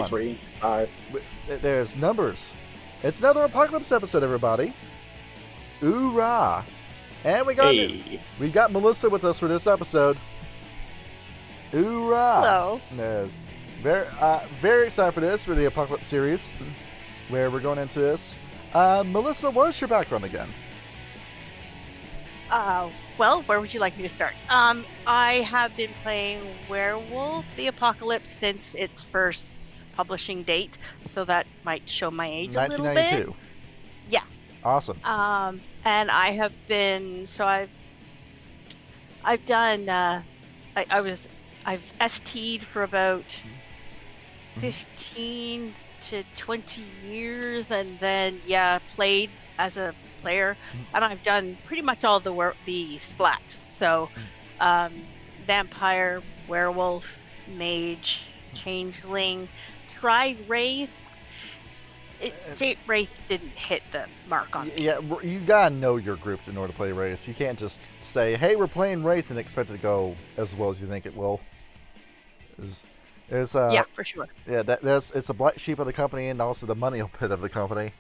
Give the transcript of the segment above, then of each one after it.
23, 5. There's numbers. It's another Apocalypse episode, everybody. Hoorah! And we got Melissa with us for this episode. Hoorah! Hello. Yes. Very excited for this, for the Apocalypse series, where we're going into this. Melissa, what is your background again? Well, where would you like me to start? I have been playing Werewolf, the Apocalypse, since its first publishing date, so that might show my age a little bit. 1992. Yeah. Awesome. And I have been, so I've done, I've ST'd for about 15 to 20 years, and then, played as a player, and I've done pretty much all the splats. So, vampire, werewolf, mage, changeling, tried wraith. Wraith didn't hit the mark on me. Yeah, you gotta know your groups in order to play Wraith. You can't just say, "Hey, we're playing Wraith," and expect it to go as well as you think it will. Yeah, for sure. Yeah, it's a black sheep of the company and also the money pit of the company.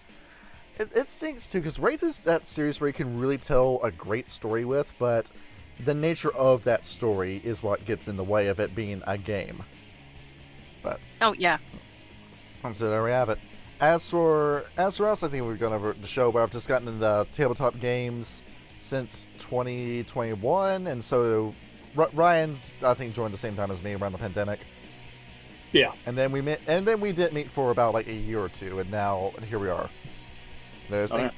It stinks too, because Wraith is that series where you can really tell a great story with, but the nature of that story is what gets in the way of it being a game. But oh yeah. So there we have it. As for us, I think we've gone over the show, but I've just gotten into tabletop games since 2021, and so Ryan, I think, joined the same time as me around the pandemic. Yeah. And then we didn't meet for about like a year or two, and now here we are.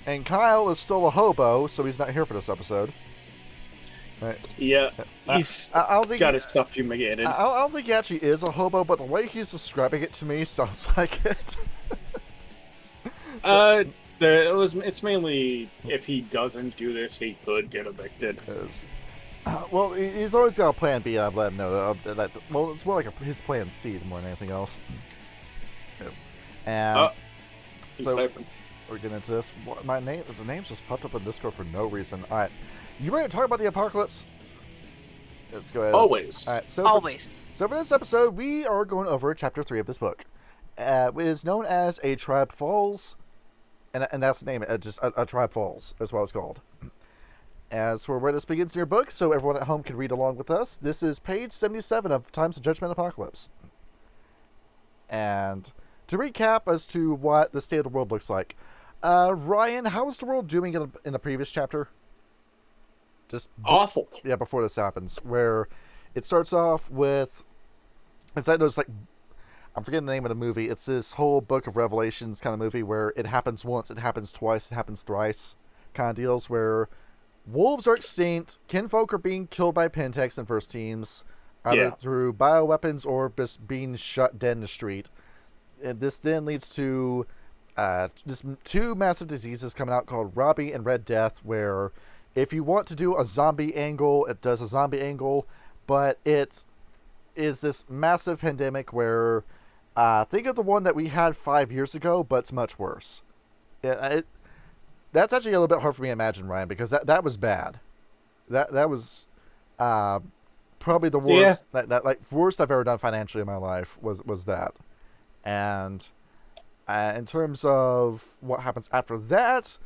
And Kyle is still a hobo, so he's not here for this episode. Right. Yeah, he's got his stuff fumigated. I don't think he actually is a hobo, but the way he's describing it to me sounds like it. It's mainly if he doesn't do this, he could get evicted. Well, he's always got a plan B, and I've let him know that. Well, it's more like his plan C more than anything else. Yes. And so we're getting into this. The name's just popped up on Discord for no reason. All right, you ready to talk about the apocalypse? Let's go ahead. Always. All right. Always. So for this episode, we are going over Chapter 3 of this book. It is known as A Tribe Falls, and that's the name. Just a Tribe Falls. That's what it's called. As for where this begins in your book, so everyone at home can read along with us, this is page 77 of Times of Judgement Apocalypse. And to recap as to what the state of the world looks like, Ryan, how was the world doing in the previous chapter? Just awful. Yeah, before this happens, where it starts off with, it's like those, like, I'm forgetting the name of the movie. It's this whole Book of Revelations kind of movie where it happens once, it happens twice, it happens thrice kind of deals, where wolves are extinct, kinfolk are being killed by Pentex and First Teams, either through bioweapons or just being shut dead in the street. And this then leads to just two massive diseases coming out called Robbie and Red Death, where if you want to do a zombie angle, it does a zombie angle, but it is this massive pandemic where, think of the one that we had 5 years ago, but it's much worse. That's actually a little bit hard for me to imagine, Ryan, because that was bad. That was probably the worst, worst I've ever done financially in my life was that. And in terms of what happens after that,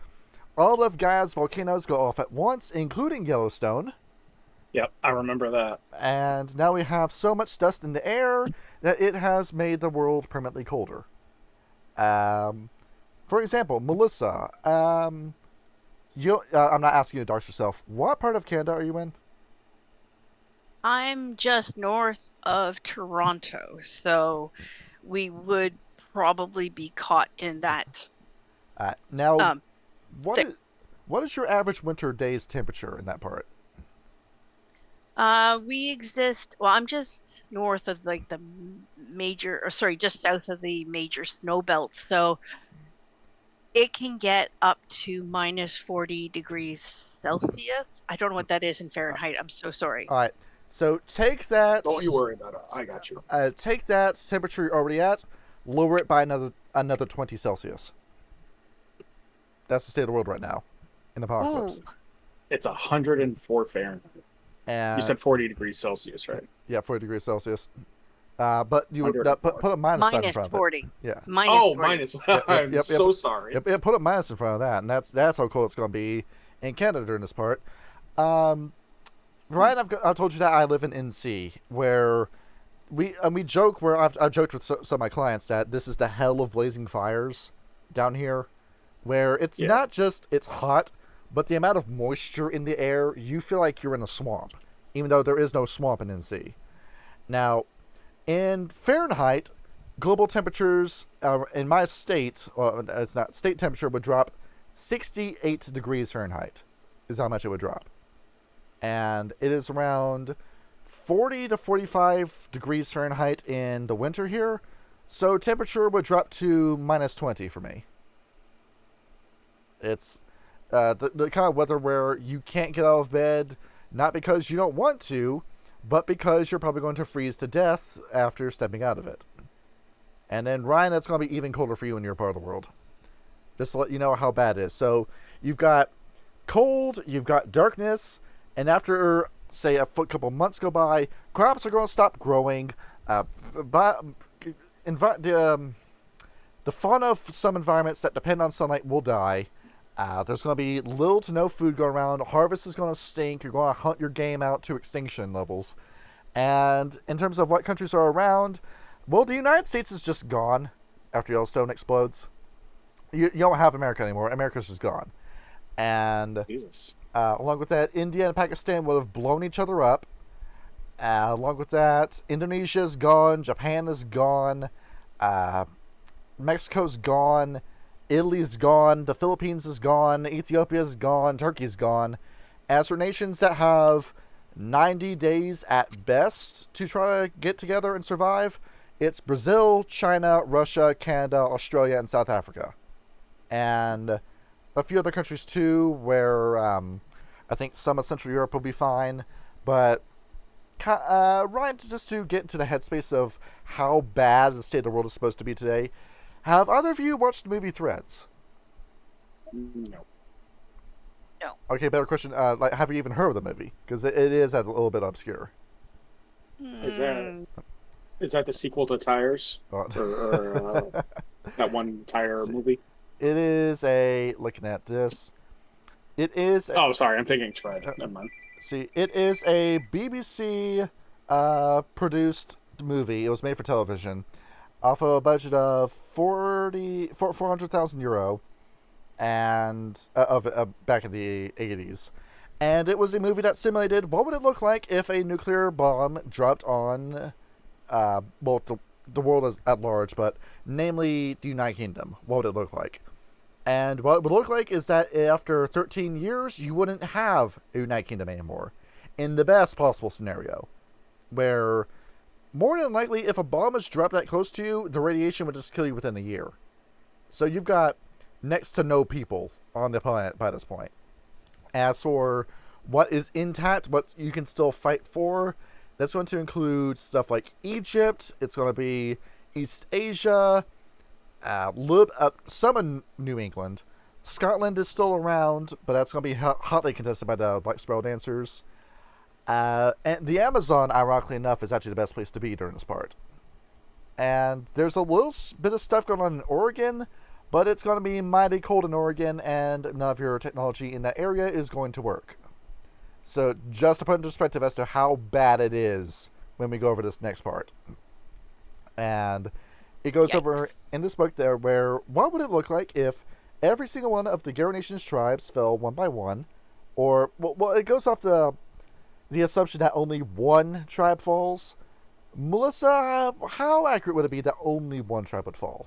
all of Gaia's volcanoes go off at once, including Yellowstone. Yep, I remember that. And now we have so much dust in the air that it has made the world permanently colder. For example, Melissa, I'm not asking you to dox yourself. What part of Canada are you in? I'm just north of Toronto, so we would probably be caught in that. Now, what is your average winter day's temperature in that part? We exist. Well, I'm just north of like the just south of the major snow belt, so it can get up to minus 40 degrees Celsius. I don't know what that is in Fahrenheit. I'm so sorry. All right. So take that. Don't you worry about it. I got you. Take that temperature you're already at, lower it by another 20 Celsius. That's the state of the world right now in Apocalypse. Ooh. It's 104 Fahrenheit. And you said 40 degrees Celsius, right? Yeah, 40 degrees Celsius. But you would put a minus sign in Minus front of 40. it. Yeah. Minus Oh, 40. minus. I'm so sorry. Yep, put a minus in front of that, and that's how cold it's going to be in Canada during this part. Ryan, I've told you that I live in NC, where we joke, where I've joked with some of my clients that this is the hell of blazing fires down here, where it's not just it's hot, but the amount of moisture in the air, you feel like you're in a swamp, even though there is no swamp in NC. Now, in Fahrenheit, global temperatures in my state, it's not state temperature, would drop 68 degrees Fahrenheit, is how much it would drop. And it is around 40 to 45 degrees Fahrenheit in the winter here, so temperature would drop to minus 20 for me. It's the kind of weather where you can't get out of bed, not because you don't want to, but because you're probably going to freeze to death after stepping out of it. And then, Ryan, that's going to be even colder for you in your part of the world. Just to let you know how bad it is. So, you've got cold, you've got darkness, and after, say, a couple months go by, crops are going to stop growing. The fauna of some environments that depend on sunlight will die. There's going to be little to no food going around. Harvest is going to stink. You're going to hunt your game out to extinction levels. And in terms of what countries are around, well, the United States is just gone after Yellowstone explodes. You don't have America anymore. America's just gone. And Jesus. Along with that, India and Pakistan would have blown each other up. Along with that, Indonesia's gone. Japan is gone. Mexico's gone. Italy's gone. The Philippines is gone. Ethiopia's gone. Turkey's gone. As for nations that have 90 days at best to try to get together and survive, it's Brazil, China, Russia, Canada, Australia, and South Africa. And a few other countries too, where I think some of Central Europe will be fine. But Ryan, just to get into the headspace of how bad the state of the world is supposed to be today, have either of you watched the movie Threads? No. No. Okay, better question. Have you even heard of the movie? Because it is a little bit obscure. Is that the sequel to Tires? Oh. Or that one tire movie? It is looking at this. It is. Oh, sorry, I'm thinking Tread. Never mind. See, it is a BBC produced movie. It was made for television, off of a budget of 400,000 euro, and back in the 80s. And it was a movie that simulated what would it look like if a nuclear bomb dropped on, the world at large, but namely the United Kingdom. What would it look like? And what it would look like is that after 13 years, you wouldn't have a United Kingdom anymore. In the best possible scenario, where more than likely, if a bomb is dropped that close to you, the radiation would just kill you within a year. So you've got next to no people on the planet by this point. As for what is intact, what you can still fight for, that's going to include stuff like Egypt. It's going to be East Asia, some in New England. Scotland is still around, but that's going to be hotly contested by the Black Spiral Dancers. And the Amazon, ironically enough, is actually the best place to be during this part. And there's a little bit of stuff going on in Oregon, but it's going to be mighty cold in Oregon, and none of your technology in that area is going to work. So just to put into perspective as to how bad it is when we go over this next part. And it goes over in this book there where what would it look like if every single one of the Garou Nation's tribes fell one by one, or well it goes off the assumption that only one tribe falls. Melissa, how accurate would it be that only one tribe would fall?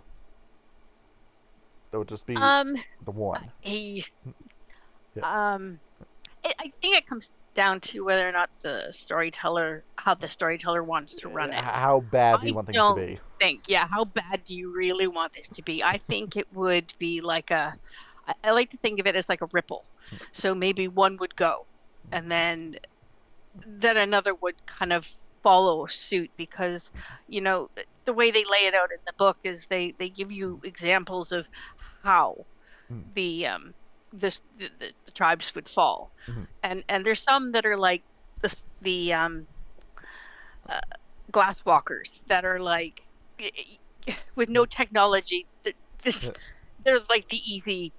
That would just be the one. I think it comes down to whether or not how the storyteller wants to run it. How bad do you want things to be? How bad do you really want this to be? I think it would be like I like to think of it as like a ripple. So maybe one would go, and then another would kind of follow suit, because the way they lay it out in the book is they give you examples of how the tribes would fall, and there's some that are like the glasswalkers that are like with no technology. They're like the easy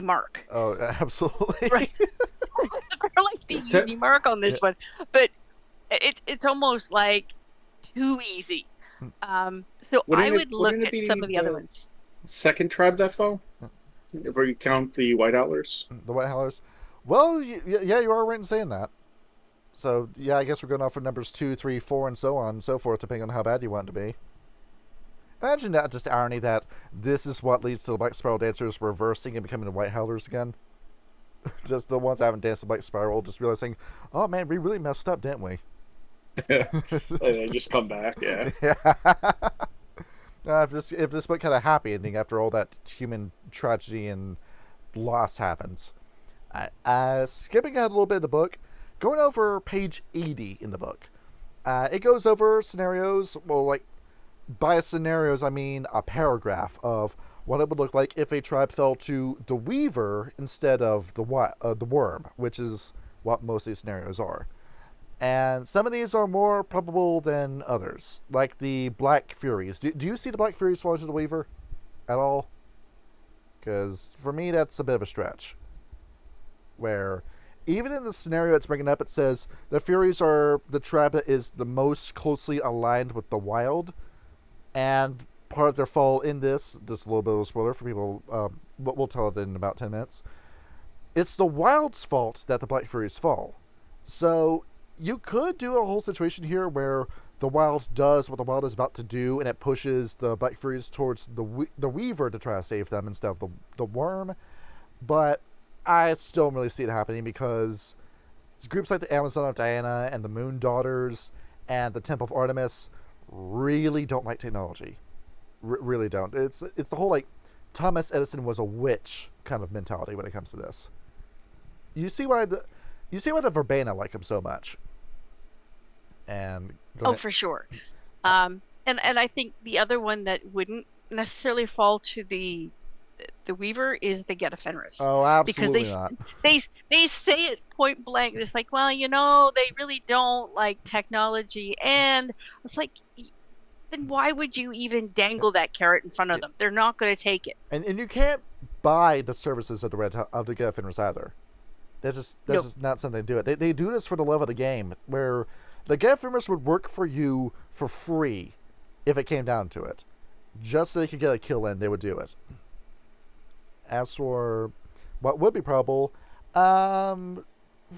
mark. Oh, absolutely. Right. They're like the easy mark on this one, but it's almost like too easy. So I would look at some of the other ones. Second tribe that fell, if you count the White Howlers. The White Howlers. Well, yeah, you are right in saying that. So yeah, I guess we're going off for numbers 2, 3, 4, and so on and so forth, depending on how bad you want it to be. Imagine that just irony that this is what leads to the Black Spiral dancers reversing and becoming the White Howlers again. Just the ones that haven't danced the Black Spiral, just realizing, oh man, we really messed up, didn't we? They just come back, yeah. If this book had a happy ending after all that human tragedy and loss happens. Skipping ahead a little bit in the book, going over page 80 in the book. It goes over scenarios, well, like, by scenarios I mean a paragraph of what it would look like if a tribe fell to the Weaver instead of the Wyrm, which is what most of these scenarios are. And some of these are more probable than others, like the Black Furies. Do you see the Black Furies fall to the Weaver at all? Because for me, that's a bit of a stretch. Where, even in the scenario it's bringing up, it says the Furies are the tribe that is the most closely aligned with the Wild. And part of their fall in this, just a little bit of a spoiler for people, but we'll tell it in about 10 minutes. It's the Wild's fault that the Black Furies fall. So you could do a whole situation here where the Wild does what the Wild is about to do, and it pushes the Black Furies towards the Weaver to try to save them instead of the Wyrm. But I still don't really see it happening because it's groups like the Amazon of Diana and the Moon Daughters and the Temple of Artemis really don't like technology. Really don't. It's the whole like Thomas Edison was a witch kind of mentality when it comes to this. You see why the Verbena like him so much. And for sure. And I think the other one that wouldn't necessarily fall to the Weaver is the Get a Fenris. Oh, absolutely because not. They say it point blank. It's like, well, they really don't like technology, and it's like, then why would you even dangle that carrot in front of them? They're not going to take it. And you can't buy the services of the Get a Fenris either. That's just not something they do it. They do this for the love of the game, where the Get a Fenris would work for you for free if it came down to it. Just so they could get a kill in, they would do it. As for what would be probable, Ryan,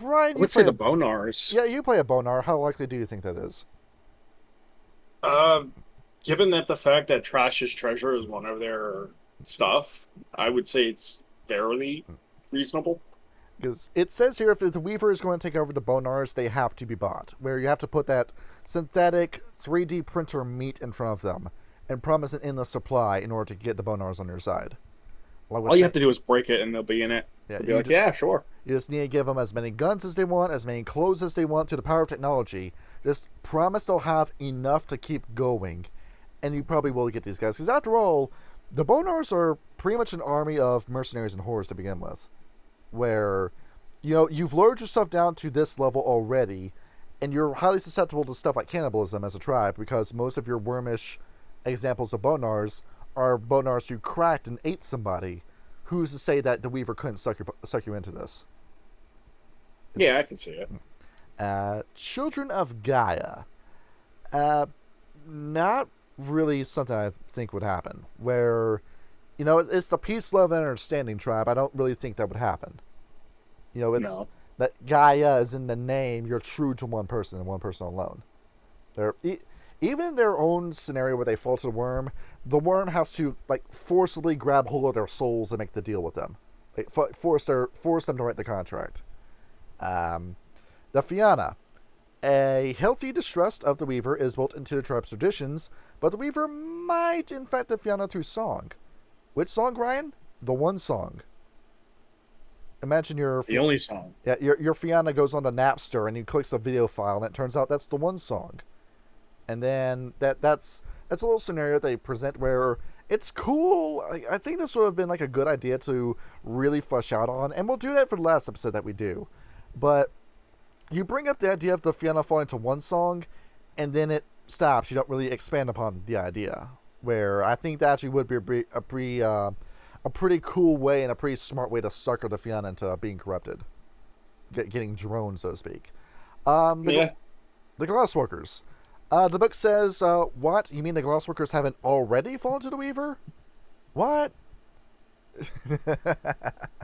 I would say the Bonars. Yeah, you play a Bonar. How likely do you think that is? Given that the fact that Trash is Treasure is one of their stuff, I would say it's fairly reasonable. Because it says here if the Weaver is going to take over the Bonars, they have to be bought. Where you have to put that synthetic 3D printer meat in front of them and promise an endless supply in order to get the Bonars on your side. All you have to do is break it and they'll be in it. Yeah, they'll be like, yeah, sure. You just need to give them as many guns as they want, as many clothes as they want, through the power of technology. Just promise they'll have enough to keep going, and you probably will get these guys. Because after all, the Bonars are pretty much an army of mercenaries and whores to begin with. Where, you've lowered yourself down to this level already, and you're highly susceptible to stuff like cannibalism as a tribe, because most of your wormish examples of Bonars are Bonars who cracked and ate somebody. Who's to say that the Weaver couldn't suck you into this? Yeah, I can see it. Children of Gaia. Not really something I think would happen. Where, it's the peace, love, and understanding tribe. I don't really think that would happen. It's that Gaia is in the name. You're true to one person and one person alone. Even in their own scenario where they fall to the Wyrm has to forcibly grab hold of their souls and make the deal with them, force them to write the contract. The Fiana, a healthy distrust of the Weaver is built into the tribe's traditions, but the Weaver might infect the Fiana through song. Which song, Ryan? The one song. Imagine the only song. Yeah, your Fiana goes on to Napster and he clicks a video file, and it turns out that's the one song. And then that's a little scenario they present where it's cool. I think this would have been a good idea to really flesh out on, and we'll do that for the last episode that we do. But you bring up the idea of the Fiana falling to one song, and then it stops, you don't really expand upon the idea. Where I think that actually would be a pretty cool way and a pretty smart way to sucker the Fiana into being corrupted, getting drones, so to speak. The Glassworkers. The book says, what? You mean the Glassworkers haven't already fallen to the Weaver? What?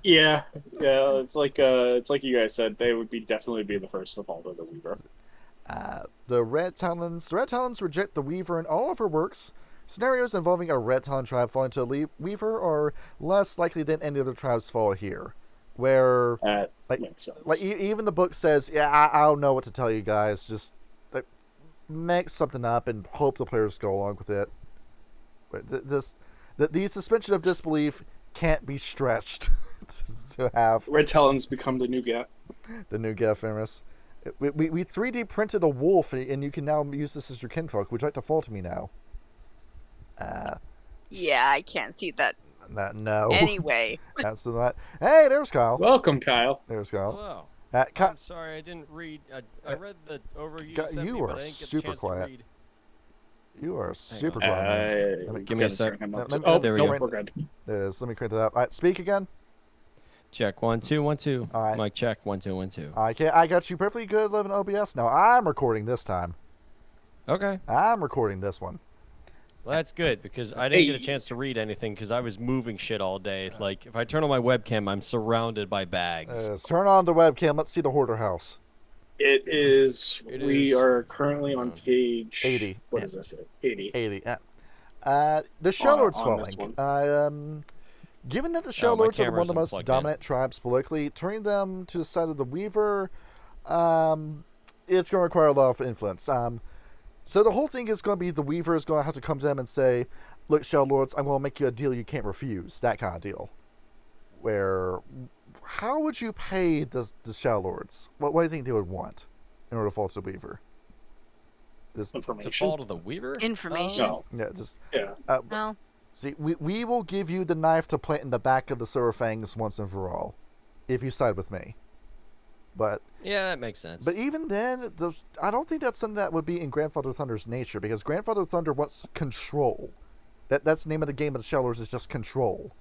Yeah. It's like you guys said, they would definitely be the first to fall to the Weaver. The Red Talons reject the Weaver in all of her works. Scenarios involving a Red Talon tribe falling to the Weaver are less likely than any other tribes fall here. Where, makes sense. Like even the book says, yeah, I don't know what to tell you guys. Just make something up and hope the players go along with it. The suspension of disbelief can't be stretched to have. Red Talons become the new Gaia. The new Gaia fenris. We 3D printed a wolf, and you can now use this as your kinfolk. Would you like to fall to me now? Yeah, I can't see that. No. Anyway. That's not. Hey, there's Kyle. Welcome, Kyle. There's Kyle. Hello. Kyle. I'm sorry, I didn't read. I read the overview you sent you me, are but I didn't get super the chance quiet. to read. You are super on. quiet. Give me a sec. Oh, there we no, go. we're good. There it is. Let me crank that up. All right, speak again. Check 1 2 1 2. All right. Mic check 1 2 1 2. Okay, I got you perfectly good living OBS now. I'm recording this time. Okay. I'm recording this one. Well, that's good because I didn't get a chance to read anything because I was moving shit all day. Like if I turn on my webcam, I'm surrounded by bags. Turn on the webcam. Let's see the hoarder house. We are currently on page 80. What is this? 80. 80. The Shell Lords on this falling. Given that the Shell Lords are one of the most unplugged dominant tribes politically, turning them to the side of the Weaver, it's going to require a lot of influence. So the whole thing is going to be the Weaver is going to have to come to them and say, look, Shell Lords, I'm going to make you a deal you can't refuse. That kind of deal. Where, how would you pay the Shell Lords? What do you think they would want in order to fall to the Weaver? Just, Information. To fall to the Weaver? Information. No. yeah. Well, See, we will give you the knife to plant in the back of the Silver Fangs once and for all, if you side with me. But yeah, that makes sense. But even then, I don't think that's something that would be in Grandfather Thunder's nature, because Grandfather Thunder wants control. That's the name of the game of the Shellers, is just control.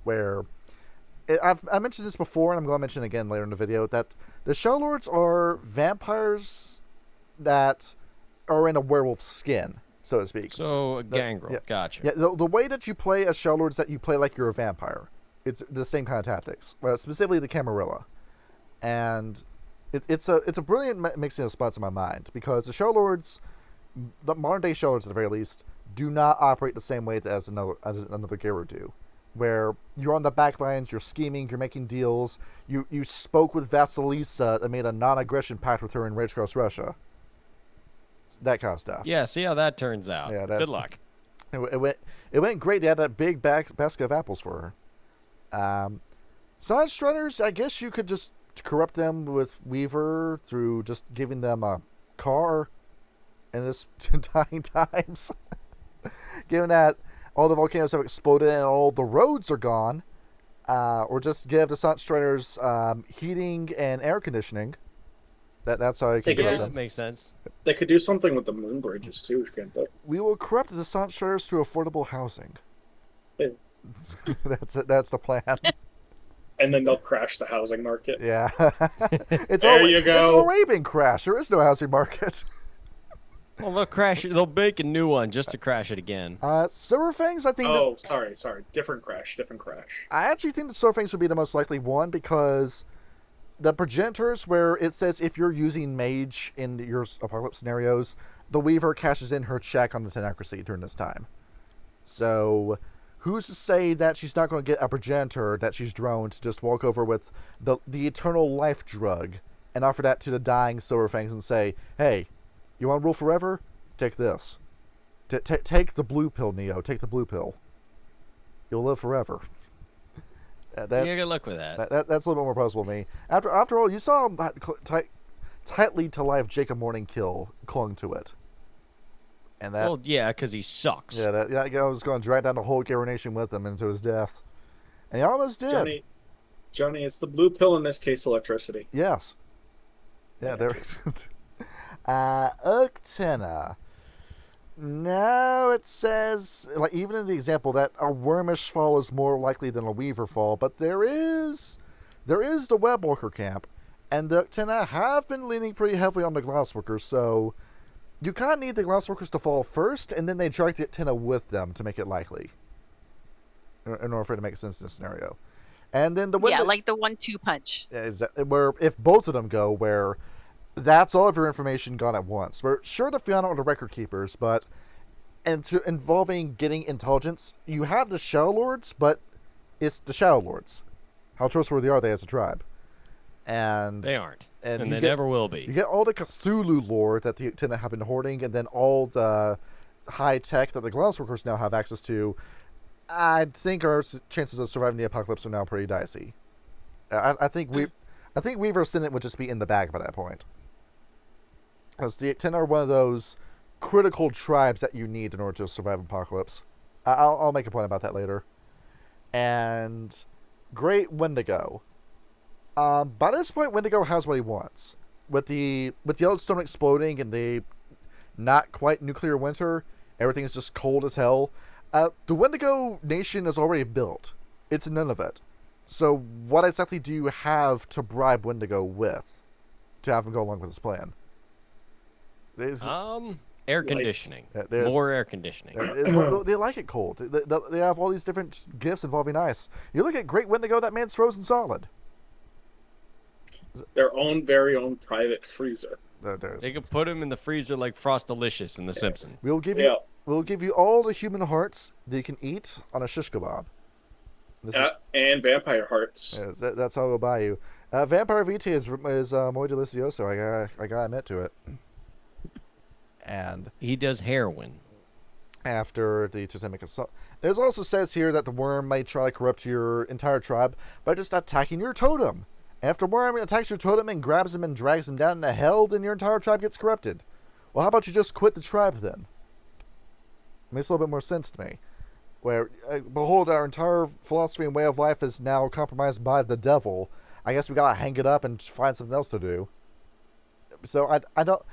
Where I mentioned this before, and I'm going to mention it again later in the video, that the Shell Lords are vampires that are in a werewolf skin, so to speak. So a gangrel. Yeah. Gotcha. Yeah, the way that you play a Shell Lord is that you play like you're a vampire. It's the same kind of tactics, specifically the Camarilla. And it's a brilliant mixing of spots in my mind, because the Shell Lords, the modern day Shell Lords at the very least, do not operate the same way as another Garou do. Where you're on the back lines, you're scheming, you're making deals. You spoke with Vasilisa and made a non-aggression pact with her in Rage Across Russia. That kind of stuff. Yeah, see how that turns out. Yeah, Good luck. It went great. They had that big basket of apples for her. Side Strutters, I guess you could just corrupt them with Weaver through just giving them a car in this dying times. Given that all the volcanoes have exploded and all the roads are gone, or just give the Side Strutters heating and air conditioning. That's how I can corrupt them. That makes sense. They could do something with the moon bridges too, can't they? We will corrupt the Side Strutters through affordable housing. Yeah. That's it. That's the plan. And then they'll crash the housing market. Yeah. You go. It's already been crashed. There is no housing market. Well, they'll crash it. They'll make a new one just to crash it again. Silver Fangs, I think. Oh, sorry. Different crash. I actually think the Silver Fangs would be the most likely one, because the progenitors, where it says if you're using mage in your apocalypse scenarios, the Weaver cashes in her check on the tenacracy during this time. So who's to say that she's not going to get a progenitor that she's droned to just walk over with the eternal life drug and offer that to the dying Silver Fangs and say, hey, you want to rule forever? Take this. Take the blue pill, Neo. Take the blue pill. You'll live forever. Yeah, good luck with that. That's a little bit more possible to me. After all, you saw him tightly to life Jacob Morning kill clung to it. And that, well, yeah, because he sucks. Yeah, that guy was going to drag down the whole Garou Nation with him into his death. And he almost did. Johnny, it's the blue pill, in this case, electricity. Yes. Yeah, there. Uktena. No, it says, like, even in the example, that a wormish fall is more likely than a weaver fall, but there is the webwalker camp, and the Uktena have been leaning pretty heavily on the glassworkers, so you kind of need the glassworkers to fall first, and then they drag the Uktena with them to make it likely, in order for it to make sense in this scenario. And then Yeah, like the 1-2 punch. is that, where if both of them go, where that's all of your information gone at once. We're sure the Fiana are the record keepers, but involving getting intelligence, you have the Shadow Lords, but it's the Shadow Lords. How trustworthy are they as a tribe? And They aren't, and you they get- never will be. You get all the Cthulhu lore that the Uktena have been hoarding, and then all the high tech that the Glassworkers now have access to. I think our chances of surviving the apocalypse are now pretty dicey. I think Weaver Ascendant would just be in the bag by that point. Because the Uktena are one of those critical tribes that you need in order to survive apocalypse. I'll make a point about that later. And Great Wendigo. By this point, Wendigo has what he wants. With the Yellowstone exploding and the not quite nuclear winter, everything's just cold as hell. The Wendigo Nation is already built. It's none of it. So what exactly do you have to bribe Wendigo with to have him go along with his plan? Air conditioning. There's- More air conditioning. They like it cold. They have all these different gifts involving ice. You look at Great Wendigo, that man's frozen solid. Their own very own private freezer. They could put him in the freezer like Frostalicious in The Simpsons. We'll give Yeah. you all the human hearts that you can eat on a shish kebab. And vampire hearts. That's how we'll buy you. Vampire VT is muy delicioso. I gotta admit to it. And He does heroin. after the totemic assault, it also says here that the Wyrm may try to corrupt your entire tribe by just attacking your totem. After Wyrm attacks your totem and grabs him and drags him down into hell, then your entire tribe gets corrupted. Well, how about you just quit the tribe then? Makes a little bit more sense to me. Where, behold, our entire philosophy and way of life is now compromised by the devil. I guess we gotta hang it up and find something else to do. So I don't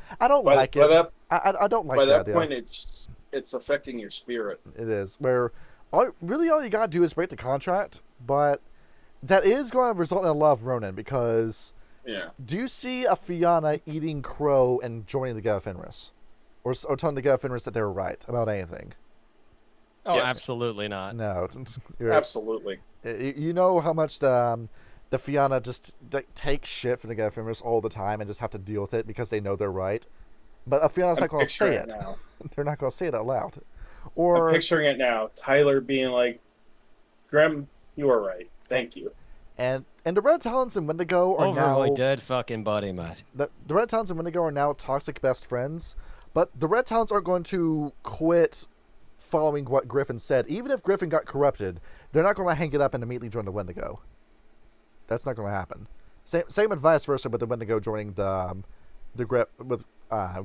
like it. I don't like by that. that point, it's affecting your spirit. It is. Where all you gotta do is break the contract, but that is going to result in a lot of Ronin, because Yeah. do you see a Fiana eating crow and joining the Gaia Fenris? Or telling the Gaia Fenris that they were right about anything? Oh, Yes. absolutely not. No. You're- Absolutely. You know how much the Fiana just take shit from the Gaia Fenris all the time and just have to deal with it because they know they're right. But a Fiana's I'm not going to say picturing it. now. They're not going to say it out loud. I'm Or picturing it now. Tyler being like, Grim, you are right. Thank you. and the Red Talons and Wendigo are Over now my dead fucking body, Matt. the Red Talons and Wendigo are now toxic best friends, but the Red Talons aren't going to quit following what Griffin said. Even if Griffin got corrupted, they're not going to hang it up and immediately join the Wendigo. That's not going to happen. Same and vice versa with the Wendigo joining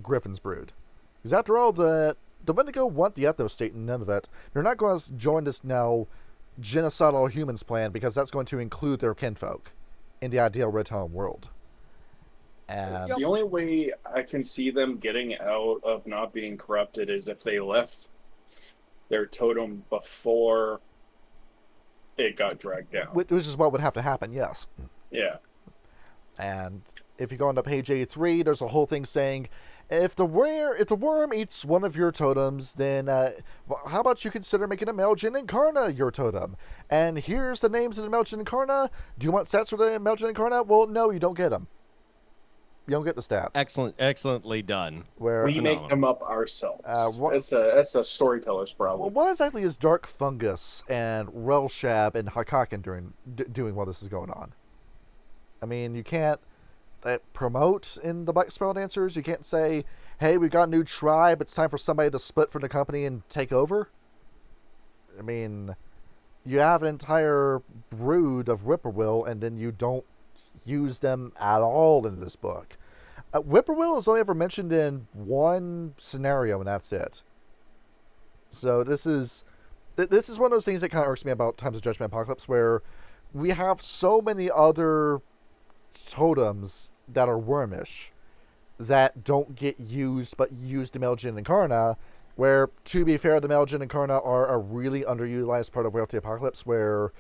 Griffin's brood. Because after all, the Wendigo want the Ethno state and none of it. They're not going to join this now genocidal humans plan because that's going to include their kinfolk in the ideal Red Talon world. And The only way I can see them getting out of not being corrupted is if they left their totem before it got dragged down. which is what would have to happen, yes. Yeah. And if you go into page 83, there's a whole thing saying, if the worm eats one of your totems, then how about you consider making a Melgen Incarna your totem? And here's the names of the Melgen Incarna. Do you want stats for the Melgen Incarna? Well, no, you don't get them. You don't get the stats. Excellently done. Where We phenomenal. make them up ourselves. what- That's a storyteller's well, problem. what exactly is Dark Fungus and Relshab and Hakaken doing while this is going on? I mean, you can't promote in the Black Spell Dancers. You can't say, hey, we've got a new tribe. It's time for somebody to split from the company and take over. I mean, you have an entire brood of Whippoorwill, and then you don't use them at all in this book. Whippoorwill is only ever mentioned in one scenario, and that's it. So this is one of those things that kind of irks me about Times of Judgment Apocalypse, where we have so many other totems that are wormish that don't get used, but used in Melgen and Karna, Where, to be fair, the Melgen and Karna are a really underutilized part of Werewolf the Apocalypse, where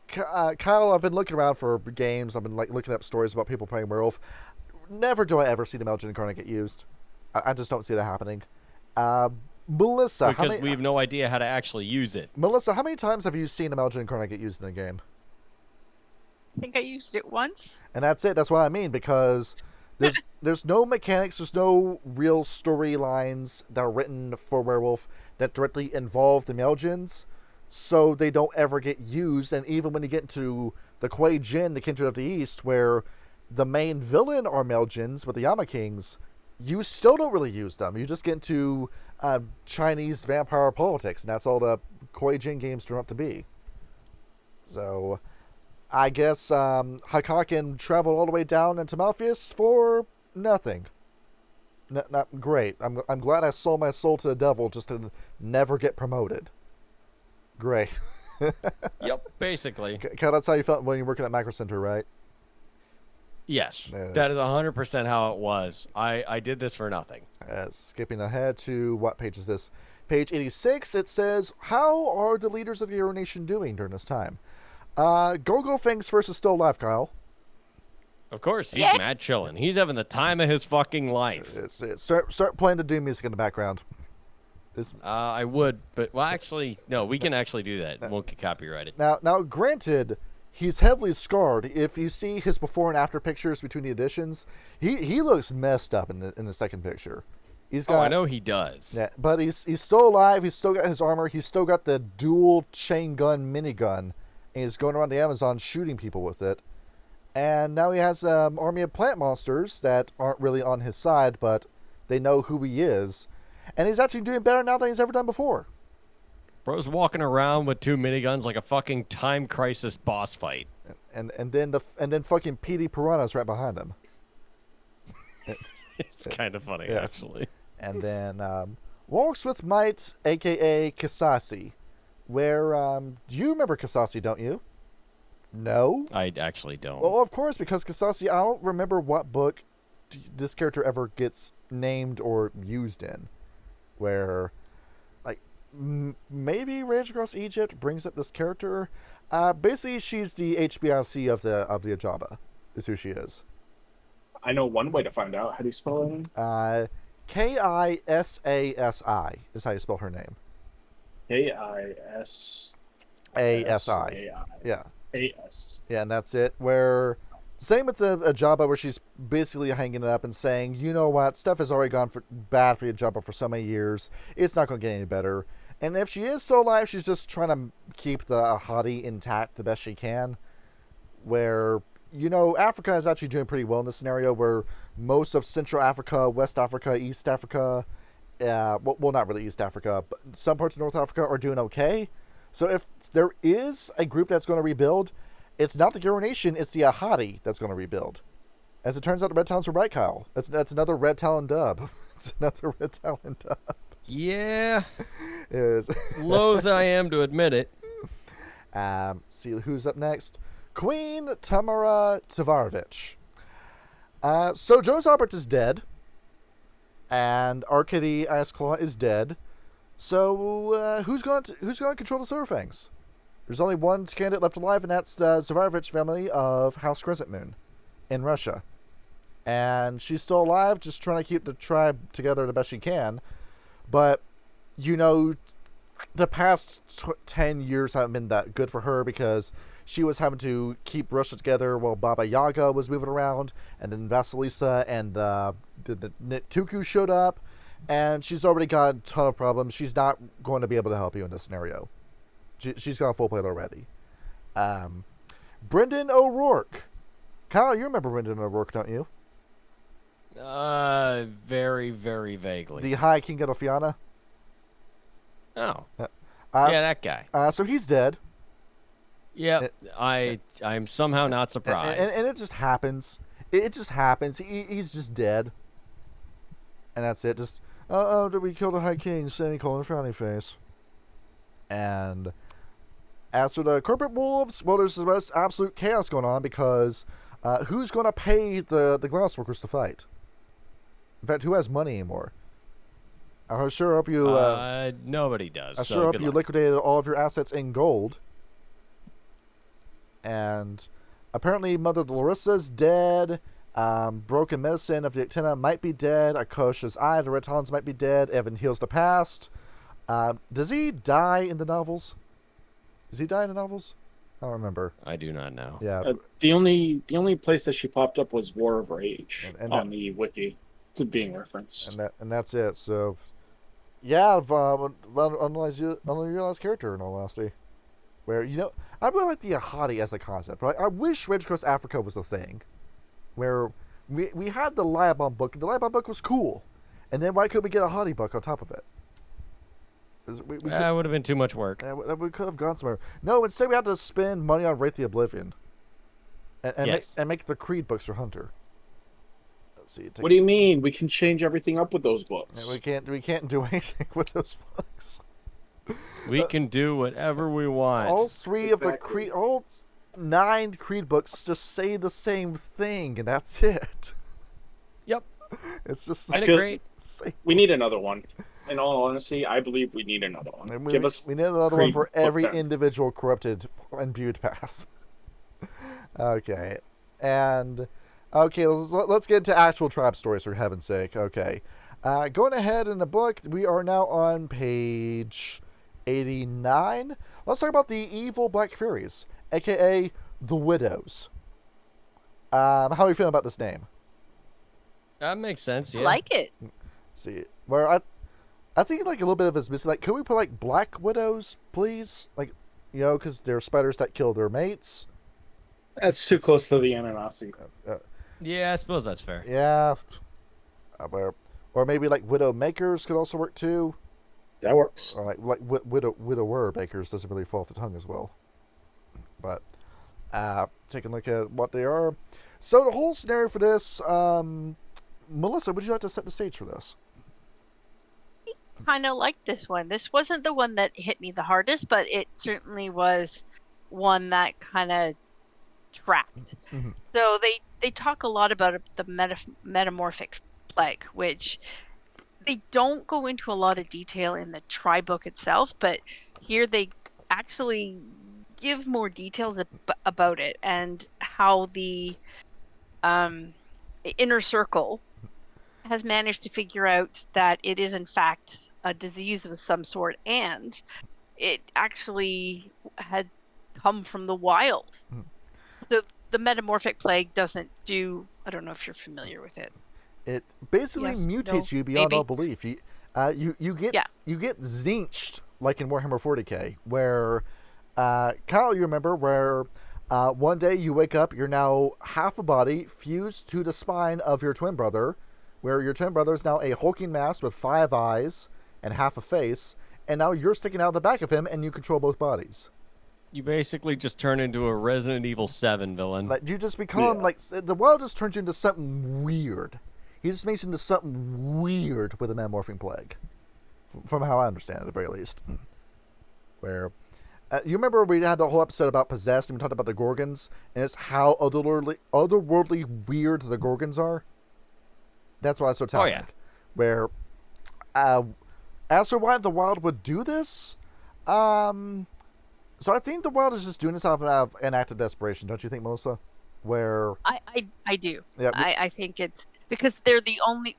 Kyle, I've been looking around for games, I've been like looking up stories about people playing Werewolf. Never do I ever see the Melgen and Karna get used. I just don't see that happening. Melissa, because we have no idea how to actually use it. Melissa, how many times have you seen a Melgen and Karna get used in a game? I think I used it once. And that's it. That's what I mean, because there's no mechanics, there's no real storylines that are written for Werewolf that directly involve the Melgens, so they don't ever get used. And even when you get into the Kuei Jin, the Kindred of the East, where the main villain are Melgens with the Yama Kings, you still don't really use them. You just get into Chinese vampire politics, and that's all the Kuei Jin games turn out to be. So I guess Hakaken traveled all the way down into Malpheus for nothing. Not great. I'm glad I sold my soul to the devil just to never get promoted. Great. Yep, basically. Cal, that's how you felt when you were working at Macro Center, right? Yes, Yes. that is 100% how it was. I did this for nothing. Skipping ahead to what page is this? Page 86, it says, how are the leaders of the Garou Nation doing during this time? Go Fangs first is still alive, Kyle. Of course, he's Yeah. mad chilling. He's having the time of his fucking life. Start playing the Doom music in the background. I would, but well, actually, no, we can actually do that. Won't get copyrighted. Now, granted, he's heavily scarred. If you see his before and after pictures between the editions, he looks messed up in the second picture. He's got, I know he does. Yeah, but he's still alive. He's still got his armor. He's still got the dual chain gun minigun, and he's going around the Amazon shooting people with it. And now he has an army of plant monsters that aren't really on his side, but they know who he is. And he's actually doing better now than he's ever done before. Bro's walking around with 2 miniguns like a fucking Time Crisis boss fight. And then fucking PD Piranha's right behind him. It's kind of funny, Yeah. actually. And then Walks with Might, a.k.a. Kisasi. Where, do you remember Kisasi, don't you? No? I actually don't. Well, of course, because Kisasi, I don't remember what book this character ever gets named or used in. Where, like, maybe Rage Across Egypt brings up this character. Basically, she's the HBIC of the Ajaba, is who she is. I know one way to find out. How do you spell it? Kisasi is how you spell her name. K-I-S... A-S-I. Yeah. A-S. Yeah, and that's it. Where, same with the Ajaba, where she's basically hanging it up and saying, you know what, stuff has already gone bad for the Ajaba for so many years. It's not going to get any better. And if she is still alive, she's just trying to keep the Ahadi intact the best she can. Where, you know, Africa is actually doing pretty well in this scenario, where most of Central Africa, West Africa, East Africa, well, not really East Africa, but some parts of North Africa are doing okay. So if there is a group that's going to rebuild, it's not the Garou Nation, it's the Ahadi that's going to rebuild. As it turns out, the Red Talons were right, Kyle. That's another Red Talon dub. It's another Red Talon dub. Yeah. It is. Loath I am to admit it. See who's up next. Queen Tamara Tavarovich. So Joe Albert is dead. And Arkady Iceclaw is dead. So who's going to control the Silver Fangs? There's only one candidate left alive, and that's the Tavarovich family of House Crescent Moon in Russia. And she's still alive, just trying to keep the tribe together the best she can. But, you know, the past 10 years haven't been that good for her, because she was having to keep Russia together while Baba Yaga was moving around, and then Vasilisa and the Nituku showed up, and she's already got a ton of problems. She's not going to be able to help you in this scenario. She's got a full plate already. Brendan O'Rourke. Kyle, you remember Brendan O'Rourke, don't you? Very, very vaguely. The High King of Fiana. Oh. Yeah, that guy. So he's dead. Yeah, I'm somehow not surprised. And it just happens. It just happens. He's just dead. And that's it. Just, did we kill the High King? Semicolon, frowny face. And as for the corporate wolves, well, there's absolute chaos going on, because who's going to pay the glass workers to fight? In fact, who has money anymore? I sure hope you. Nobody does. I so sure hope good you luck. liquidated all of your assets in gold. And apparently, Mother Larissa's dead. Broken Medicine of the Uktena might be dead. Akosha's Eye, the Red Talons might be dead. Evan heals the past. Does he die in the novels? Does he die in the novels? I don't remember. I do not know. Yeah. The only place that she popped up was War of Rage And on the wiki, to being referenced. And that's it. So, yeah, unrealized character in all honesty. Where I really like the Ahadi as a concept. Right? I wish Red Cross Africa was a thing, where we had the Liabon book. And the Liabon book was cool, and then why couldn't we get a Ahadi book on top of it? That would have been too much work. We could have gone somewhere. No, instead we had to spend money on Wraith the Oblivion, and make the Creed books for Hunter. Let's see. What do you mean? We can change everything up with those books. We can't do anything with those books. We can do whatever we want. All three of the Creed, all 9 Creed books just say the same thing, and that's it. Yep. It's just I the feel- great. same. We need another one. In all honesty, I believe we need another one. And we need another one Creed for book every then. individual corrupted and imbued path. Okay. And okay, let's get into actual tribe stories for heaven's sake. Okay. Going ahead in the book, we are now on page 89. Let's talk about the evil Black Furies, aka the Widows. How are you feeling about this name? That makes sense. Yeah. I like it. See, where I think like a little bit of it's missing. Like, could we put like Black Widows, please? Like, because they're spiders that kill their mates. That's too close to the Ananasi. Yeah, I suppose that's fair. Yeah. Or maybe like Widow Makers could also work too. That works. Or like Widower Makers doesn't really fall off the tongue as well. But taking a look at what they are. So the whole scenario for this, Melissa, would you like to set the stage for this? Kind of like this one. This wasn't the one that hit me the hardest, but it certainly was one that kind of trapped. Mm-hmm. So they talk a lot about the metamorphic plague, which they don't go into a lot of detail in the tri book itself, but here they actually give more details about it and how the inner circle has managed to figure out that it is in fact a disease of some sort, and it actually had come from the wild. So the metamorphic plague doesn't do, I don't know if you're familiar with it. It basically mutates you beyond all belief. You get zinched like in Warhammer 40k, where Kyle, you remember where one day you wake up, you're now half a body fused to the spine of your twin brother, where your twin brother is now a hulking mass with 5 eyes and half a face, and now you're sticking out the back of him and you control both bodies. You basically just turn into a Resident Evil 7 villain. Like, you just become like the wild just turns you into something weird. He just makes you into something weird with a metamorphing plague, from how I understand it, at the very least. Where you remember we had the whole episode about possessed, and we talked about the Gorgons, and it's how otherworldly weird the Gorgons are. That's why it's so telling. Oh yeah. Where, as for why the wild would do this, so I think the wild is just doing this out of an act of desperation, don't you think, Melissa? Where I do. Yeah, I think it's because they're the only,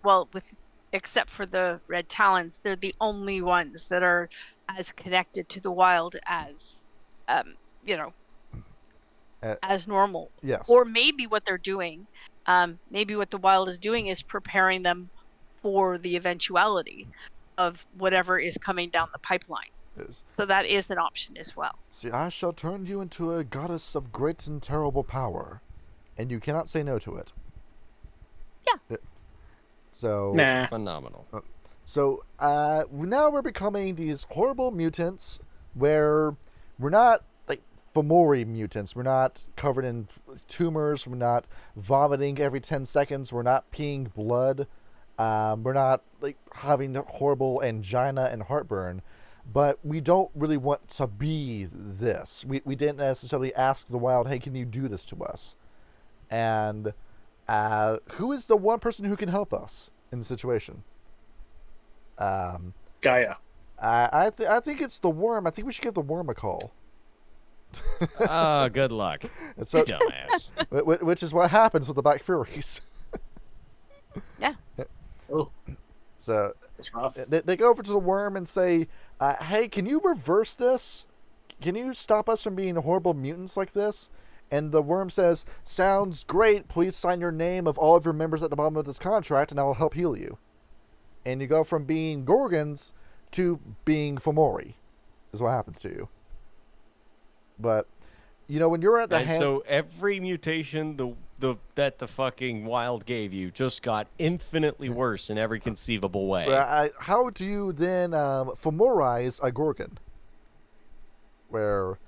except for the red talons, they're the only ones that are as connected to the wild as as normal. yes. Or maybe what they're doing, maybe what the wild is doing is preparing them for the eventuality of whatever is coming down the pipeline. So that is an option as well. See, I shall turn you into a goddess of great and terrible power, and you cannot say no to it. Yeah. So Nah. Phenomenal. So now we're becoming these horrible mutants where we're not like Fomori mutants. We're not covered in tumors. We're not vomiting every 10 seconds. We're not peeing blood. We're not like having horrible angina and heartburn. But we don't really want to be this. We didn't necessarily ask the wild, hey, can you do this to us? And who is the one person who can help us in the situation? Gaia. I think it's the Wyrm. I think we should give the Wyrm a call. Oh, good luck. And so, Dumbass. which is what happens with the Black Furies. Yeah. Oh, So it's rough. they go over to the Wyrm and say, "Hey, can you reverse this? Can you stop us from being horrible mutants like this?" And the Wyrm says, "Sounds great. Please sign your name of all of your members at the bottom of this contract, and I will help heal you." And you go from being Gorgons to being Fomori, is what happens to you. But when you're at the And so every mutation that the fucking wild gave you just got infinitely worse in every conceivable way. how do you then Fomorize a Gorgon? Where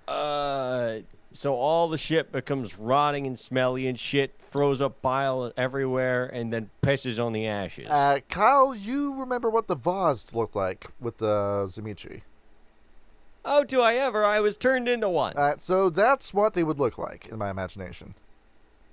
So all the shit becomes rotting and smelly and shit, throws up bile everywhere, and then pisses on the ashes. Kyle, you remember what the vase looked like with the Zimichi? Oh, do I ever? I was turned into one. So that's what they would look like in my imagination.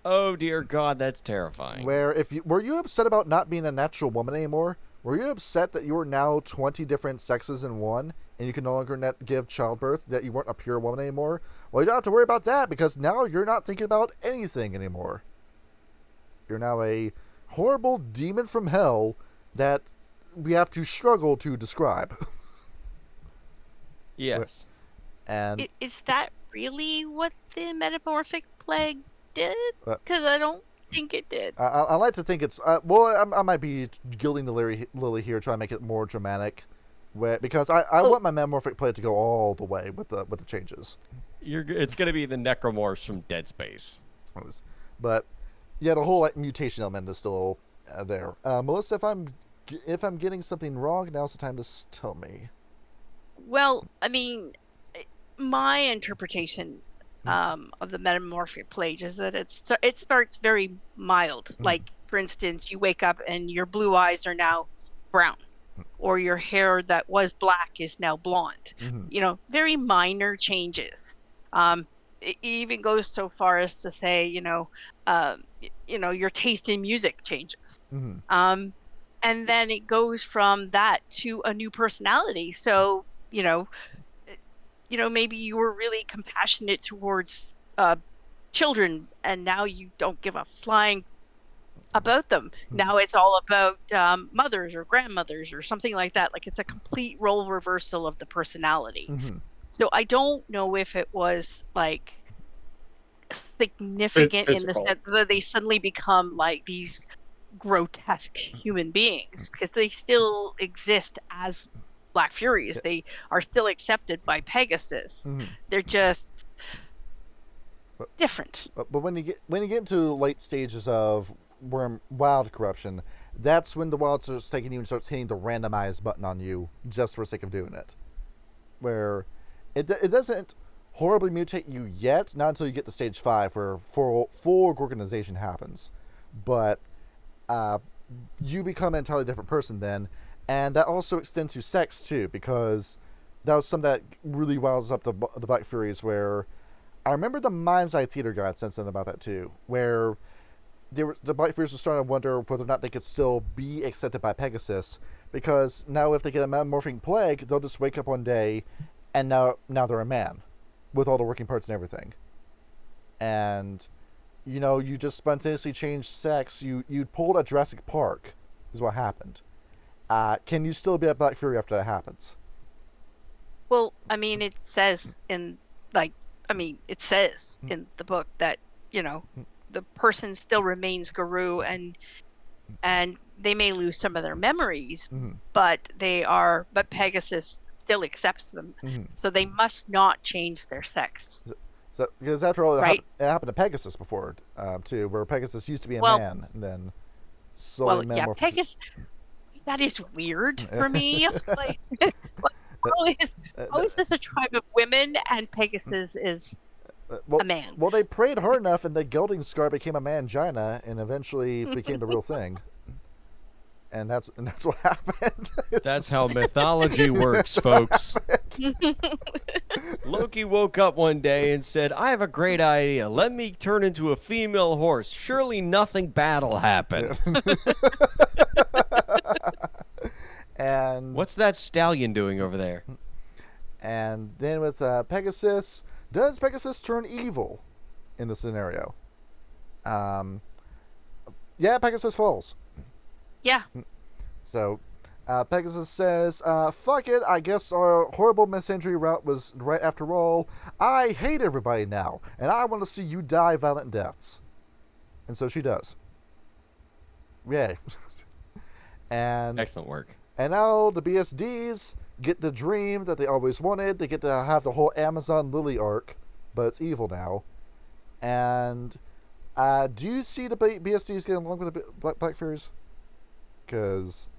Oh dear God, that's terrifying. Where were you upset about not being a natural woman anymore? Were you upset that you were now 20 different sexes in one, and you can no longer give childbirth, that you weren't a pure woman anymore? Well, you don't have to worry about that, because now you're not thinking about anything anymore. You're now a horrible demon from hell that we have to struggle to describe. Yes. And Is that really what the metamorphic plague did? Uh, Because I don't think it did. I like to think it's I might be gilding the lily here, trying to make it more dramatic, because I want my metamorphic play to go all the way with the changes. It's gonna be the necromorphs from Dead Space. But yeah, the whole mutation element is still there. Melissa, if I'm getting something wrong, now's the time to tell me. Well, I mean, my interpretation of the metamorphic plague is that it starts very mild. Like, for instance, you wake up and your blue eyes are now brown, or your hair that was black is now blonde. Very minor changes. It even goes so far as to say, your taste in music changes. And then it goes from that to a new personality. So, maybe you were really compassionate towards children, and now you don't give a flying about them. Now it's all about mothers or grandmothers or something like that. Like, it's a complete role reversal of the personality. So I don't know if it was like significant in the sense that they suddenly become like these grotesque human beings, because they still exist as Black Furies. They are still accepted by Pegasus. They're just different. But when you get into late stages of wild corruption, that's when the wild starts taking you and starts hitting the randomize button on you just for the sake of doing it. Where it doesn't horribly mutate you yet, not until you get to stage 5, where full organization happens. But you become an entirely different person then, and that also extends to sex too, because that was something that really wows up the Black Furies. Where I remember the Mind's Eye Theater guy said something about that too, where the Black Furies were starting to wonder whether or not they could still be accepted by Pegasus, because now if they get a metamorphing plague, they'll just wake up one day and now they're a man with all the working parts and everything. And you just spontaneously changed sex. You pulled a Jurassic Park is what happened. Can you still be a Black Fury after that happens? Well, I mean, it says in the book that the person still remains Garou, and they may lose some of their memories, but Pegasus still accepts them, so they must not change their sex. So because after all, right? it happened to Pegasus before too, where Pegasus used to be a man and then slowly metamorphosed. Pegasus. That is weird for me. How is this a tribe of women and Pegasus is a man? Well, they prayed hard enough, and the gelding scar became a mangina, and eventually became the real thing. And that's what happened. That's how mythology works, folks. Loki woke up one day and said, "I have a great idea. Let me turn into a female horse. Surely nothing bad'll happen." And What's that stallion doing over there? And then with Pegasus, does Pegasus turn evil in this scenario? Yeah, Pegasus falls. Yeah. So Pegasus says, fuck it, I guess our horrible misandry route was right after all. I hate everybody now, and I want to see you die violent deaths. And so she does. Yay. And Excellent work. And now the BSDs get the dream that they always wanted. They get to have the whole Amazon Lily arc, but it's evil now. And do you see the BSDs getting along with the Black Furies? Because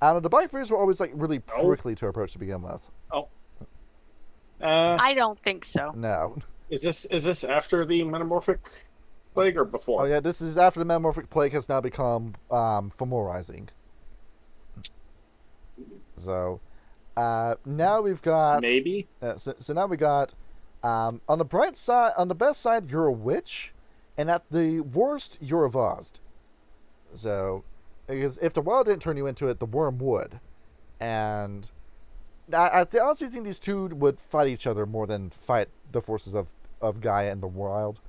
I don't know, the Black Furies were always like really prickly to approach to begin with. Oh. I don't think so. No. Is this after the metamorphic plague or before? Oh yeah, this is after the metamorphic plague has now become femorizing. So now we've got maybe. So now we got on the bright side, on the best side, you're a witch, and at the worst, you're a Vazd. So, because if the wild didn't turn you into it, the Wyrm would, and I honestly think these two would fight each other more than fight the forces of Gaia and the wild,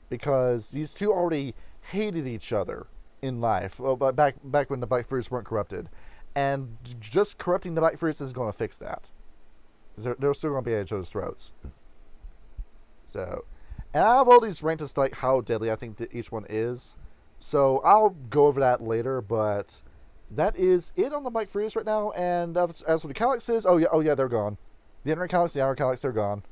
because these two already hated each other in life. Well, but back when the Black Furies weren't corrupted. And just corrupting the Black Furies is going to fix that. They're still going to be at each other's throats. So, and I have all these ranked as like how deadly I think that each one is. So I'll go over that later, but that is it on the Black Furies right now. And as for the Calyxes, oh yeah, they're gone. The inner Calyx, the outer Calyx, they're gone.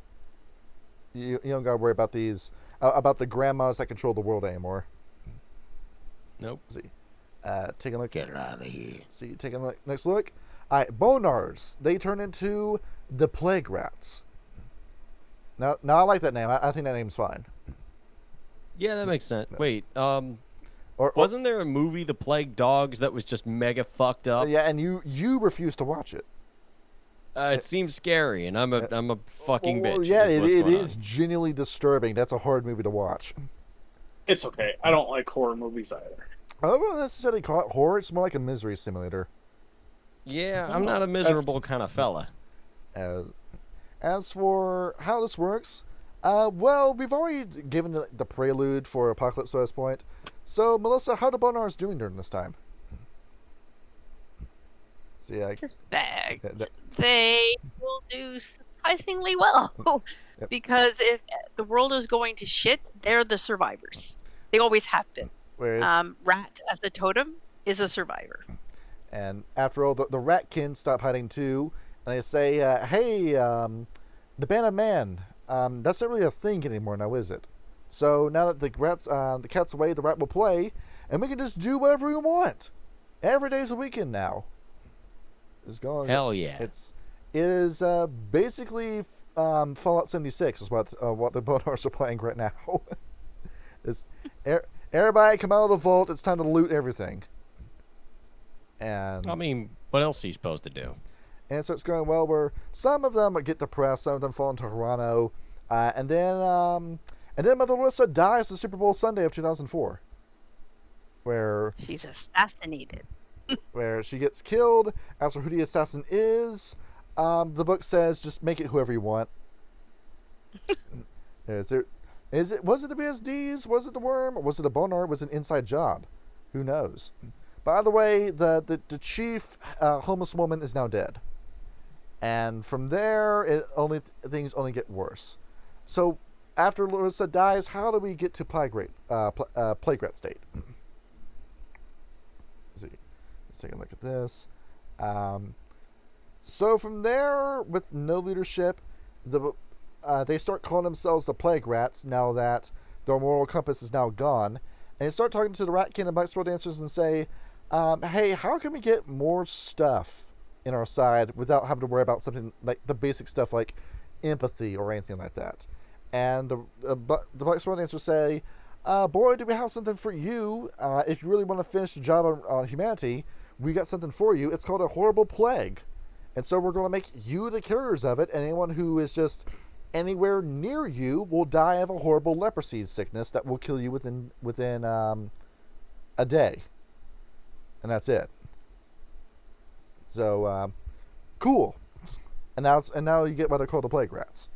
You don't got to worry about these, about the grandmas that control the world anymore. Nope. Let's see. Take a look. Get it out of here. See, take a next look. All right, Bonars. They turn into the Plague Rats. Now I like that name. I think that name's fine. Yeah, that makes sense. Wait, Or wasn't there a movie, The Plague Dogs, that was just mega fucked up? yeah, and you refuse to watch it. It seems scary, and I'm a fucking bitch. Yeah, is what's it going is on. genuinely disturbing. That's a hard movie to watch. It's okay. I don't like horror movies either. I wouldn't necessarily call it horror. It's more like a misery simulator. Yeah, I'm not a miserable kind of fella. As for how this works, well, we've already given the prelude for Apocalypse at this point. So, Melissa, how the Bonars doing during this time? So, yeah, Suspect Yeah, they will do surprisingly well. Yep. Because if the world is going to shit, they're the survivors. They always have been. where it's, Rat as a totem is a survivor. and after all, the Ratkin stop hiding too, and they say, "Hey, the Band of Man, that's not really a thing anymore now, is it? So now that the cat's away, the rat will play, and we can just do whatever we want. Every day's a weekend now." It's going. Hell yeah. It is basically Fallout 76 is what the Bonars are playing right now. It's everybody come out of the vault. It's time to loot everything. And I mean, what else are you supposed to do? and so it's going well. Where some of them get depressed, some of them fall into Toronto, and then Mother Melissa dies the Super Bowl Sunday of 2004, where She's assassinated. she gets killed. As for who the assassin is, the book says just make it whoever you want. Was it the BSDs? Was it the Wyrm? Was it a Bonar? Was it an inside job? Who knows? By the way, the chief homeless woman is now dead, and from there, things only get worse. So after Larissa dies, how do we get to Plague Rat state? Let's see. Let's take a look at this. So from there, with no leadership, they start calling themselves the Plague Rats now that their moral compass is now gone. And they start talking to the Ratkin and Black Sword Dancers and say, hey, how can we get more stuff in our side without having to worry about something like the basic stuff like empathy or anything like that? And the Black Sword Dancers say, boy, do we have something for you. If you really want to finish the job on humanity, we got something for you. It's called a horrible plague. And so we're going to make you the carriers of it, and anyone who is just anywhere near you will die of a horrible leprosy sickness that will kill you within a day. And that's it. So, cool. And now you get what I call the plague rats.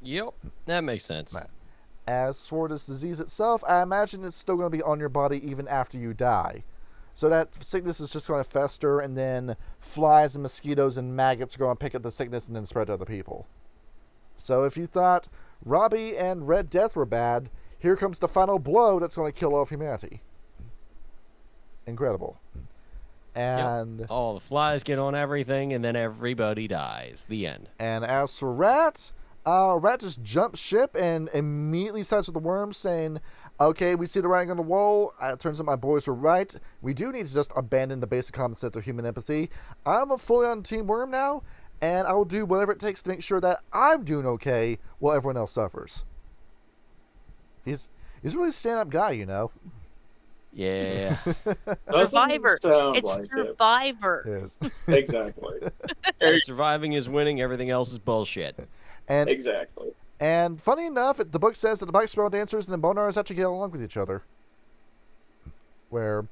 Yep, that makes sense. Right. As for this disease itself, I imagine it's still going to be on your body even after you die. So that sickness is just going to fester, and then flies and mosquitoes and maggots are going to pick up the sickness and then spread to other people. So if you thought Robbie and Red Death were bad, here comes the final blow that's going to kill all of humanity. Incredible. And all the flies get on everything, and then everybody dies. The end. And as for Rat, Rat just jumps ship and immediately sides with the Wyrm, saying, okay, we see the writing on the wall. It turns out my boys were right. We do need to just abandon the basic concept of human empathy. I'm fully on Team Wyrm now, and I will do whatever it takes to make sure that I'm doing okay while everyone else suffers. He's a really stand-up guy, you know. Yeah. Survivor. Sound It's like Survivor. Yes. it. Exactly. Surviving is winning. Everything else is bullshit. And Exactly. And funny enough, the book says that the Bike Spiral Dancers and the Bonars actually get along with each other. Where,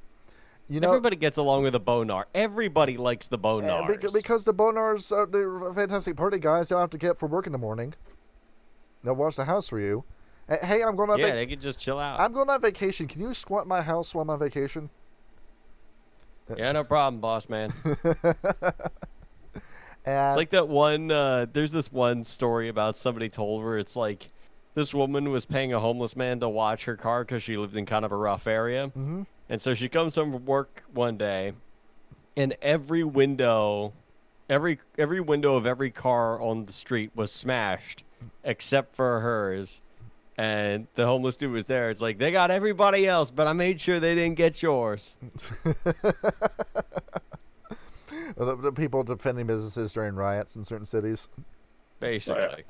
you know, Everybody gets along with a bonar. Everybody likes the bonars. because the Bonars are the fantastic party guys. They don't have to get up for work in the morning. They'll watch the house for you. Hey, I'm going on. Yeah, they can just chill out. I'm going on vacation. Can you squat my house while I'm on vacation? Yeah, no problem, boss man. And It's like that one, there's this one story about somebody told where it's like this woman was paying a homeless man to watch her car because she lived in kind of a rough area. Mhm. And so she comes home from work one day, and every window of every car on the street was smashed except for hers. And the homeless dude was there. It's like, they got everybody else, but I made sure they didn't get yours. the people defending businesses during riots in certain cities. Basically.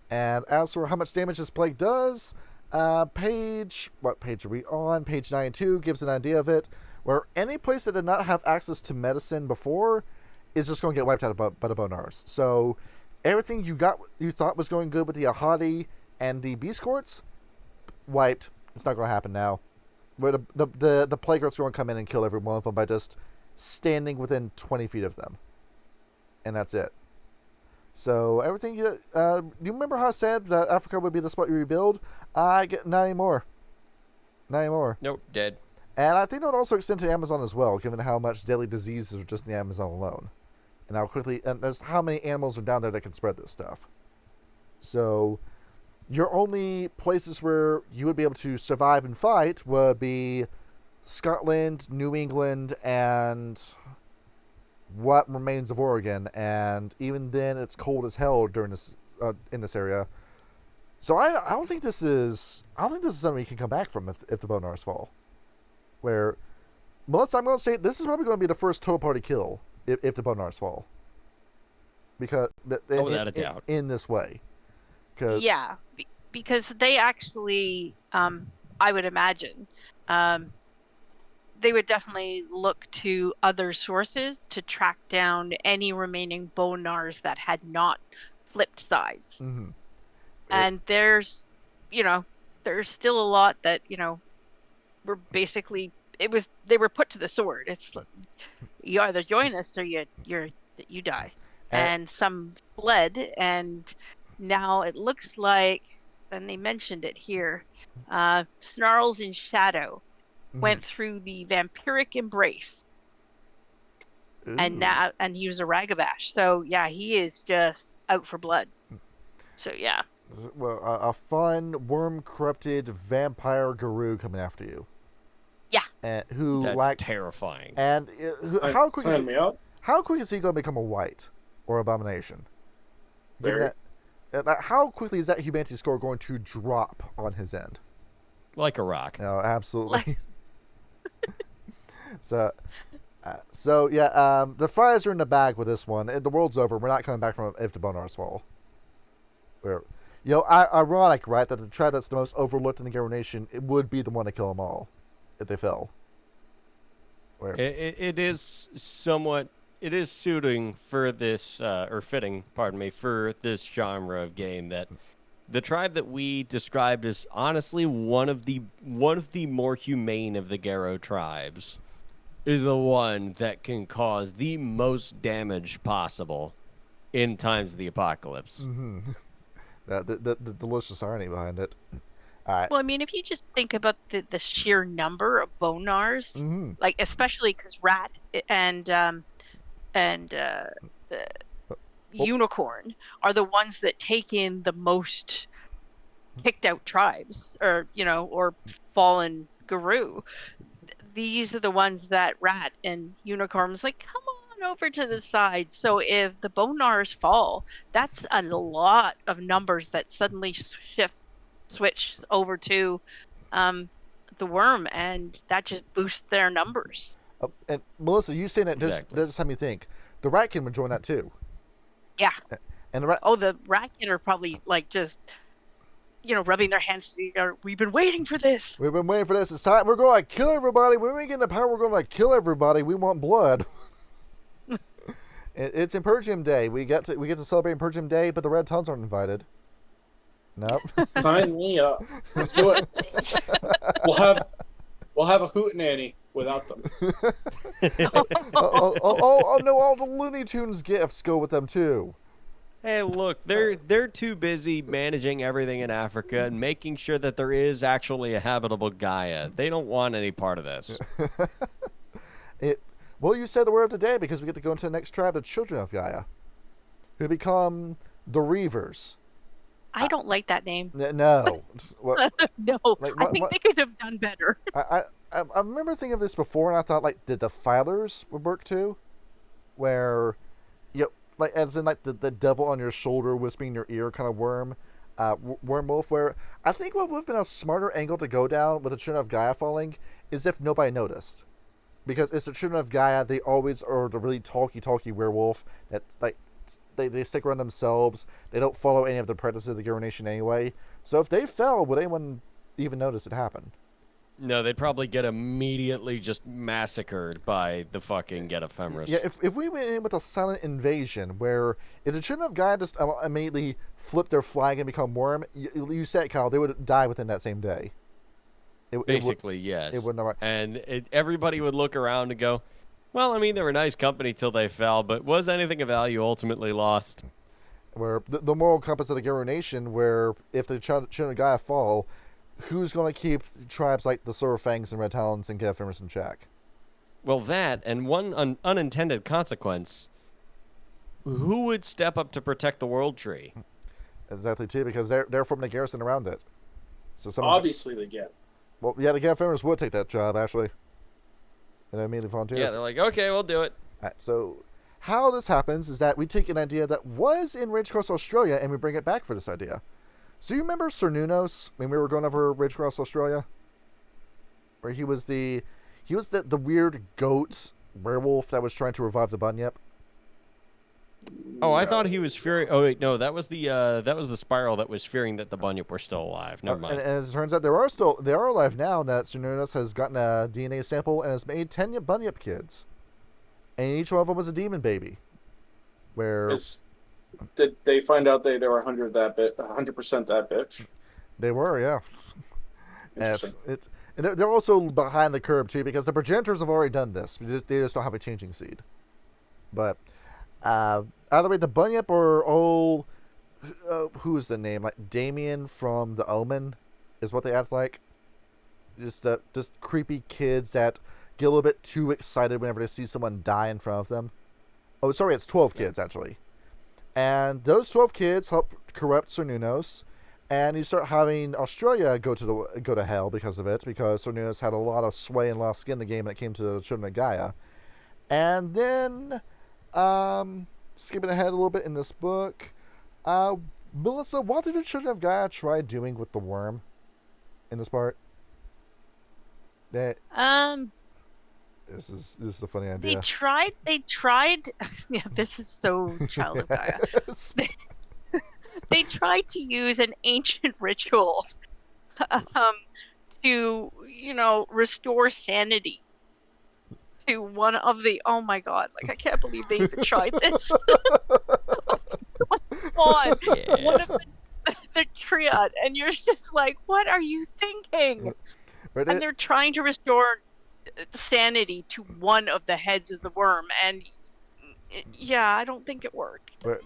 And as for how much damage this plague does, what page are we on? Page 92 gives an idea of it, where any place that did not have access to medicine before is just going to get wiped out by the Bonars. So everything you thought was going good with the Ahadi and the Beast Courts, wiped. It's not going to happen now. Where the plague are going to come in and kill every one of them by just standing within 20 feet of them. And that's it. So everything do you remember how I said that Africa would be the spot you rebuild? Not anymore. Not anymore. Nope, dead. And I think that would also extend to Amazon as well, given how much deadly diseases are just in the Amazon alone. And how quickly, and there's how many animals are down there that can spread this stuff. So your only places where you would be able to survive and fight would be Scotland, New England, and what remains of Oregon. And even then, it's cold as hell during this in this area. So I don't think this is something you can come back from if the Bonars fall. Where, Melissa, I'm going to say this is probably going to be the first total party kill if the Bonars fall. Because without a doubt. In this way. Yeah, because they actually, I would imagine, they would definitely look to other sources to track down any remaining Bonars that had not flipped sides. Mm-hmm. And there's still a lot that, were basically, they were put to the sword. It's you either join us or you die. And some fled, and now it looks like, and they mentioned it here, Snarls in Shadow went through the vampiric embrace. Ooh. And he was a Ragabash. So yeah, he is just out for blood. So yeah. Well, a fun worm corrupted vampire Garou coming after you. Yeah. And That's terrifying. And how quick Sign me up. how quick is he going to become a white or abomination? Very. How quickly is that humanity score going to drop on his end? Like a rock. No, absolutely. So yeah, the fries are in the bag with this one. The world's over. We're not coming back from if the Bonars fall. Where, ironic, right? That the tribe that's the most overlooked in the Garou Nation, it would be the one to kill them all if they fell. Where, It is somewhat. It is suiting for this, or fitting, pardon me, for this genre of game that the tribe that we described is honestly one of the more humane of the Garou tribes. is the one that can cause the most damage possible in times of the apocalypse. Mm-hmm. The delicious irony behind it. All right. Well, I mean, if you just think about the sheer number of bone gnawers, Mm-hmm. like especially because rat and the unicorn are the ones that take in the most kicked out tribes, or or fallen Garou. These are the ones that rat and unicorns like, come on over to the side. So if the bone gnawers fall, that's a lot of numbers that suddenly switch over to the Wyrm, and that just boosts their numbers. And Melissa, you saying that Exactly. just had me think. The ratkin would join that too. Yeah. And the rat. Oh, the ratkin are probably like just rubbing their hands together. We've been waiting for this. We've been waiting for this. It's time. We're going to kill everybody. When we get into power, we're going to kill everybody. We want blood. It's Imperium Day. We get to celebrate Imperium Day, but the Red Tons aren't invited. Nope. Sign me up. Let's do it. We'll have a hootenanny without them. Oh no! All the Looney Tunes gifts go with them too. Hey, look, they're too busy managing everything in Africa and making sure that there is actually a habitable Gaia. They don't want any part of this. Well, you said the word of the day because we get to go into the next tribe, the Children of Gaia, who become the Reavers. I don't like that name. No. What, No, like, I think they could have done better. I remember thinking of this before, and I thought, like, did the Filers would work too? Where, like, as in, like, the devil on your shoulder whispering in your ear kind of worm, Werewolf, where I think what would have been a smarter angle to go down with the Children of Gaia falling is if nobody noticed. Because it's the Children of Gaia, they always are the really talky werewolf that's, like, they stick around themselves. They don't follow any of the apprentices of the Garou Nation anyway. So if they fell, would anyone even notice it happen? No, they'd probably get immediately just massacred by the fucking Get a Fenris. Yeah, if we went in with a silent invasion where if the Children of Gaia just immediately flip their flag and become Wyrm, you said, Kyle, they would die within that same day. Basically, yes. It would not. And everybody would look around and go, well, I mean, they were nice company till they fell, but was anything of value ultimately lost? Where the moral compass of the Garou Nation, where if the Children of Gaia fall, who's going to keep tribes like the Fangs and Red Talons and get Fenris in check? Well, that, and one unintended consequence, who would step up to protect the World Tree? Exactly, too, because they're from the garrison around it. So Obviously they get. Well, yeah, the Get Fenris would take that job, actually. And immediately volunteers. Yeah, they're like, okay, we'll do it. Right, so how this happens is that we take an idea that was in Rage Across Australia and we bring it back for this idea. So you remember Sir Nunos when we were going over Rage Across Australia? Where he was the weird goat werewolf that was trying to revive the Bunyip? Oh, I thought he was fearing. Oh wait, no, that was the spiral that was fearing that the Bunyip were still alive. Never mind. And as it turns out, they are alive now. That Sir Nunos has gotten a DNA sample and has made 10 Bunyip kids, and each one of them was a demon baby. Where Did they find out they were 100% that bitch? They were, yeah. Interesting. And they're also behind the curve too because the progenitors have already done this. They just don't have a changing seed. But either way, the Bunyip or who's the name? Like Damien from The Omen is what they act like. Just creepy kids that get a little bit too excited whenever they see someone die in front of them. Oh, sorry, it's 12 kids actually. And those 12 kids help corrupt Sir Nunos, and you start having Australia go to hell because of it, because Sir Nunos had a lot of sway and a lot of skin in the game when it came to the Children of Gaia. And then, skipping ahead a little bit in this book, Melissa, what did the Children of Gaia try doing with the Wyrm in this part? This is a funny idea. They tried. Yeah, this is so Child of Gaia. They tried to use an ancient ritual to, restore sanity to one of the. Oh my god! Like I can't believe they even tried this. One of the triad, and you're just like, what are you thinking? And they're trying to restore sanity to one of the heads of the worm, and yeah, I don't think it worked. Where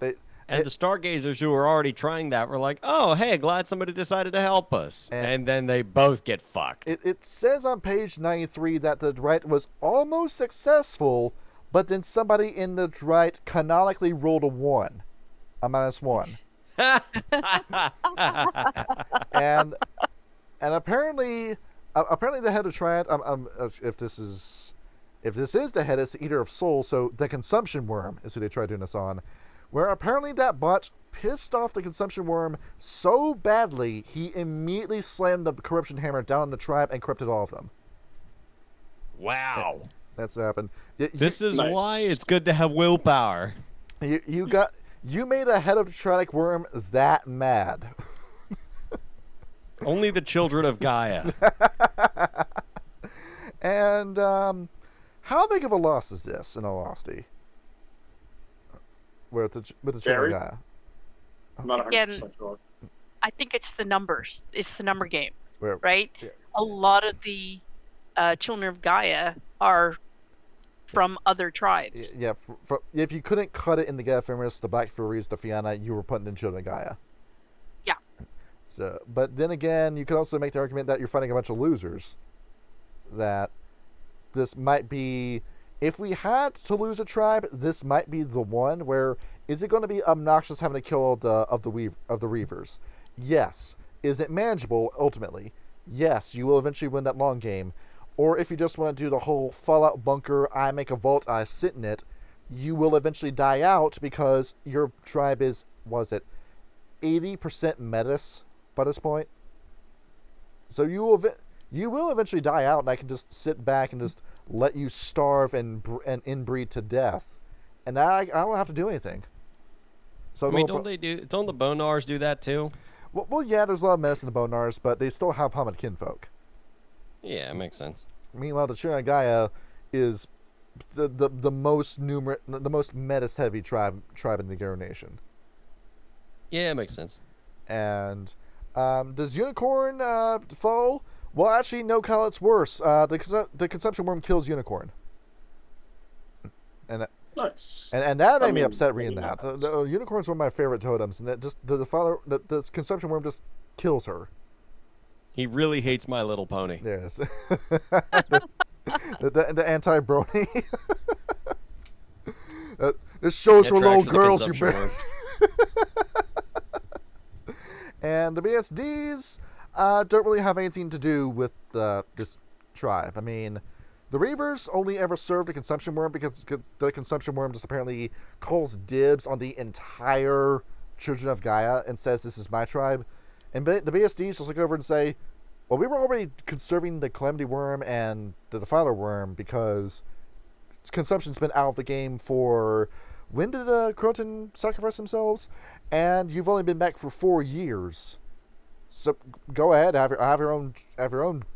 And the stargazers who were already trying that were like, "Oh, hey, glad somebody decided to help us." And then they both get fucked. it says on page 93 that the right was almost successful, but then somebody in the right canonically rolled a 1, a -1. and apparently the head of triad, if this is the head, it's the eater of souls, so the consumption worm is who they tried doing this on, where apparently that bot pissed off the consumption worm so badly he immediately slammed the corruption hammer down on the tribe and corrupted all of them. Wow. That's happened. This is Nice. why it's good to have willpower. You made a head of the triadic worm that mad. Only the children of Gaia. And how big of a loss is this, in all honesty? With the children Very. of Gaia. I'm not 100% Again, sure. I think it's the numbers. It's the number game, Where, right? Yeah. A lot of the children of Gaia are from other tribes. Yeah, if you couldn't cut it in the Gaia fenris, the Black Furies, the Fiana, you were putting in children of Gaia. Yeah. So, but then again, you could also make the argument that you're fighting a bunch of losers. That this might be, if we had to lose a tribe, this might be the one where, is it going to be obnoxious having to kill all the reavers? Yes. Is it manageable ultimately? Yes. You will eventually win that long game. Or if you just want to do the whole Fallout bunker, I make a vault, I sit in it, you will eventually die out because your tribe is, was it 80% metis by this point? So you will eventually die out, and I can just sit back and just let you starve and inbreed to death, and I don't have to do anything. So I mean, don't the Bonars do that too? Well, yeah, there's a lot of menace in the Bonars, but they still have Hamid kinfolk. Yeah, it makes sense. Meanwhile, the Children of Gaia is the most numerous, the most metis heavy tribe in the Garou Nation. Yeah, it makes sense. And does Unicorn fall? Well, actually, no, Kyle, it's worse. The consumption worm kills Unicorn. And Nice. and that made me mean, upset reading maybe that. not. The Unicorn's one of my favorite totems, and it just the consumption worm just kills her. He really hates My Little Pony. Yes. the anti-brony. This shows for little girls, you better. And the BSDs don't really have anything to do with this tribe. I mean, the reavers only ever served the consumption worm because the consumption worm just apparently calls dibs on the entire Children of Gaia and says, "This is my tribe." And the BSDs just look over and say, well, we were already conserving the Calamity Worm and the Defiler Worm because consumption's been out of the game for... When did Croton sacrifice themselves? And you've only been back for 4 years. So go ahead, have your own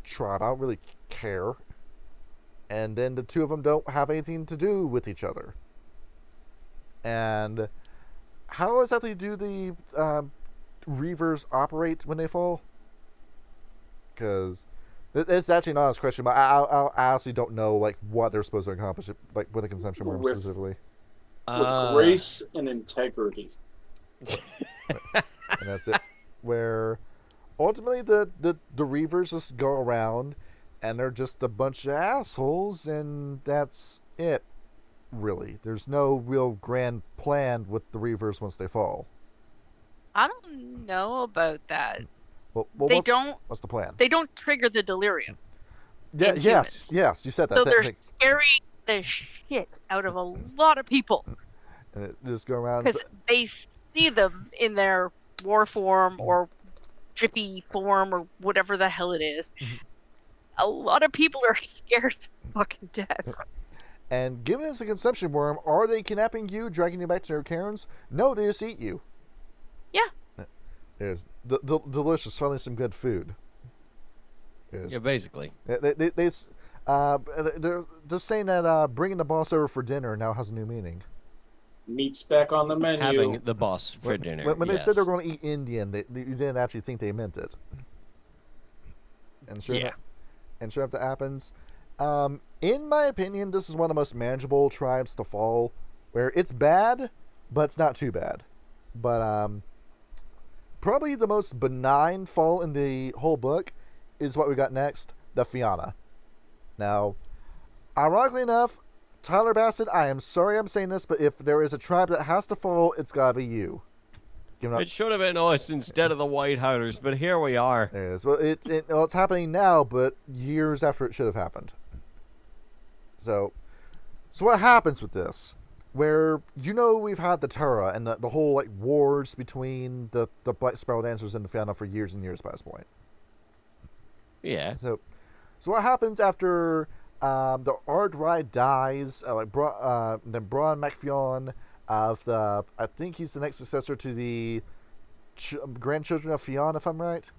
tribe. I don't really care. And then the two of them don't have anything to do with each other. And how exactly do the reavers operate when they fall? Because it's actually not a question, but I honestly don't know like what they're supposed to accomplish, like with a consumption worm specifically. With grace and integrity. And that's it. Where ultimately the reavers just go around and they're just a bunch of assholes, and that's it. Really, there's no real grand plan with the reavers once they fall. I don't know about that. Well, what's the plan? They don't trigger the delirium. Yeah, in yes, humans. you said that. So they're scaring the shit out of a lot of people And it just go around. because they see them in their war form or drippy form or whatever the hell it is. Mhm. A lot of people are scared to fucking death. And given it's a consumption worm, are they kidnapping you, dragging you back to their cairns? No, they just eat you. Yeah. There's delicious, finally some good food. Yeah, basically. They're just saying that bringing the boss over for dinner now has a new meaning. Meat's back on the menu. Having the boss for dinner. When they yes. said they were going to eat Indian, you didn't actually think they meant it. And sure enough, that happens. In my opinion, this is one of the most manageable tribes to fall, where it's bad, but it's not too bad. But probably the most benign fall in the whole book is what we got next, the Fiana. Now, ironically enough, Tyler Bassett, I am sorry I'm saying this, but if there is a tribe that has to fall, it's gotta be you. It should have been us instead of the White Hunters, but here we are. There it is. Well, it's happening now, but years after it should have happened. So what happens with this? Where, we've had the Terra and the whole, like, wars between the Black Spiral Dancers and the Fiana for years and years by this point. Yeah. So what happens after the Ardrai dies? Then Bronn MacFionn of the, I think he's the next successor to the grandchildren of Fiana, if I'm right.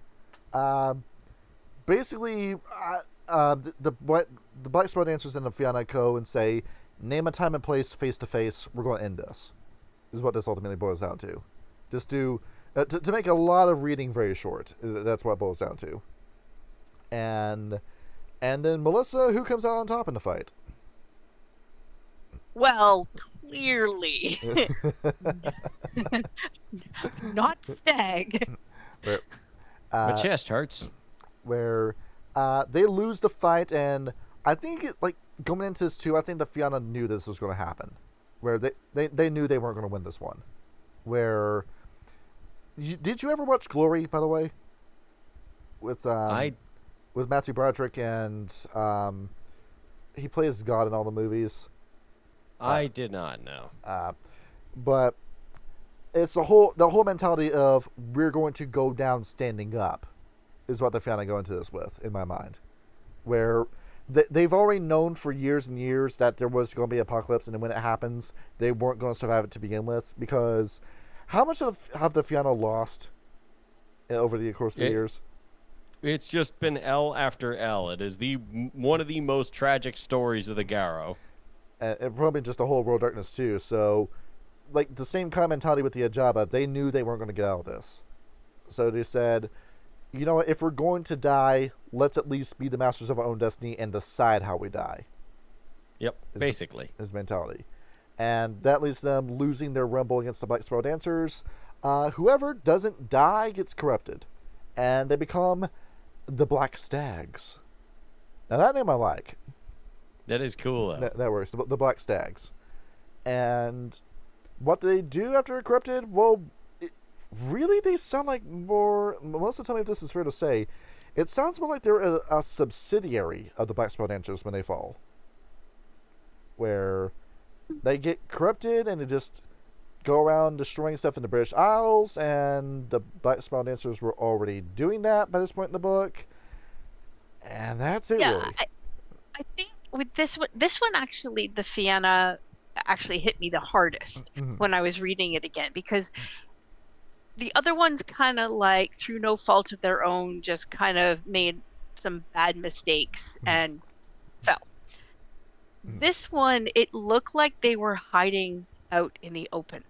Basically, the Black Spiral Dancers and the Fiana go and say, name a time and place face to face. We're going to end this. Is what this ultimately boils down to. Just to make a lot of reading very short. That's what it boils down to. And then Melissa, who comes out on top in the fight? Well, clearly, not Stag. My chest hurts. Where they lose the fight, and I think going into this too, I think the Fiana knew this was going to happen. Where they knew they weren't going to win this one. Where did you ever watch Glory, by the way? With Matthew Broderick, and he plays God in all the movies. I did not know. But it's the whole mentality of we're going to go down standing up is what the Fiana go into this with, in my mind. Where they've already known for years and years that there was going to be apocalypse, and then when it happens, they weren't going to survive it to begin with. Because how much have the Fiana lost over the course of the years? It's just been L after L. It is one of the most tragic stories of the Garou. And probably just a whole World Darkness too. So, like, the same kind of mentality with the Ajaba, they knew they weren't going to get out of this. So they said, you know what, if we're going to die, let's at least be the masters of our own destiny and decide how we die. Yep, basically. Is mentality. And that leads to them losing their rumble against the Black Spiral Dancers. Whoever doesn't die gets corrupted. And they become the Black Stags. Now that name I like. That is cool, though. That works. The Black Stags. And what do they do after they're corrupted? Well, really, they sound like more... Melissa, tell me if this is fair to say. It sounds more like they're a subsidiary of the Black Spiral Dancers when they fall. Where they get corrupted and they just go around destroying stuff in the British Isles, and the Black Spiral Dancers were already doing that by this point in the book. And that's it, really. I think with this one actually, the Fiana actually hit me the hardest when I was reading it again, because the other ones kind of like, through no fault of their own, just kind of made some bad mistakes and fell. This one, it looked like they were hiding out in the open.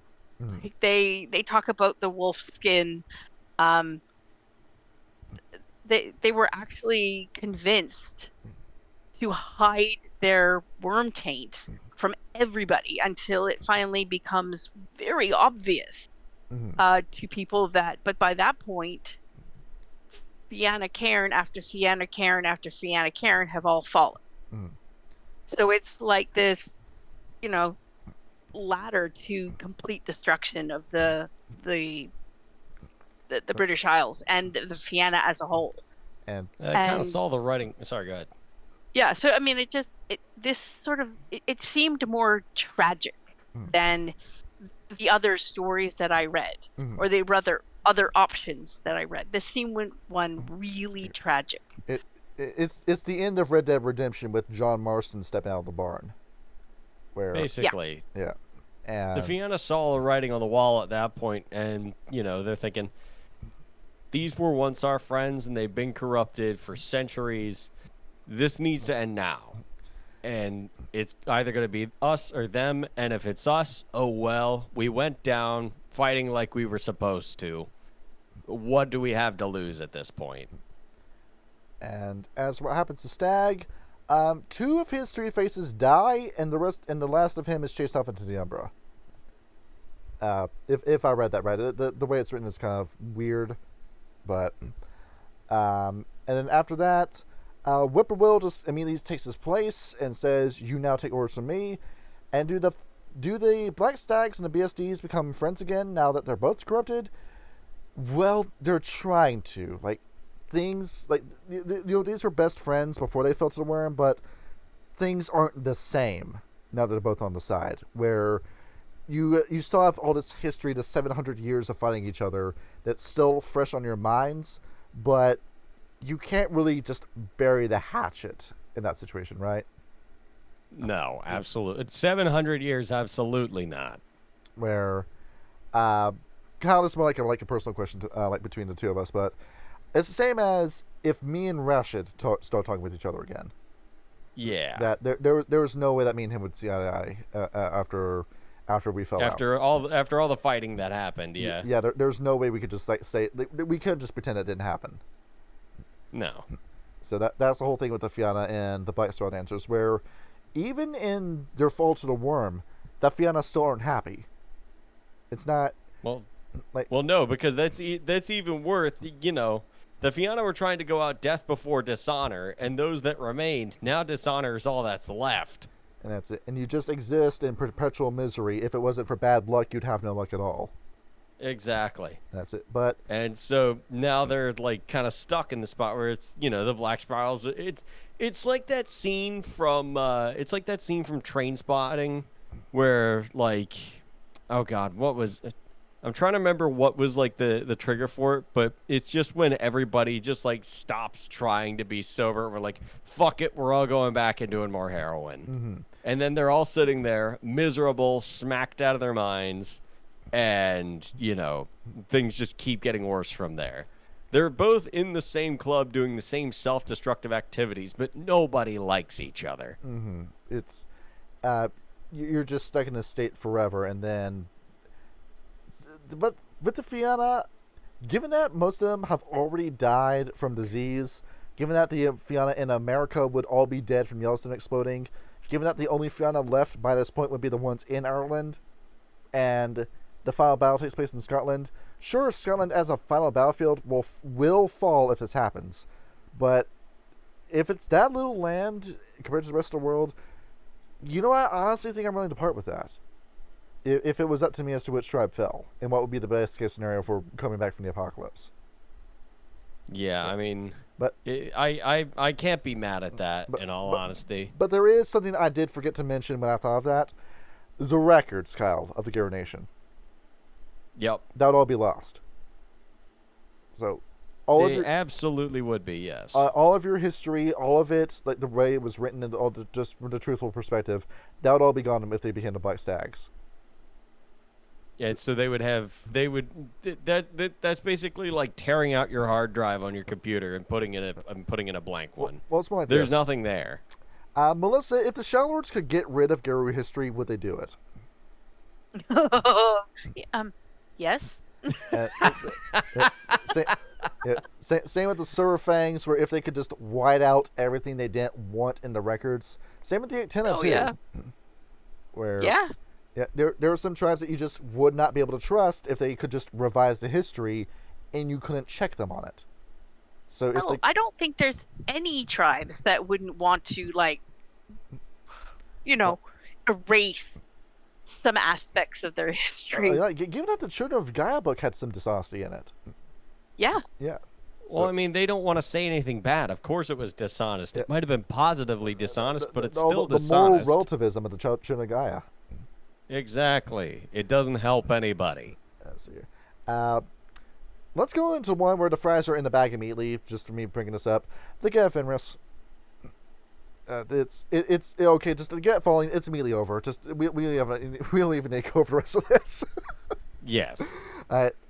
Like they talk about the wolf skin. They were actually convinced to hide their worm taint from everybody until it finally becomes very obvious to people that. But by that point, Fiana Cairn after Fiana Cairn after Fiana Cairn have all fallen. So it's like this, ladder to complete destruction of the British Isles and the Fiana as a whole. And I kind of saw the writing. Sorry, go ahead. Yeah, so I mean, it seemed more tragic than the other stories that I read, or the other options that I read. This seemed one really tragic. It's the end of Red Dead Redemption with John Marston stepping out of the barn. Where basically, yeah. And the Fiana saw the writing on the wall at that point, and they're thinking, these were once our friends, and they've been corrupted for centuries. This needs to end now, and it's either going to be us or them. And if it's us, oh well, we went down fighting like we were supposed to. What do we have to lose at this point? And as what happens to Stag, Two of his three faces die, and the last of him is chased off into the Umbra. If I read that right, the way it's written is kind of weird, but and then after that, Whippoorwill just immediately takes his place and says, "You now take orders from me." And do the Black Stags and the BSDs become friends again now that they're both corrupted? Well, they're trying to. Like, things like these were best friends before they fell to the worm, but things aren't the same now that they're both on the side. Where you still have all this history, the 700 years of fighting each other that's still fresh on your minds, but you can't really just bury the hatchet in that situation, right? No, absolutely. 700 years, absolutely not. Where Kyle, is more like a personal question to, like between the two of us, but it's the same as if me and Rashid start talking with each other again. Yeah. That there was no way that me and him would see eye to eye after we fell out. After all the fighting that happened, yeah. Yeah, there's no way we could just like say we couldn't just pretend it didn't happen. No. So that's the whole thing with the Fiana and the Black Star Dancers, where even in their fall to the worm, the Fiana still aren't happy. It's not Well, like no, because that's even worse. You know, the Fiana were trying to go out death before dishonor, and those that remained, now dishonor is all that's left. and that's it. And you just exist in perpetual misery. If it wasn't for bad luck, you'd have no luck at all. Exactly. That's it. But And so now they're like kind of stuck in the spot where it's, you know, the black spirals. It's like that scene from Train Spotting, where like, oh God, what was? I'm trying to remember what was like the trigger for it, but it's just when everybody just like stops trying to be sober. We're like, fuck it, we're all going back and doing more heroin. mm-hmm. And then they're all sitting there, miserable, smacked out of their minds, and, you know, things just keep getting worse from there. They're both in the same club doing the same self-destructive activities, but nobody likes each other. Mm-hmm. It's you're just stuck in this state forever, and then. But with the Fiana, given that most of them have already died from disease, given that the Fiana in America would all be dead from Yellowstone exploding, given that the only Fiana left by this point would be the ones in Ireland, and the final battle takes place in Scotland. Sure, Scotland as a final battlefield will fall if this happens, but if it's that little land compared to the rest of the world, you know, I honestly think I'm willing to part with that. If it was up to me as to which tribe fell, and what would be the best case scenario for coming back from the apocalypse. Yeah, I mean, but I can't be mad at that, in all honesty. But there is something I did forget to mention when I thought of that. The records, Kyle, of the Garou Nation. Yep. That would all be lost. So, They absolutely would be, yes. all of your history, all of it, like the way it was written, and all just from the truthful perspective, that would all be gone if they became the Black Stags. Yeah, so that's basically like tearing out your hard drive on your computer and putting in a blank one. Well, it's more like There's this. nothing there. Melissa, if the Shadow Lords could get rid of Garou history, would they do it? Yes. Same with the Silver Fangs, where if they could just white out everything they didn't want in the records. Same with the Uktena too. Yeah. Where Yeah. there are some tribes that you just would not be able to trust if they could just revise the history, and you couldn't check them on it. So if I don't think there's any tribes that wouldn't want to, like, you know, erase some aspects of their history. Given that the Children of Gaia book had some dishonesty in it. Yeah. Yeah. Well, I mean, they don't want to say anything bad. Of course it was dishonest. It might have been positively dishonest, but it's still the dishonest. moral relativism of the Children of Gaia. Exactly. It doesn't help anybody. Let's see. Let's go into one where the fries are in the bag immediately, just for me bringing this up. The Gaia fenris. It's okay. Just to get falling, it's immediately over. Just we don't even need to go over the rest of this. Yes.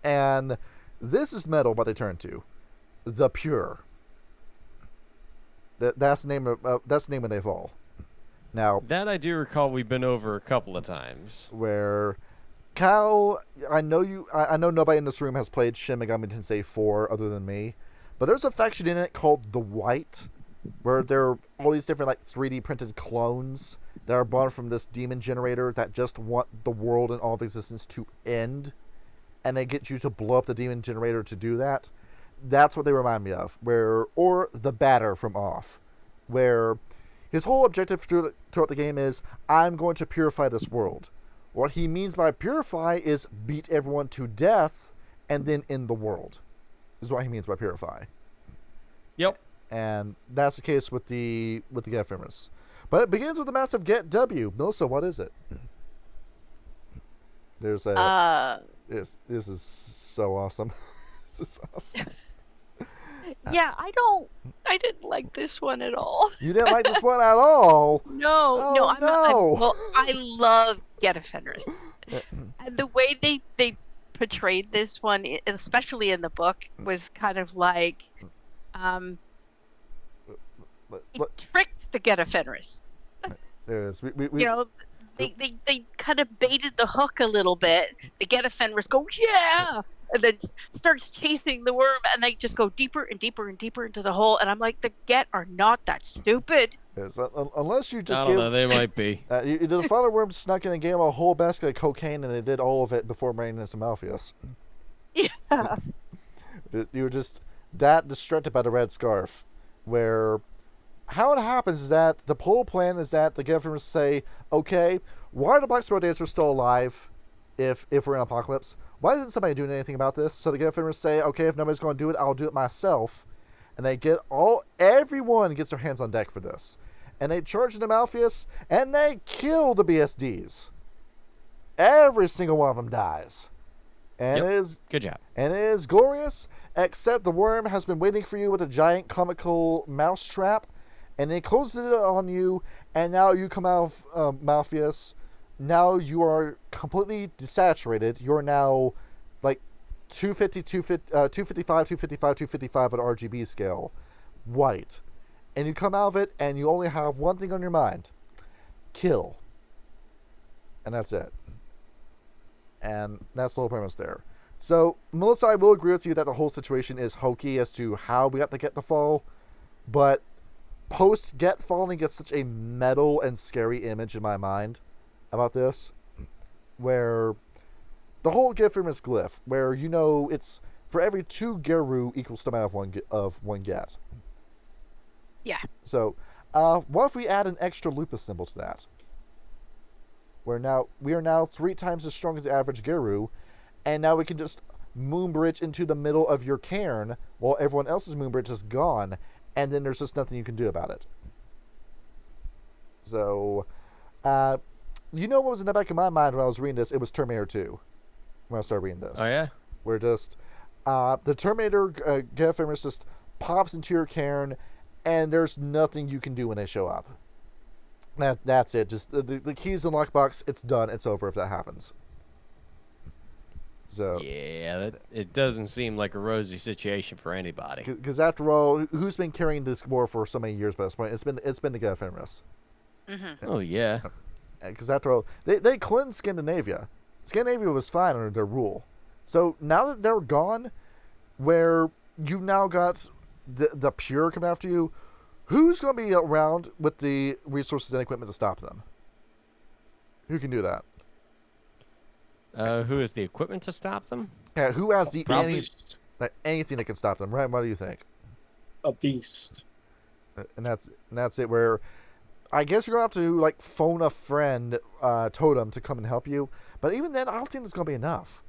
And this is metal. What they turn to, the pure. That's the name when they fall. Now that I do recall. We've been over a couple of times. Where Cal, I know nobody in this room has played Shin Megami Tensei 4 other than me, but there's a faction in it called the White, where there are all these different like 3D printed clones that are born from this demon generator that just want the world and all of existence to end, and they get you to blow up the demon generator to do that. That's what they remind me of. Or the batter from Off, where his whole objective throughout the game is, I'm going to purify this world. What he means by purify is beat everyone to death and then end the world, is what he means by purify. Yep. And that's the case with the Get Fenris. But it begins with a massive Get W. Melissa, what is it? There's a... This is so awesome. This is awesome. Yeah, I didn't like this one at all. You didn't like this one at all? No, Oh, no, I'm not. no. Well, I love Get a Fenris. And the way they portrayed this one, especially in the book, was kind of like, it tricked the Get a Fenris. There it is. You know, they kind of baited the hook a little bit. The Get a Fenris go, yeah! And then starts chasing the worm, and they just go deeper and deeper and deeper into the hole. And I'm like, the Get are not that stupid. Yes, unless you just I don't know, they might be. The father worm snuck in and gave him a whole basket of cocaine, and they did all of it before bringing in some Malpheus. Yeah. You were just that distracted by the red scarf. Where how it happens is that the whole plan is that the government say, okay, why are the Black Sword Dancers still alive if we're in an apocalypse? Why isn't somebody doing anything about this? So the government say, okay, if nobody's going to do it, I'll do it myself. And they everyone gets their hands on deck for this. And they charge the Malpheus, and they kill the BSDs. Every single one of them dies. And Yep. it is Good job. and it is glorious, except the worm has been waiting for you with a giant comical mouse trap, and it closes it on you, and now you come out of Malpheus. Now you are completely desaturated. You're now like 250, 255, 255, 255 at RGB scale, white. And you come out of it, and you only have one thing on your mind. Kill. And that's it. And that's the whole premise there. So, Melissa, I will agree with you that the whole situation is hokey as to how we got to Get the Fall, but post-Get Falling gets such a metal and scary image in my mind about this, where the whole Get Fenris glyph, where you know it's for every 2 Garou equals the amount of one Get. Yeah. So, what if we add an extra lupus symbol to that? We are now 3 times as strong as the average Garou, and now we can just moonbridge into the middle of your cairn while everyone else's moonbridge is gone, and then there's just nothing you can do about it. So, you know what was in the back of my mind when I was reading this? It was Terminator 2 when I started reading this. Oh, yeah? Where just the Terminator Get Fenris just pops into your cairn, and there's nothing you can do when they show up. That's it. Just the keys in the lockbox, it's done. It's over if that happens. So Yeah, it doesn't seem like a rosy situation for anybody. because after all, who's been carrying this war for so many years by this point? It's been the Gaia Fenris. Mm-hmm. Oh, yeah. Because after all, they cleansed Scandinavia. Scandinavia was fine under their rule. So now that they're gone, where you've now got the pure coming after you, who's going to be around with the resources and equipment to stop them? Who can do that? Who has the equipment to stop them? Yeah, who has the Probably. anything that can stop them? Right? What do you think? A beast. And that's it. Where I guess you're gonna have to like phone a friend, Totem, to come and help you. But even then, I don't think it's gonna be enough.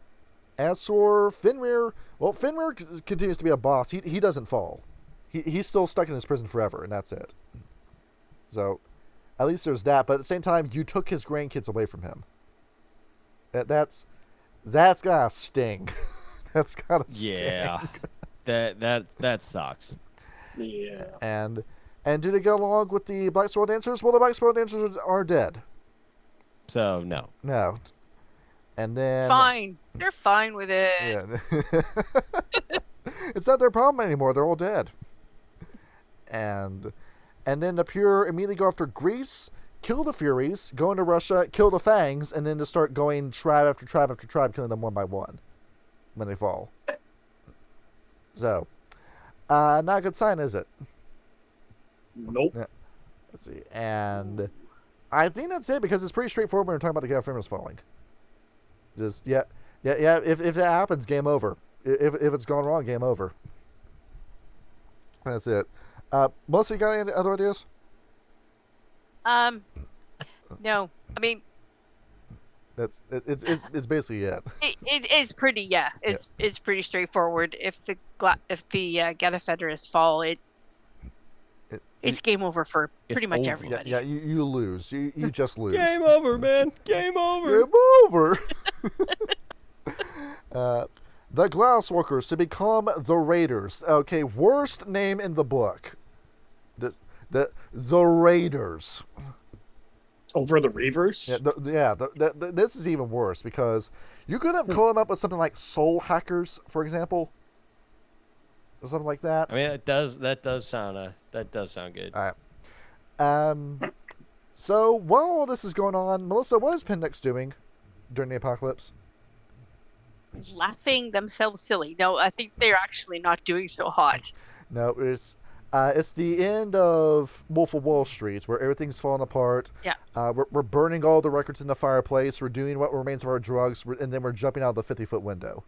As for Fenrir, well, Fenrir continues to be a boss. He doesn't fall. He's still stuck in his prison forever, and that's it. So, at least there's that. But at the same time, you took his grandkids away from him. That's gotta sting. That's gotta sting. Yeah. That sucks. Yeah. And do they go along with the Black Sword Dancers? Well, the Black Sword Dancers are dead. So, no. No. And then Fine. They're fine with it. yeah. It's not their problem anymore. They're all dead. And then the Pure immediately go after Greece, kill the Furies, go into Russia, kill the Fangs, and then just start going tribe after tribe after tribe, killing them one by one when they fall. So, not a good sign, is it? Nope. Yeah. Let's see. And I think that's it because it's pretty straightforward when we're talking about the Gaia fenris falling. Just, yeah. If it happens, game over. If it's gone wrong, game over. That's it. Melissa, you got any other ideas? No. I mean, It's basically it. it is pretty. Yeah, it's pretty straightforward. If the Gaia fenris fall, it's game over for It's pretty much over. everybody. Yeah, you lose. You just lose. Game over, man. Game over. Game over. The Glassworkers to become the Raiders. Okay, worst name in the book. The Raiders. Over the reavers? Yeah, this is even worse because you could have come up with something like Soul Hackers, for example, or something like that. I mean, that does sound good. All right. So while all this is going on, Melissa, what is Pendex doing during the apocalypse? Laughing themselves silly. No, I think they're actually not doing so hot. No, it's the end of Wolf of Wall Street where everything's falling apart. Yeah. We're burning all the records in the fireplace. We're doing what remains of our drugs, and then we're jumping out of the 50-foot window.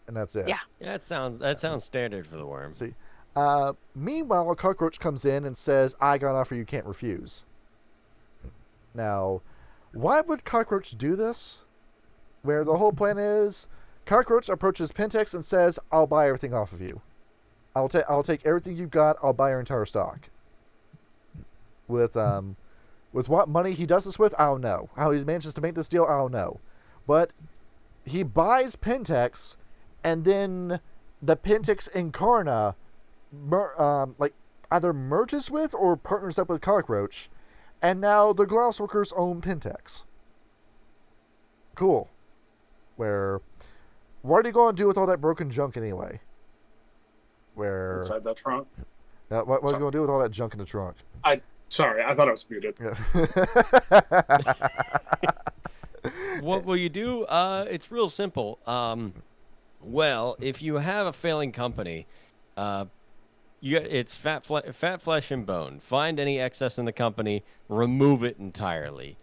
And that's it. Yeah. Yeah, that sounds standard for the Wyrm. See. Meanwhile, a cockroach comes in and says, "I got an offer you can't refuse." Now, why would cockroach do this? Where the whole plan is, cockroach approaches Pentex and says, "I'll buy everything off of you. I'll take everything you've got. I'll buy your entire stock." With what money he does this with, I don't know. How he manages to make this deal, I don't know. But he buys Pentex, and then the Pentex Incarna, either merges with or partners up with cockroach, and now the Glassworkers own Pentex. Cool. What are you going to do with all that broken junk anyway? Inside that trunk? What are you going to do with all that junk in the trunk? Sorry, I thought I was muted. Yeah. What will you do? It's real simple. Well, if you have a failing company, it's fat flesh and bone. Find any excess in the company, remove it entirely,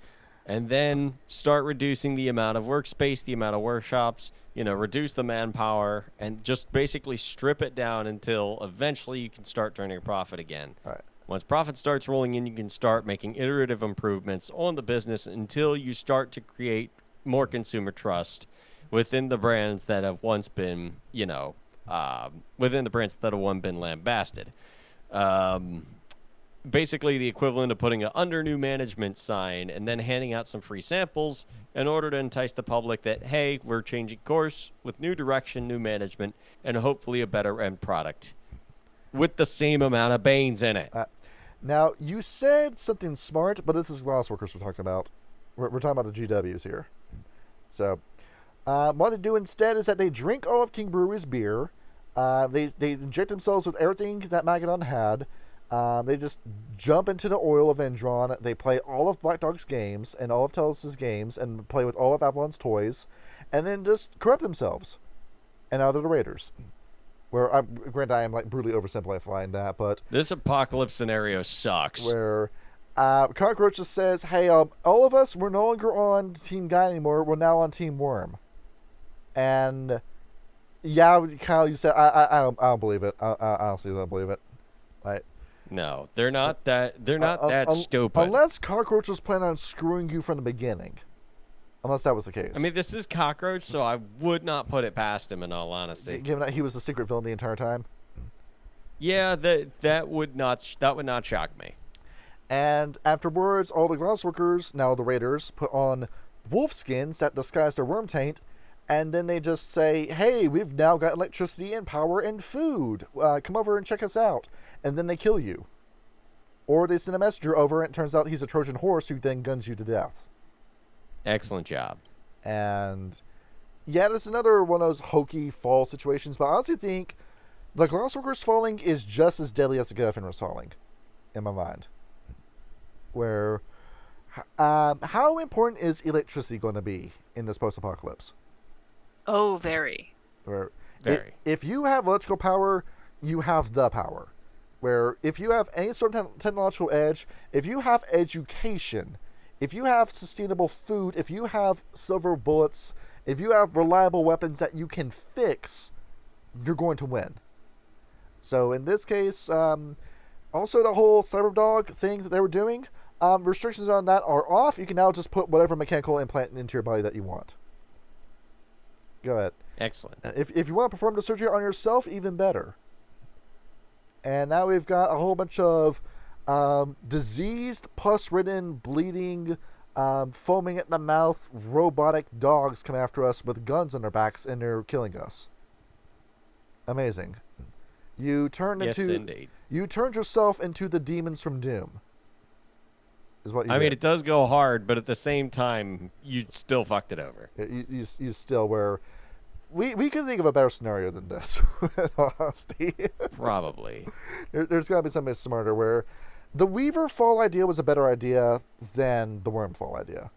and then start reducing the amount of workspace, the amount of workshops, reduce the manpower, and just basically strip it down until eventually you can start turning a profit again. All right. Once profit starts rolling in, you can start making iterative improvements on the business until you start to create more consumer trust within the brands that have once been, been lambasted. Basically the equivalent of putting an under new management sign and then handing out some free samples in order to entice the public that, hey, we're changing course with new direction, new management, and hopefully a better end product with the same amount of Banes in it. Now, you said something smart, but this is Glassworkers we're talking about. We're talking about the GWs here. So, what they do instead is that they drink all of King Brewery's beer. They inject themselves with everything that Magadon had. They just jump into the oil of Endron. They play all of Black Dog's games and all of Telos' games and play with all of Avalon's toys, and then just corrupt themselves. And now they're the Raiders. Where, granted, I am brutally oversimplifying that, but this apocalypse scenario sucks. Where Cockroach just says, "Hey, all of us, we're no longer on Team Gaia anymore. We're now on Team Wyrm." And yeah, Kyle, you said I don't believe it. I honestly don't believe it. Right? No, they're not that. They're not that stupid. Unless Cockroach was planning on screwing you from the beginning. Unless that was the case. I mean, this is Cockroach, so I would not put it past him. In all honesty, given that he was the secret villain the entire time. Yeah, that would not shock me. And afterwards, all the Glassworkers, now the Raiders, put on wolf skins that disguise their worm taint, and then they just say, "Hey, we've now got electricity and power and food. Come over and check us out." And then they kill you. Or they send a messenger over, and it turns out he's a Trojan horse who then guns you to death. Excellent job. And yeah, it's another one of those hokey fall situations, but I honestly think the Glassworkers falling is just as deadly as the Gaia fenris falling, in my mind. Where, how important is electricity going to be in this post-apocalypse? Oh, very. Where Very. If you have electrical power, you have the power. where if you have any sort of technological edge, if you have education, if you have sustainable food, if you have silver bullets, if you have reliable weapons that you can fix, you're going to win. So in this case, also the whole Cyberdog thing that they were doing, restrictions on that are off. You can now just put whatever mechanical implant into your body that you want. Go ahead. Excellent. If you want to perform the surgery on yourself, even better. And now we've got a whole bunch of diseased, pus-ridden, bleeding, foaming at the mouth, robotic dogs come after us with guns on their backs, and they're killing us. Amazing. You turned Indeed. You turned yourself into the demons from Doom. Is what you I did. mean, it does go hard, but at the same time, you still fucked it over. You still were. We could think of a better scenario than this, in all honesty. Probably. There's got to be something smarter where the Weaver fall idea was a better idea than the Wyrm fall idea.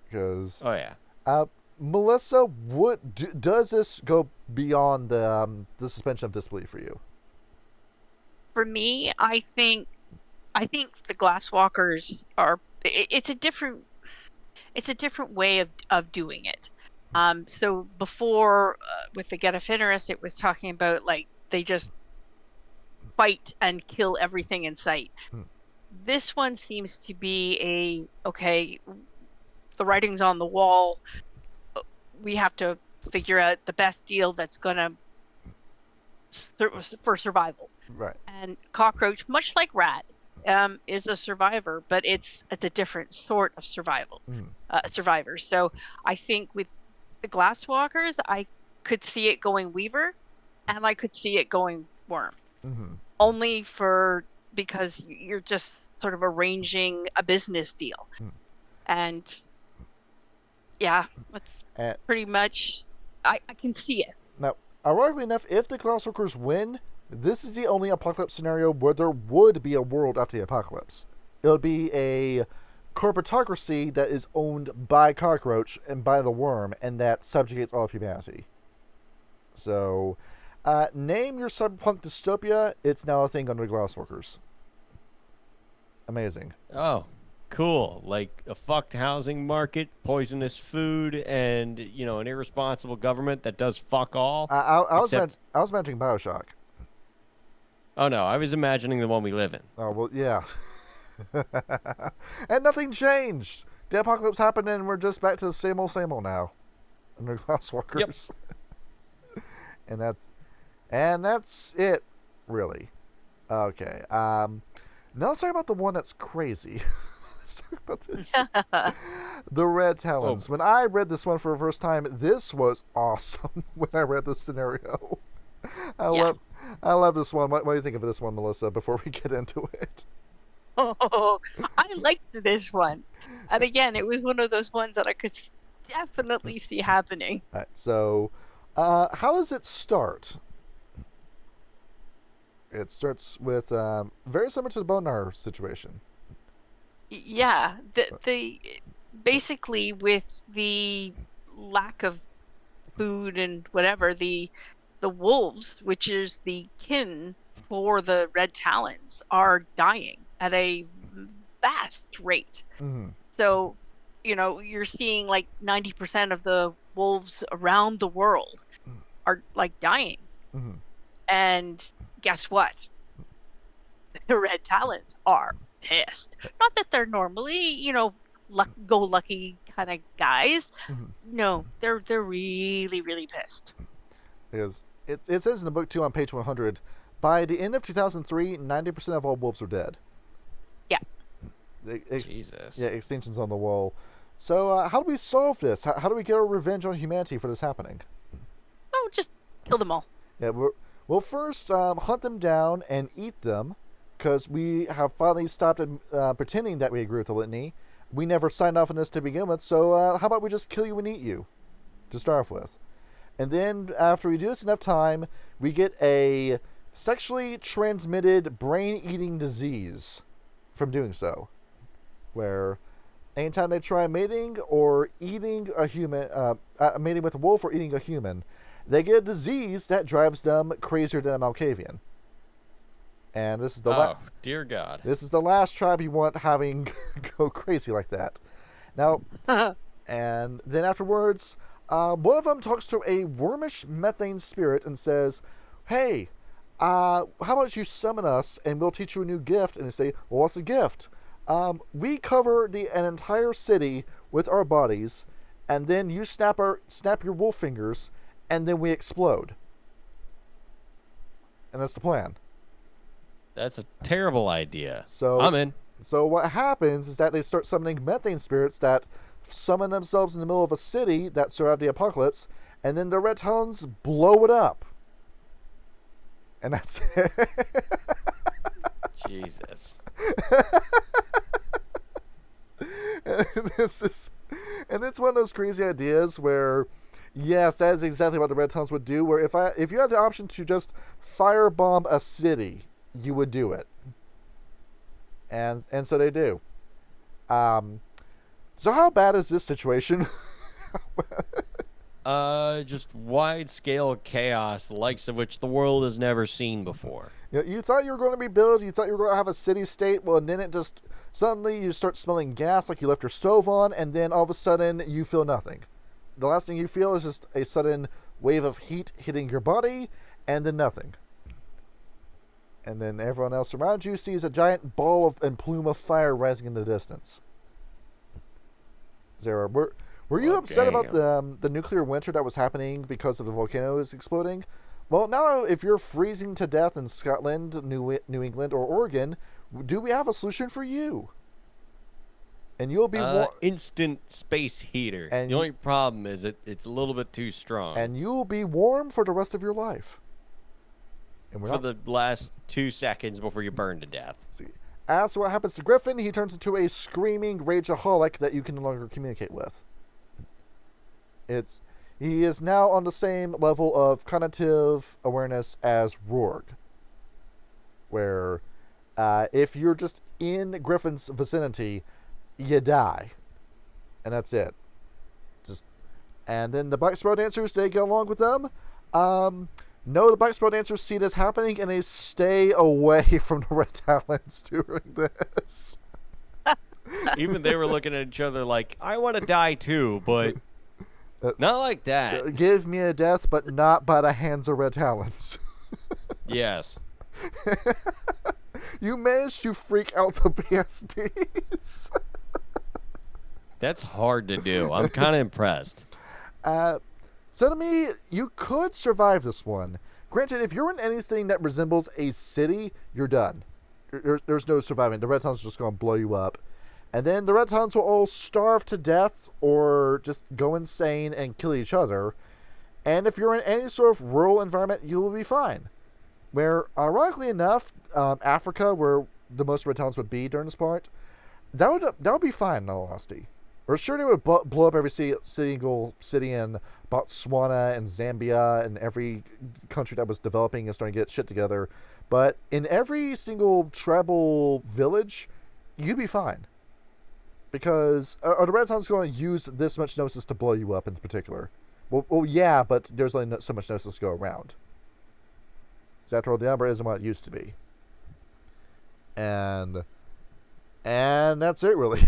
Because, Oh, yeah. Melissa, does this go beyond the suspension of disbelief for you? For me, I think the Glasswalkers are. It's a different way of doing it. So before with the Get Fenris, it was talking about like they just fight and kill everything in sight. This one seems to be okay. The writing's on the wall. We have to figure out the best deal that's gonna for survival. Right. And cockroach, much like rat, is a survivor, but it's a different sort of survival. Survivor. So I think with the Glasswalkers, I could see it going Weaver, and I could see it going Wyrm. Only because you're just sort of arranging a business deal, and yeah, that's pretty much. I can see it. Now, ironically enough, if the Glasswalkers win, this is the only apocalypse scenario where there would be a world after the apocalypse. It would be a corporatocracy that is owned by Cockroach and by the Wyrm, and that subjugates all of humanity. So, name your cyberpunk dystopia. It's now a thing under Glasswalkers. Amazing. Oh, cool. Like a fucked housing market, poisonous food, and, an irresponsible government that does fuck all. I was imagining Bioshock. Oh, no. I was imagining the one we live in. Oh, well, yeah. And nothing changed. The apocalypse happened and we're just back to the same old now. Under Glasswalkers. Yep. and that's it, really. Okay. Now let's talk about the one that's crazy. Let's talk about this. The Red Talons. When I read this one for the first time, this was awesome when I read this scenario. I love this one. What do you think of this one, Melissa, before we get into it? Oh, I liked this one. And again, it was one of those ones that I could definitely see happening. All right, so how does it start? It starts with very similar to the Bonar situation. Yeah, the basically with the lack of food and whatever, the wolves, which is the kin for the Red Talons, are dying at a vast rate. So, you're seeing like 90% of the wolves around the world are like dying. And guess what? The Red Talons are pissed. Not that they're normally, go-lucky kind of guys. No, they're really, really pissed. Because it says in the book, too, on page 100, by the end of 2003, 90% of all wolves are dead. Yeah. Jesus. Yeah, extinction's on the wall. So how do we solve this? How do we get our revenge on humanity for this happening? Oh, just kill them all. Yeah, we'll first hunt them down and eat them, because we have finally stopped pretending that we agree with the litany. We never signed off on this to begin with, so how about we just kill you and eat you to start off with? And then after we do this enough time, we get a sexually transmitted brain-eating disease from doing so, where anytime they try mating or eating a human, mating with a wolf or eating a human, they get a disease that drives them crazier than a Malkavian. And this is the Oh, dear God. this is the last tribe you want having go crazy like that. Now, and then afterwards, one of them talks to a wormish methane spirit and says, "Hey, how about you summon us and we'll teach you a new gift?" And they say, "Well, what's a gift?" We cover an entire city with our bodies, and then you snap your wolf fingers, and then we explode. And that's the plan. That's a terrible idea. So I'm in. So what happens is that they start summoning methane spirits that summon themselves in the middle of a city that survived the apocalypse, and then the red talons blow it up. And that's it. Jesus. And it's one of those crazy ideas where, yes, that is exactly what the red talons would do. Where if you had the option to just firebomb a city, you would do it. And so they do. So how bad is this situation? Just wide-scale chaos, the likes of which the world has never seen before. You thought you were going to be built, you thought you were going to have a city-state, well, and then it just, suddenly you start smelling gas like you left your stove on, and then all of a sudden you feel nothing. The last thing you feel is just a sudden wave of heat hitting your body, and then nothing. And then everyone else around you sees a giant ball and plume of fire rising in the distance. Zara, were you upset about the nuclear winter that was happening because of the volcanoes exploding? Well, now if you're freezing to death in Scotland, New England, or Oregon, do we have a solution for you? And you'll be instant space heater. And the only problem is it's a little bit too strong. And you'll be warm for the rest of your life. And for the last 2 seconds before you burn to death. See. As to what happens to Griffin, he turns into a screaming rageaholic that you can no longer communicate with. He is now on the same level of cognitive awareness as Rourg, where if you're just in Griffin's vicinity, you die, and that's it. And then the Black Sparrow Dancers, they get along with them. No, the Black Sparrow Dancers see this happening, and they stay away from the Red Talons during this. Even they were looking at each other like, I want to die too, but not like that. Give me a death, but not by the hands of Red Talons. Yes. You managed to freak out the BSDs. That's hard to do. I'm kind of impressed. So to me, you could survive this one. Granted, if you're in anything that resembles a city, you're done. There's no surviving. The Red Talons are just going to blow you up. And then the Red Talons will all starve to death or just go insane and kill each other. And if you're in any sort of rural environment, you will be fine. Where, ironically enough, Africa, where the most Red Talons would be during this part, that would be fine, in all honesty. Or sure, they would blow up every single city in Botswana and Zambia and every country that was developing and starting to get shit together. But in every single tribal village, you'd be fine. Because are the Red Talons going to use this much gnosis to blow you up in particular? Well, yeah, but there's only so much gnosis to go around. So after all, the number isn't what it used to be. And that's it, really.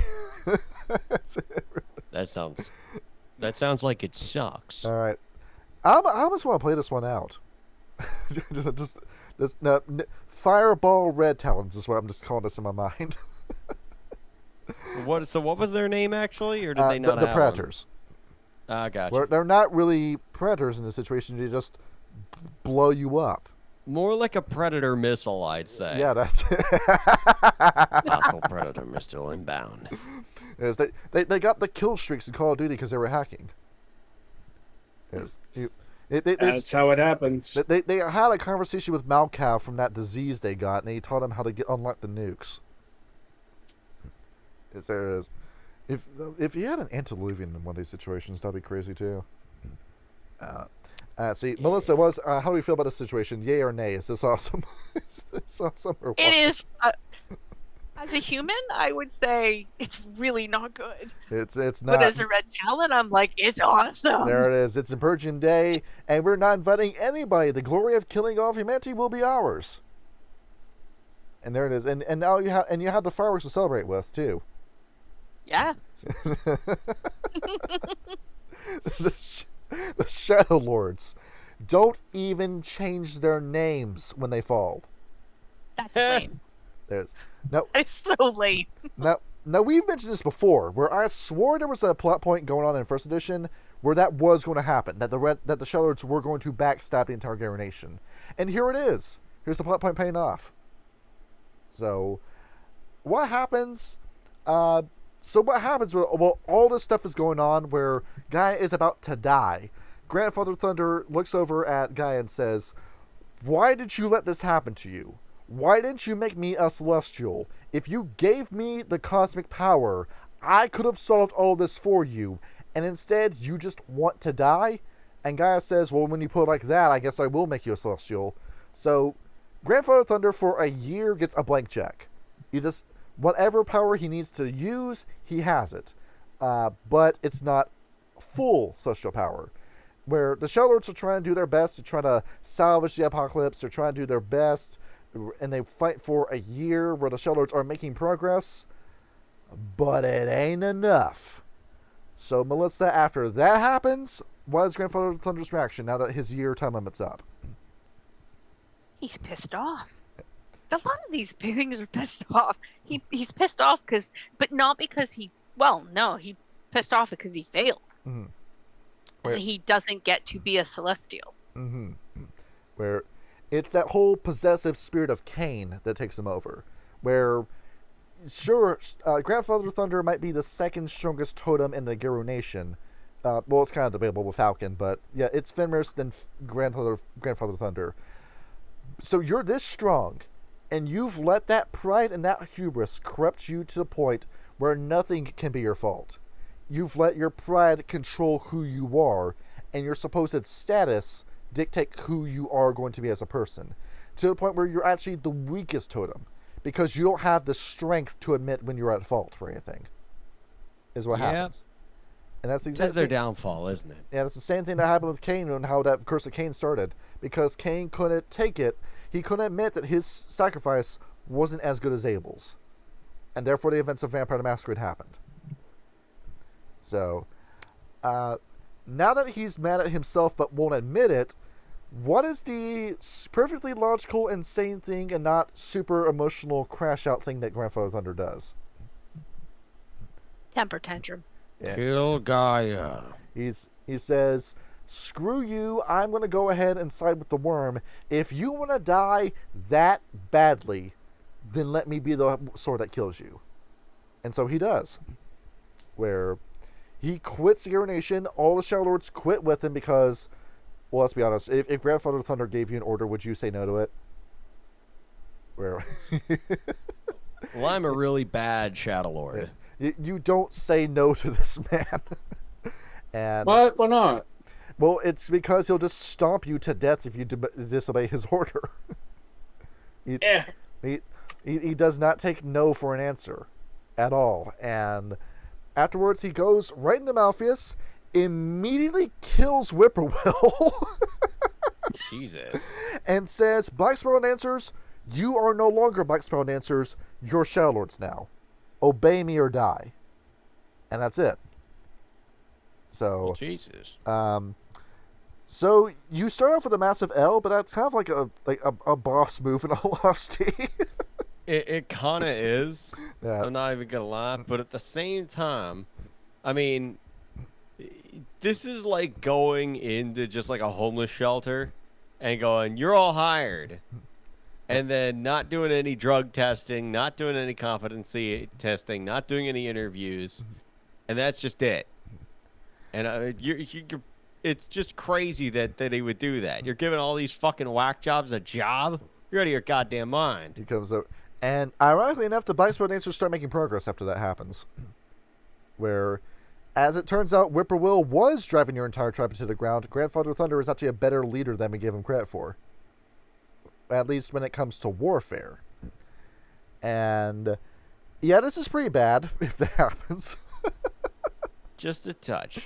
That's it, really. That sounds like it sucks. All right, I almost want to play this one out. Fireball Red Talons is what I'm just calling this in my mind. What was their name actually, or did they not the have Predators? Gotcha. They're not really predators in this situation. They just blow you up. More like a predator missile, I'd say. Yeah, that's it. Hostile predator missile inbound. Yes, they got the kill streaks in Call of Duty because they were hacking. Yes, that's how it happens. They had a conversation with Malkav from that disease they got, and he taught them how to unlock the nukes. There it is. If you had an antediluvian in one of these situations, that'd be crazy too. See, Melissa, how do you feel about this situation? Yay or nay? Is this awesome? Is this awesome or what? It is. As a human, I would say it's really not good. It's not. But as a Red Talon, I'm like, it's awesome. There it is. It's Virgin Day, and we're not inviting anybody. The glory of killing off humanity will be ours. And there it is. And now you have the fireworks to celebrate with too. Yeah. The Shadow Lords don't even change their names when they fall. That's lame. There's no. It's so lame. Now we've mentioned this before, where I swore there was a plot point going on in first edition where that was going to happen, that the Shadow Lords were going to backstab the entire Garou Nation, and here it is. Here's the plot point paying off. So, what happens? What happens? Well, all this stuff is going on where Gaia is about to die. Grandfather Thunder looks over at Gaia and says, "Why did you let this happen to you? Why didn't you make me a celestial? If you gave me the cosmic power, I could have solved all this for you, and instead you just want to die?" And Gaia says, "Well, when you put it like that, I guess I will make you a celestial." So, Grandfather Thunder for a year gets a blank check. You just, whatever power he needs to use, he has it. But it's not full celestial power. Where the Shadow Lords are trying to do their best to try to salvage the apocalypse, they're trying to do their best, and they fight for a year where the Shadow Lords are making progress, but it ain't enough. So, Melissa, after that happens, what is Grandfather Thunder's reaction now that his year time limit's up? He's pissed off. A lot of these things are pissed off. He's pissed off but not because he pissed off because he failed. Mm-hmm. And he doesn't get to be a celestial. Mm-hmm. Where it's that whole possessive spirit of Cain that takes him over. Where, sure, Grandfather Thunder might be the second strongest totem in the Garou Nation. Well, it's kind of debatable with Falcon, but yeah, it's Fenris, then Grandfather Thunder. So you're this strong, and you've let that pride and that hubris corrupt you to the point where nothing can be your fault. You've let your pride control who you are, and your supposed status dictate who you are going to be as a person, to the point where you're actually the weakest totem, because you don't have the strength to admit when you're at fault for anything, is what happens. And that's That's their downfall, isn't it? Yeah, it's the same thing that happened with Cain and how that Curse of Cain started. Because Cain couldn't take it. He couldn't admit that his sacrifice wasn't as good as Abel's. And therefore the events of Vampire the Masquerade happened. So, now that he's mad at himself but won't admit it, what is the perfectly logical, insane thing and not super emotional crash out thing that Grandfather Thunder does? Temper tantrum. Yeah. Kill Gaia. He says, "Screw you, I'm going to go ahead and side with the Wyrm. If you want to die that badly, then let me be the sword that kills you." And so he does. Where he quits the Garou Nation, all the Shadow Lords quit with him because, well, let's be honest, if Grandfather Thunder gave you an order, would you say no to it? Where Well, I'm a really bad Shadow Lord. you don't say no to this man. And What? Why not? well, it's because he'll just stomp you to death if you disobey his order. He does not take no for an answer at all. And afterwards, he goes right into Malpheus, immediately kills Whippoorwill, Jesus. and says, "Black Sparrow Dancers, you are no longer Black Sparrow Dancers. You're Shadow Lords now. Obey me or die." And that's it. So, Jesus. So you start off with a massive L, but that's kind of like a boss move in all honesty. It kind of is. Yeah. I'm not even gonna lie, but at the same time, I mean, this is like going into just like a homeless shelter and going, "You're all hired," and then not doing any drug testing, not doing any competency testing, not doing any interviews, and that's just it. And you're it's just crazy that he would do that. You're giving all these fucking whack jobs a job? You're out of your goddamn mind. He comes up, and ironically enough, the Black Sparrow Dancers start making progress after that happens. Where, as it turns out, Whippoorwill was driving your entire tribe into the ground. Grandfather Thunder is actually a better leader than we give him credit for. At least when it comes to warfare. And yeah, this is pretty bad if that happens. Just a touch.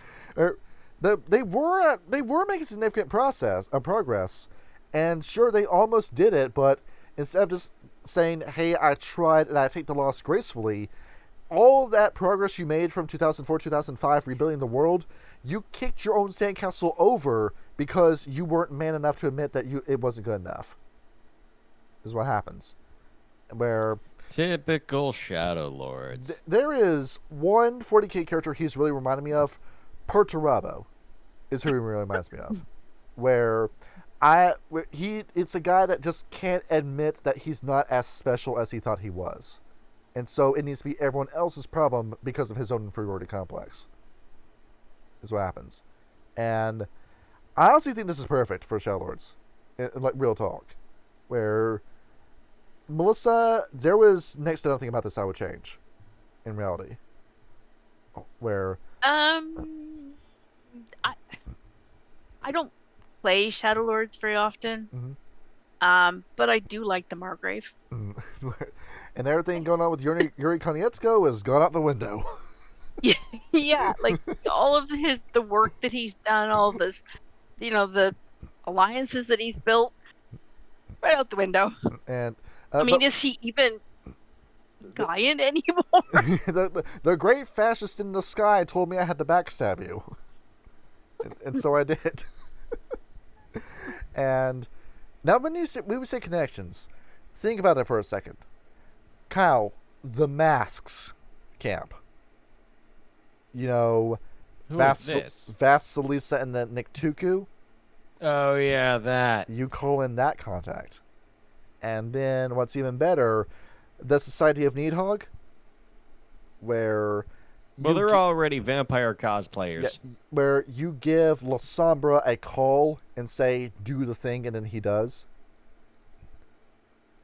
They were making significant progress, and sure, they almost did it, but instead of just saying, "Hey, I tried and I take the loss gracefully," all that progress you made from 2004, 2005, rebuilding the world, you kicked your own sandcastle over because you weren't man enough to admit that it wasn't good enough. Is what happens. Where Typical Shadow Lords. there is one 40k character he's really reminded me of. Perturabo is who he really reminds me of. Where it's a guy that just can't admit that he's not as special as he thought he was. And so it needs to be everyone else's problem because of his own inferiority complex. Is what happens. And I honestly think this is perfect for Shadow Lords. Like, real talk. Where Melissa, there was next to nothing about this I would change. In reality. Where... I don't play Shadow Lords very often. Mm-hmm. But I do like the Margrave. And everything going on with Yuri Konietzko has gone out the window. Yeah, like all of the work that he's done, all this, the alliances that he's built, right out the window. And I mean, is he even Gaian anymore? the great fascist in the sky told me I had to backstab you. And so I did. And now when we would say connections, think about it for a second. Kyle, the Masks camp. Who is this? Vasilisa and then Nick Tuku. Oh, yeah, that. You call in that contact. And then what's even better, the Society of Needhog, where... Well, they're already vampire cosplayers. Yeah, where you give La Sombra a call and say, do the thing, and then he does.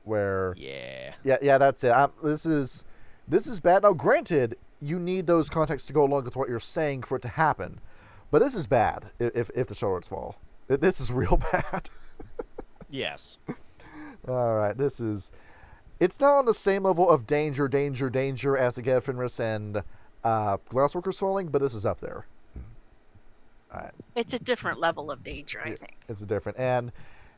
Where... Yeah, that's it. This is bad. Now, granted, you need those contexts to go along with what you're saying for it to happen. But this is bad if the Shadow Lords fall. This is real bad. Yes. Alright, this is... It's not on the same level of danger as the Gaia Fenris and Glassworkers falling, but this is up there. Alright. It's a different level of danger, I think. It's a different... And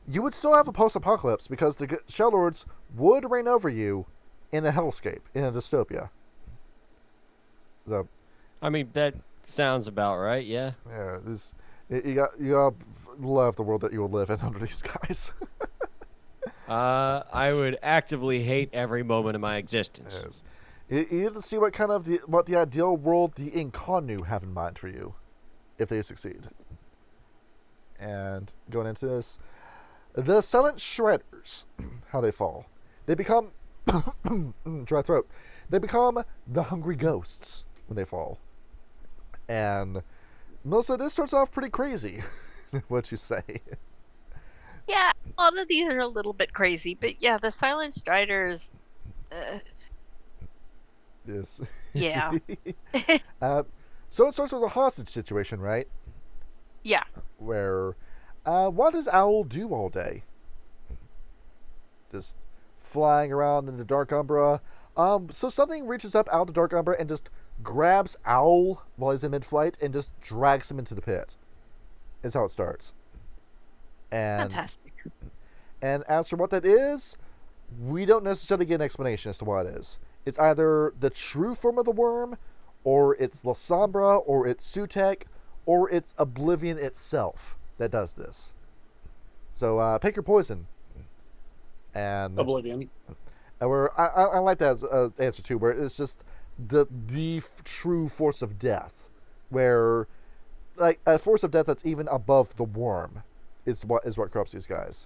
you would still have a post-apocalypse because the Shadow Lords would reign over you in a hellscape, in a dystopia. So... I mean, that sounds about right, yeah. Yeah, you got love the world that you will live in under these guys. I would actively hate every moment of my existence. Yes. You need to see what the ideal world the Inconnu have in mind for you, if they succeed. And going into this, the Silent Shredders, how they fall. They become dry throat. They become the Hungry Ghosts when they fall. And Melissa, this starts off pretty crazy. What you say? Yeah, a lot of these are a little bit crazy, but yeah, the Silent Striders. Yes. Yeah. So it starts with a hostage situation, right? Yeah. Where, what does Owl do all day? Just flying around in the Dark Umbra. So something reaches up out of the Dark Umbra and just grabs Owl while he's in mid-flight and just drags him into the pit. Is how it starts. And, fantastic. And as for what that is, we don't necessarily get an explanation as to what it is. It's either the true form of the worm, or it's La Sombra, or it's Sutek, or it's Oblivion itself that does this. So pick your poison. And Oblivion. Where I like that as an answer too, where it's just the true force of death, where like a force of death that's even above the worm is what corrupts these guys.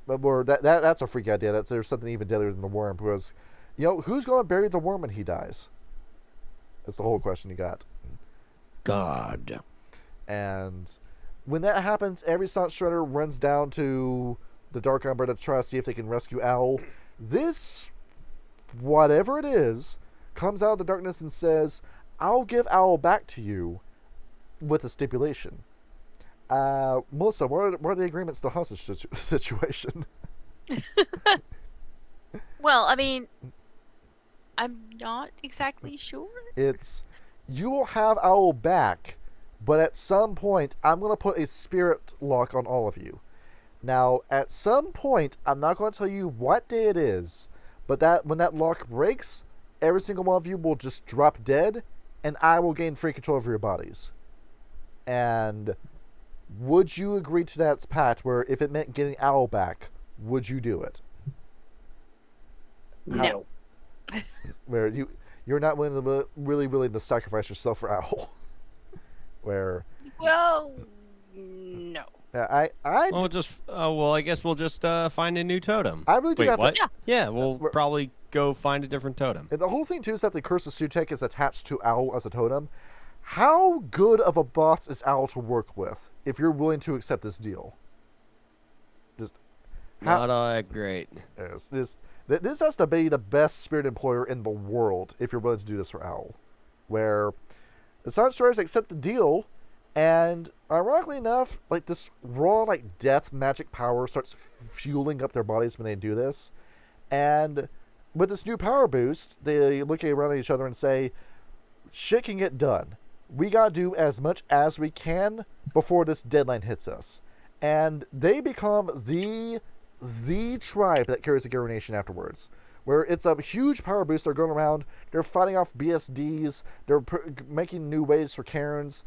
But that's a freak idea. There's something even deadlier than the worm, because who's going to bury the worm when he dies? That's the whole question you got. God. And when that happens, every Silent Shredder runs down to the Dark Umbra to try to see if they can rescue Owl. This, whatever it is, comes out of the darkness and says, I'll give Owl back to you with a stipulation. Melissa, what are the agreements to hostage situation? Well, I mean, I'm not exactly sure. It's, you will have Owl back, but at some point, I'm going to put a spirit lock on all of you. Now, at some point, I'm not going to tell you what day it is, but that when that lock breaks, every single one of you will just drop dead, and I will gain free control over your bodies. And would you agree to that pact where if it meant getting Owl back, would you do it? No. Where you're not really willing to sacrifice yourself for Owl. Where Well, no. Well, I guess we'll just find a new totem. I really do Wait, have what? to. Yeah, we'll we're- probably go find a different totem. And the whole thing too is that the Curse of Sutek is attached to Owl as a totem. How good of a boss is Owl to work with if you're willing to accept this deal? Not great. This has to be the best spirit employer in the world if you're willing to do this for Owl. Where the Silent Striders accept the deal, and ironically enough, like this raw like death magic power starts fueling up their bodies when they do this. And with this new power boost, they look around at each other and say, shit can get done. We gotta do as much as we can before this deadline hits us. And they become the tribe that carries the Garou Nation afterwards. Where it's a huge power boost. They're going around, they're fighting off BSDs, they're making new ways for Karens.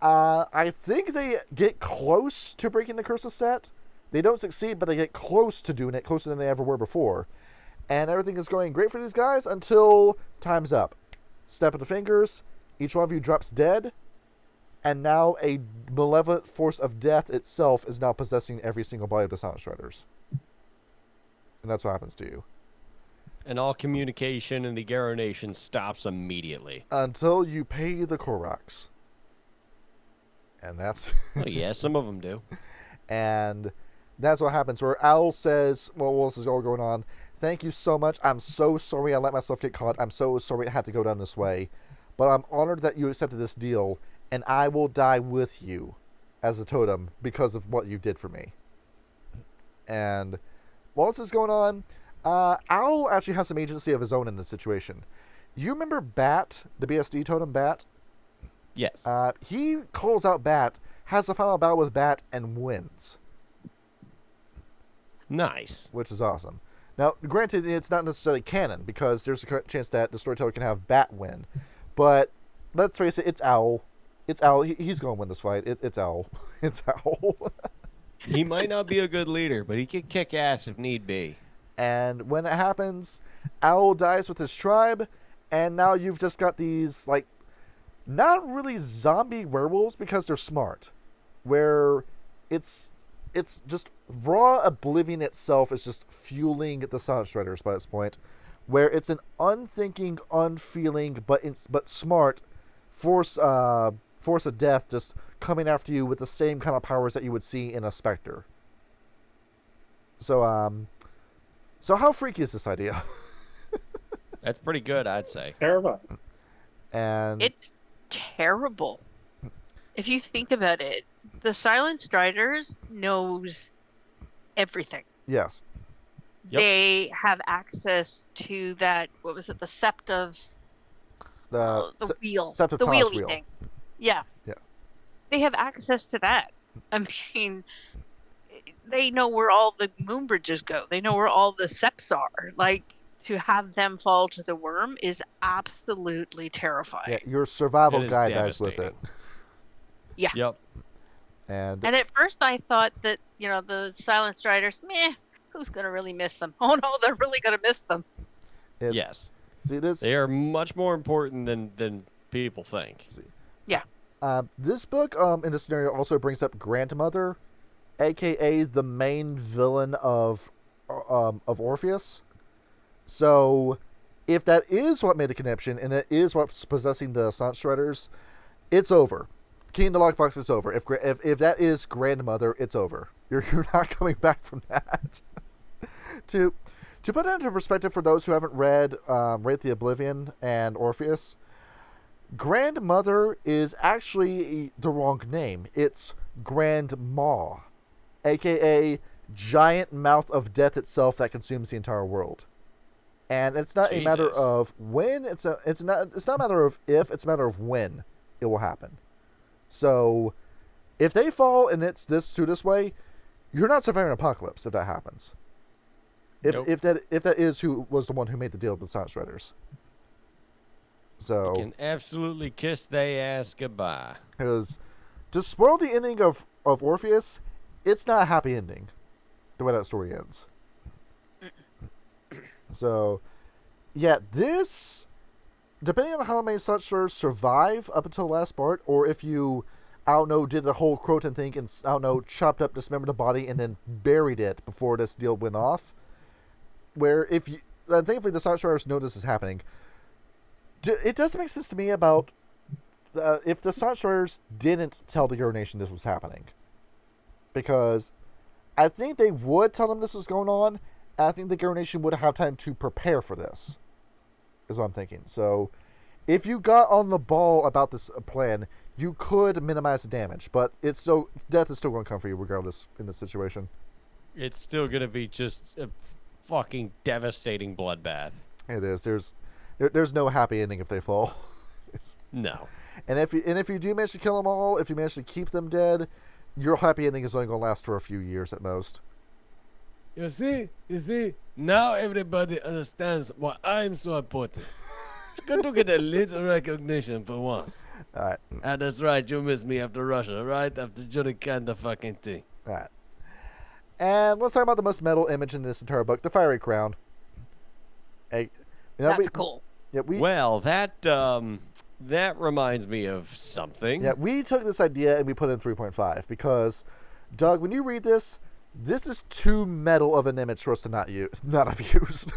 I think they get close to breaking the Curse set. They don't succeed, but they get close to doing it, closer than they ever were before. And everything is going great for these guys until time's up. Snap of the fingers, each one of you drops dead, and now a malevolent force of death itself is now possessing every single body of the Silent Striders. And that's what happens to you. And all communication in the Garou Nation stops immediately. Until you pay the Koroks. And that's... Oh yeah, some of them do. And that's what happens, where Owl says, well, what else is all going on? Thank you so much. I'm so sorry I let myself get caught. I'm so sorry it had to go down this way. But I'm honored that you accepted this deal, and I will die with you as a totem because of what you did for me. And while this is going on, Owl actually has some agency of his own in this situation. You remember Bat, the BSD totem Bat? Yes. He calls out Bat, has a final battle with Bat, and wins. Nice. Which is awesome. Now, granted, it's not necessarily canon, because there's a chance that the storyteller can have Bat win. But let's face it, it's Owl. It's Owl. He's going to win this fight. It's Owl. It's Owl. He might not be a good leader, but he could kick ass if need be. And when it happens, Owl dies with his tribe, and now you've just got these, like, not really zombie werewolves because they're smart. Where it's just raw oblivion itself is just fueling the Silent Striders by this point. Where it's an unthinking, unfeeling, but smart force of death just coming after you with the same kind of powers that you would see in a Spectre. So how freaky is this idea? That's pretty good, I'd say. Terrifying. And It's terrible. If you think about it, the Silent Striders knows everything. yes, Yep. They have access to that, what was it, the sept of the wheel. sept of The Thomas wheelie wheel. thing. Yeah. Yeah. They have access to that. I mean, they know where all the moon bridges go. They know where all the septs are. Like, to have them fall to the Wyrm is absolutely terrifying. Yeah, your survival It is guide dies with it. devastating. Yeah. Yep. And And at first I thought that, the Silent Striders, who's going to really miss them? Oh no, they're really going to miss them. it's, Yes. see this. They are much more important than people think. This book, in this scenario, also brings up Grandmother, aka the main villain of Orpheus. So, if that is what made the connection, and it is what's possessing the Silent Striders, it's over. Key in the Lockbox is over. If that is Grandmother, it's over. You're not coming back from that. To put that into perspective for those who haven't read Wraith the Oblivion and Orpheus, Grandmother is actually the wrong name. It's Grandma, aka giant mouth of death itself that consumes the entire world. And it's not a matter Jesus. of when, it's not a matter of if, it's a matter of when it will happen. So if they fall and it's this way, you're not surviving an apocalypse if that happens. Nope. If that is who was the one who made the deal with the Silent Shredders. So You can absolutely kiss they ass goodbye. because to spoil the ending of Orpheus, it's not a happy ending. The way that story ends. So, yeah, this, depending on how many such shredders survive up until the last part, or if you, I don't know, did the whole Croton thing and, I don't know, chopped up, dismembered the body, and then buried it before this deal went off, where if you, and thankfully the Silent Shredders know this is happening, it doesn't make sense to me about if the Silent Shredders didn't tell the Garou Nation this was happening. Because I think they would tell them this was going on, and I think the Garou Nation would have time to prepare for this, is what I'm thinking. So, if you got on the ball about this plan, you could minimize the damage, but death is still going to come for you regardless in this situation. It's still gonna be just a fucking devastating bloodbath. It is. There's no happy ending if they fall. No. And if you do manage to kill them all, if you manage to keep them dead, your happy ending is only going to last for a few years at most. You see, now everybody understands why I'm so important. It's good to get a little recognition for once. Alright. Ah, that's right, you missed me after Russia, right? After Judican the fucking thing. Alright. And let's talk about the most metal image in this entire book, the fiery crown. Hey, That's cool. Yeah, Well, that reminds me of something. Yeah, we took this idea and we put it in 3.5 because, Doug, when you read this, this is too metal of an image for us to not have used.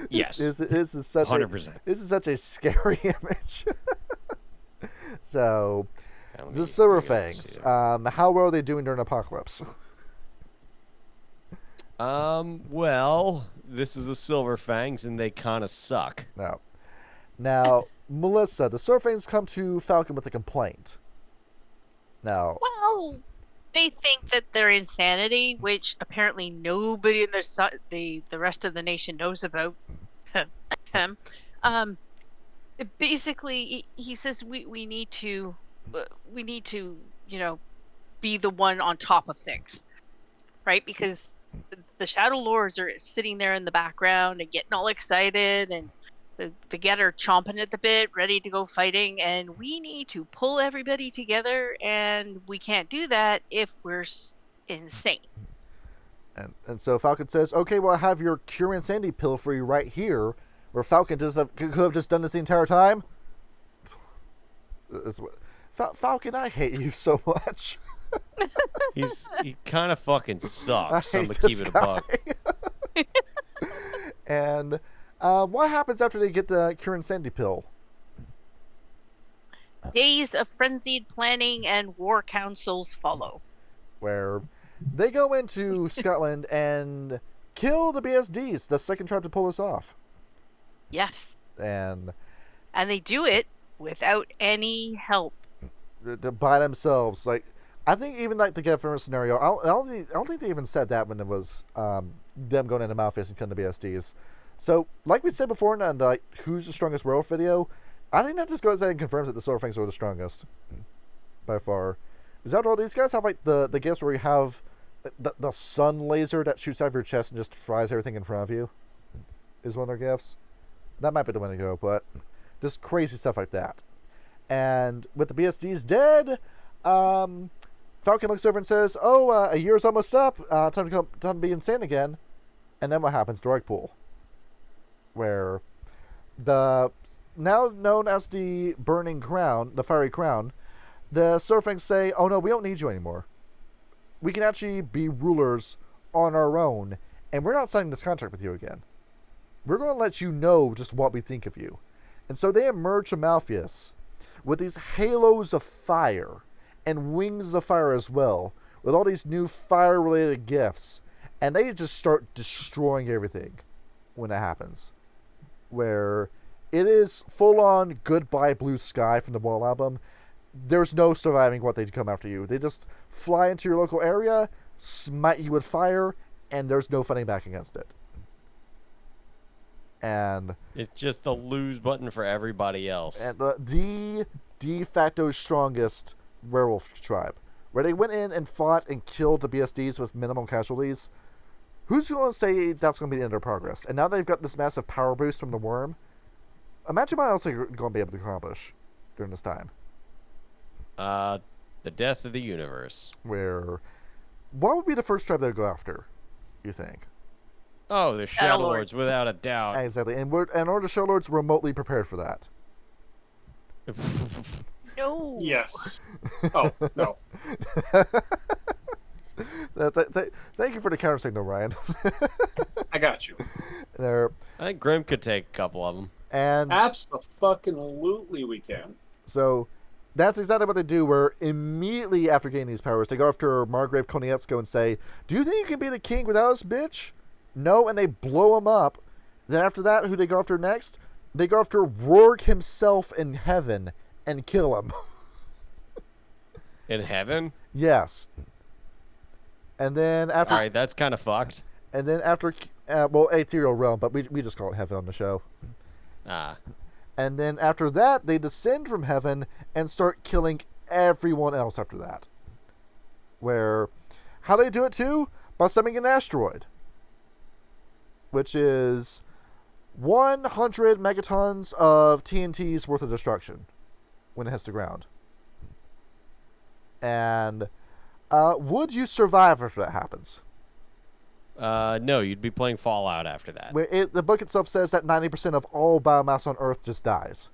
Yes. This is such 100%. This is such a scary image. So, Let the me silver bring it up, fangs. see. How well are they doing during apocalypse? Well, this is the silver fangs, and they kind of suck. No. Now, Melissa, the silver fangs come to Falcon with a complaint. Now, Well, they think that they're insanity, which apparently nobody in the rest of the nation knows about. Basically, he says we need to be the one on top of things, right? Because the Shadow Lords are sitting there in the background and getting all excited, and the Get are chomping at the bit, ready to go fighting, and we need to pull everybody together, and we can't do that if we're insane. and so Falcon says, okay, well, I have your Cure Insanity pill for you right here, where Falcon could have just done this the entire time. Falcon, I hate you so much. He kind of fucking sucks. I I'm hate gonna this keep it a buck. And what happens after they get the Cure Insanity pill? Days of frenzied planning and war councils follow. Where they go into Scotland and kill the BSDs, the second tribe to pull this off. Yes. And they do it without any help. by themselves. Like, I think even like the Get Fenris scenario, I don't think they even said that when it was them going into Malphite and killing the BSDs. So, like we said before in the Who's the Strongest Werewolf video, I think that just goes ahead and confirms that the Silver Fangs are the strongest. By far. Is that all? These guys have like the gifts where you have the sun laser that shoots out of your chest and just fries everything in front of you? Is one of their gifts. That might be the Wendigo, but just crazy stuff like that. And with the BSDs dead, Falcon looks over and says, "Oh, a year's almost up. Time to be insane again." And then what happens? Dark Pool, where the now known as the Burning Crown, the Fiery Crown, the Silverfangs say, "Oh no, we don't need you anymore. We can actually be rulers on our own, and we're not signing this contract with you again. We're going to let you know just what we think of you." And so they emerge from Malpheus with these halos of fire and wings of fire as well, with all these new fire-related gifts, and they just start destroying everything when it happens. Where it is full-on Goodbye Blue Sky from the Wall album. There's no surviving what they come after you. They just fly into your local area, smite you with fire, and there's no fighting back against it. And It's just the lose button for everybody else. the de facto strongest werewolf tribe. where they went in and fought and killed the BSDs with minimal casualties. Who's going to say that's going to be the end of their progress? And now they've got this massive power boost from the Wyrm. Imagine what else they're going to be able to accomplish during this time. The death of the universe. Where, what would be the first tribe they'd go after, you think? Oh, the Shadow Lords, without a doubt. Exactly. And are the Shadow Lords remotely prepared for that? No. Yes. Oh, no. Thank you for the counter signal, Ryan. I got you. There, I think Grim could take a couple of them. and Abso-fucking-lutely we can. so that's exactly what they do, where immediately after getting these powers, they go after Margrave Konietzko and say, "Do you think you can be the king without us, bitch?" No, and they blow him up. Then after that, who they go after next? They go after Rourke himself in heaven and kill him. In heaven? Yes. And then after, All right, that's kind of fucked. and then after, well, ethereal realm, but we just call it heaven on the show. Ah. And then after that, they descend from heaven and start killing everyone else after that. Where, how do they do it too? By summoning an asteroid, which is 100 megatons of TNT's worth of destruction when it hits the ground. And would you survive after that happens? No, you'd be playing Fallout after that. The book itself says that 90% of all biomass on Earth just dies.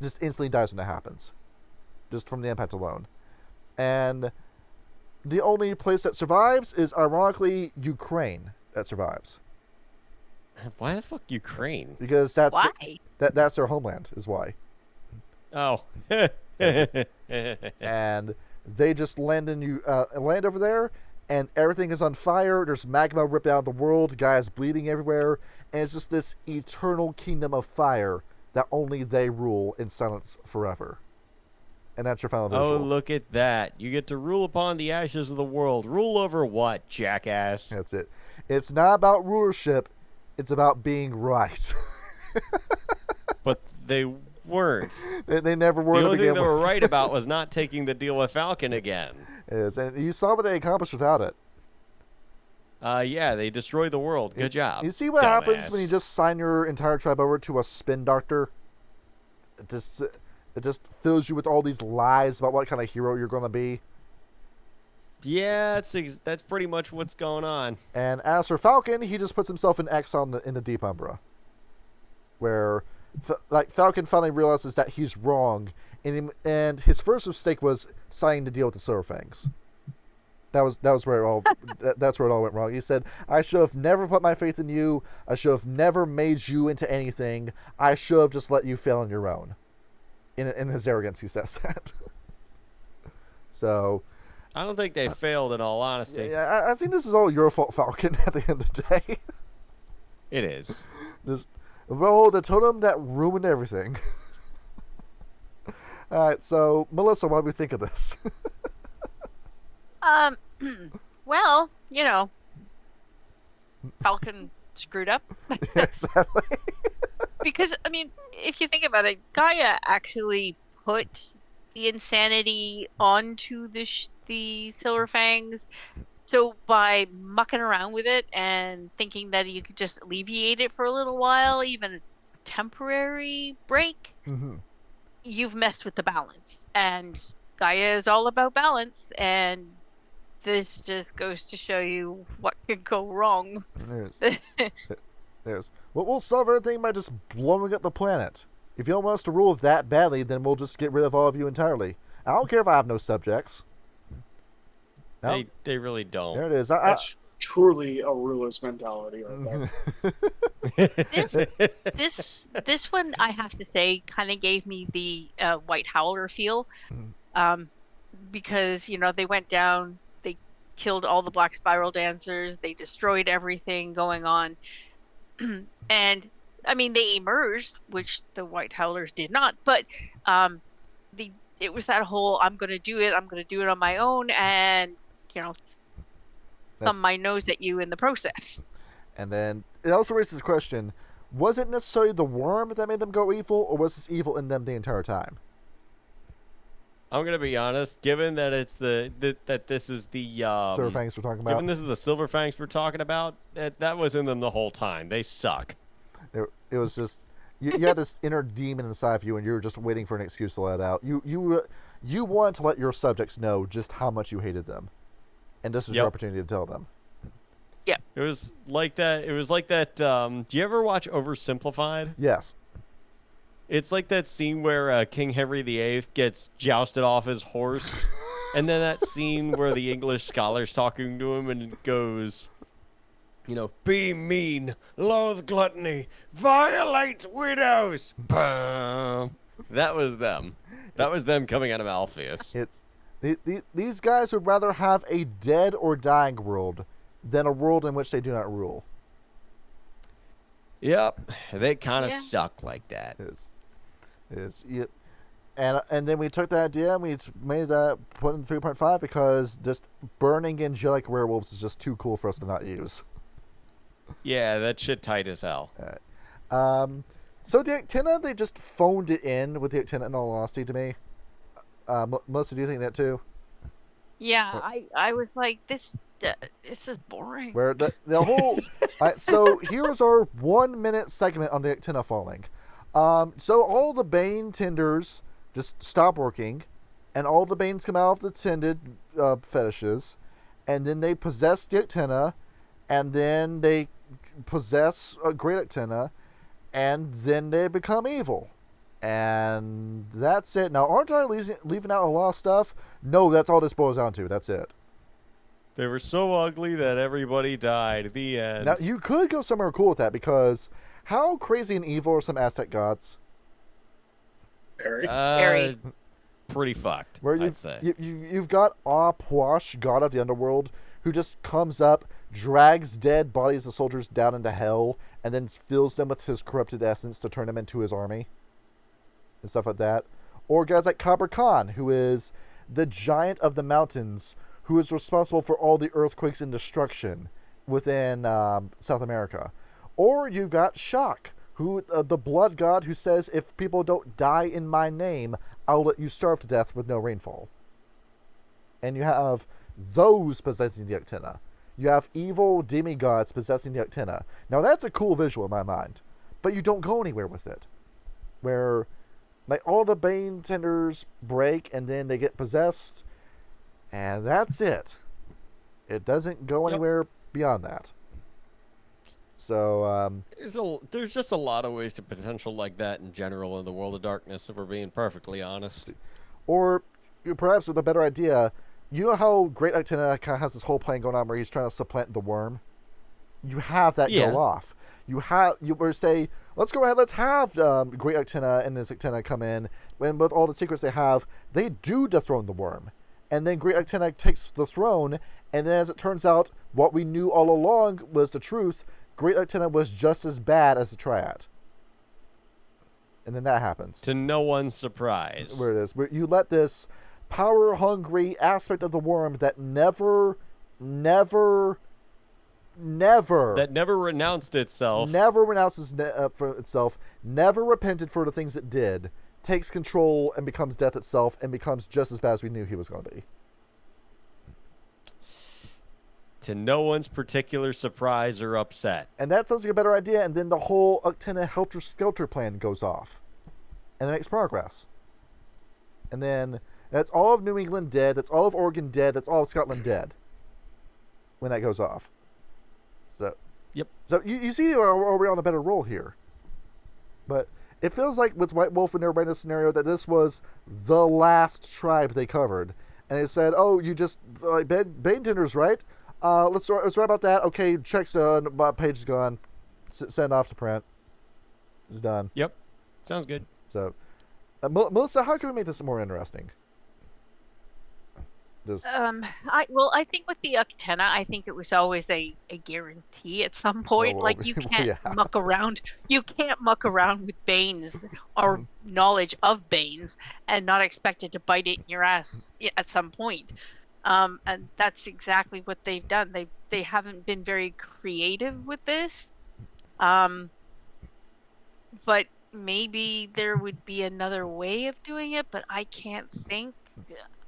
Just instantly dies when that happens. Just from the impact alone. And the only place that survives is, ironically, Ukraine that survives. Why the fuck Ukraine? Because that's Why? that's their homeland, is why. Oh. And they just land over there, and everything is on fire. There's magma ripped out of the world. Gaia's bleeding everywhere, and it's just this eternal kingdom of fire that only they rule in silence forever. And that's your final visual. Oh, look at that. You get to rule upon the ashes of the world. Rule over what, jackass? That's it. It's not about rulership. It's about being right. But they weren't. They never were. The only thing begin they were with. right about was not taking the deal with Falcon again. It is, and you saw what they accomplished without it. Yeah, they destroyed the world. Good job. You see what happens dumbass. when you just sign your entire tribe over to a spin doctor? It just fills you with all these lies about what kind of hero you're going to be. Yeah, that's pretty much what's going on. And as for Falcon, he just puts himself in exile in the Deep Umbra, where Falcon finally realizes that he's wrong, and his first mistake was signing the deal with the Silver Fangs. That was where it all that's where it all went wrong. He said, "I should have never put my faith in you. I should have never made you into anything. I should have just let you fail on your own." In his arrogance, he says that. So, I don't think they failed, in all honesty. yeah, I think this is all your fault, Falcon. At the end of the day, It is. the totem that ruined everything. All right, so Melissa, what do we think of this? Well, Falcon screwed up. Exactly. Because, I mean, if you think about it, Gaia actually put the insanity onto the Silver Fangs. So by mucking around with it and thinking that you could just alleviate it for a little while, even a temporary break, Mm-hmm. you've messed with the balance. And Gaia is all about balance, and this just goes to show you what could go wrong. There's. Well, we'll solve everything by just blowing up the planet. If you don't want us to rule that badly, then we'll just get rid of all of you entirely. I don't care if I have no subjects. No? They really don't. There it is. That's truly a ruler's mentality right there. This one, I have to say, kind of gave me the White Howler feel, because they went down, they killed all the Black Spiral Dancers, they destroyed everything going on, and I mean they emerged, which the White Howlers did not. But it was that whole I'm going to do it on my own, and thumb my nose at you in the process. And then it also raises the question: was it necessarily the Wyrm that made them go evil, or was this evil in them the entire time? I'm gonna be honest. Given that it's that this is the Silver Fangs we're talking about. given this is the Silver Fangs we're talking about, that was in them the whole time. They suck. It was just you had this inner demon inside of you, and you were just waiting for an excuse to let it out. You wanted to let your subjects know just how much you hated them, and this was your opportunity to tell them. Yeah. It was like that. It was like that. Do you ever watch Oversimplified? Yes. It's like that scene where King Henry VIII gets jousted off his horse, and then that scene where the English scholar's talking to him and it goes, be mean, loathe gluttony, violate widows. Bam. That was them. That was them coming out of Alpheus. These guys would rather have a dead or dying world than a world in which they do not rule. Yep, they kind of suck like that. And then we took that idea and we made that put in 3.5 because just burning angelic werewolves is just too cool for us to not use. Yeah, that shit tight as hell. So the Uktena, they just phoned it in with the Uktena, in all honesty, to me. Melissa, do you think that too? Yeah, I was like, this is boring. Where the whole... so here's our 1 minute segment on the Uktena falling. So all the Bane tenders just stop working, and all the Banes come out of the tended fetishes, and then they possess the Uktena, and then they possess a great Uktena, and then they become evil. And that's it. Now, aren't I leaving out a lot of stuff? No, that's all this boils down to. That's it. They were so ugly that everybody died. The end. Now, you could go somewhere cool with that, because how crazy and evil are some Aztec gods? Very. Pretty fucked, Where I'd say. You've got Apwash, god of the underworld, who just comes up, drags dead bodies of soldiers down into hell, and then fills them with his corrupted essence to turn them into his army. And stuff like that. Or guys like Kabr Khan, who is the giant of the mountains, who is responsible for all the earthquakes and destruction within South America. Or you've got Shak, who the blood god who says, if people don't die in my name, I'll let you starve to death with no rainfall. And you have those possessing the Uktena. You have evil demigods possessing the Uktena. Now that's a cool visual in my mind, but you don't go anywhere with it. Where like all the Bane tenders break and then they get possessed, and that's it. It doesn't go anywhere beyond that. So there's just a lot of ways to potential like that in general in the world of darkness, if we're being perfectly honest. Or perhaps with a better idea, you know how Great Uktena kind of has this whole plan going on where he's trying to supplant the Wyrm? You have that go off. You were say, let's go ahead, let's have Great Uktena and this Uktena come in, and with all the secrets they have, they do dethrone the Wyrm. And then Great Uktena takes the throne, and then as it turns out, what we knew all along was the truth. Great Uktena was just as bad as the Triad. And then that happens. To no one's surprise. Where it is. Where you let this power-hungry aspect of the Wyrm that never that never renounced itself. Never renounces for itself. Never repented for the things it did. Takes control and becomes death itself and becomes just as bad as we knew he was going to be. To no one's particular surprise or upset. And that sounds like a better idea, and then the whole Uktena helter-skelter plan goes off. And it makes progress. And then that's all of New England dead, that's all of Oregon dead, that's all of Scotland dead. When that goes off. So, yep. So you see we're on a better roll here. But it feels like with White Wolf and everybody in this scenario that this was the last tribe they covered. And they said, oh, you just, Bane Tenders, right? Let's write about that. Okay, check's done. Page is gone. Send off to print. It's done. Yep. Sounds good. So, Melissa, how can we make this more interesting? I think with the Uktena, I think it was always a guarantee at some point. Like you can't muck around. You can't muck around with Banes or knowledge of Banes and not expect it to bite it in your ass at some point. And that's exactly what they've done. They haven't been very creative with this. But maybe there would be another way of doing it, but I can't think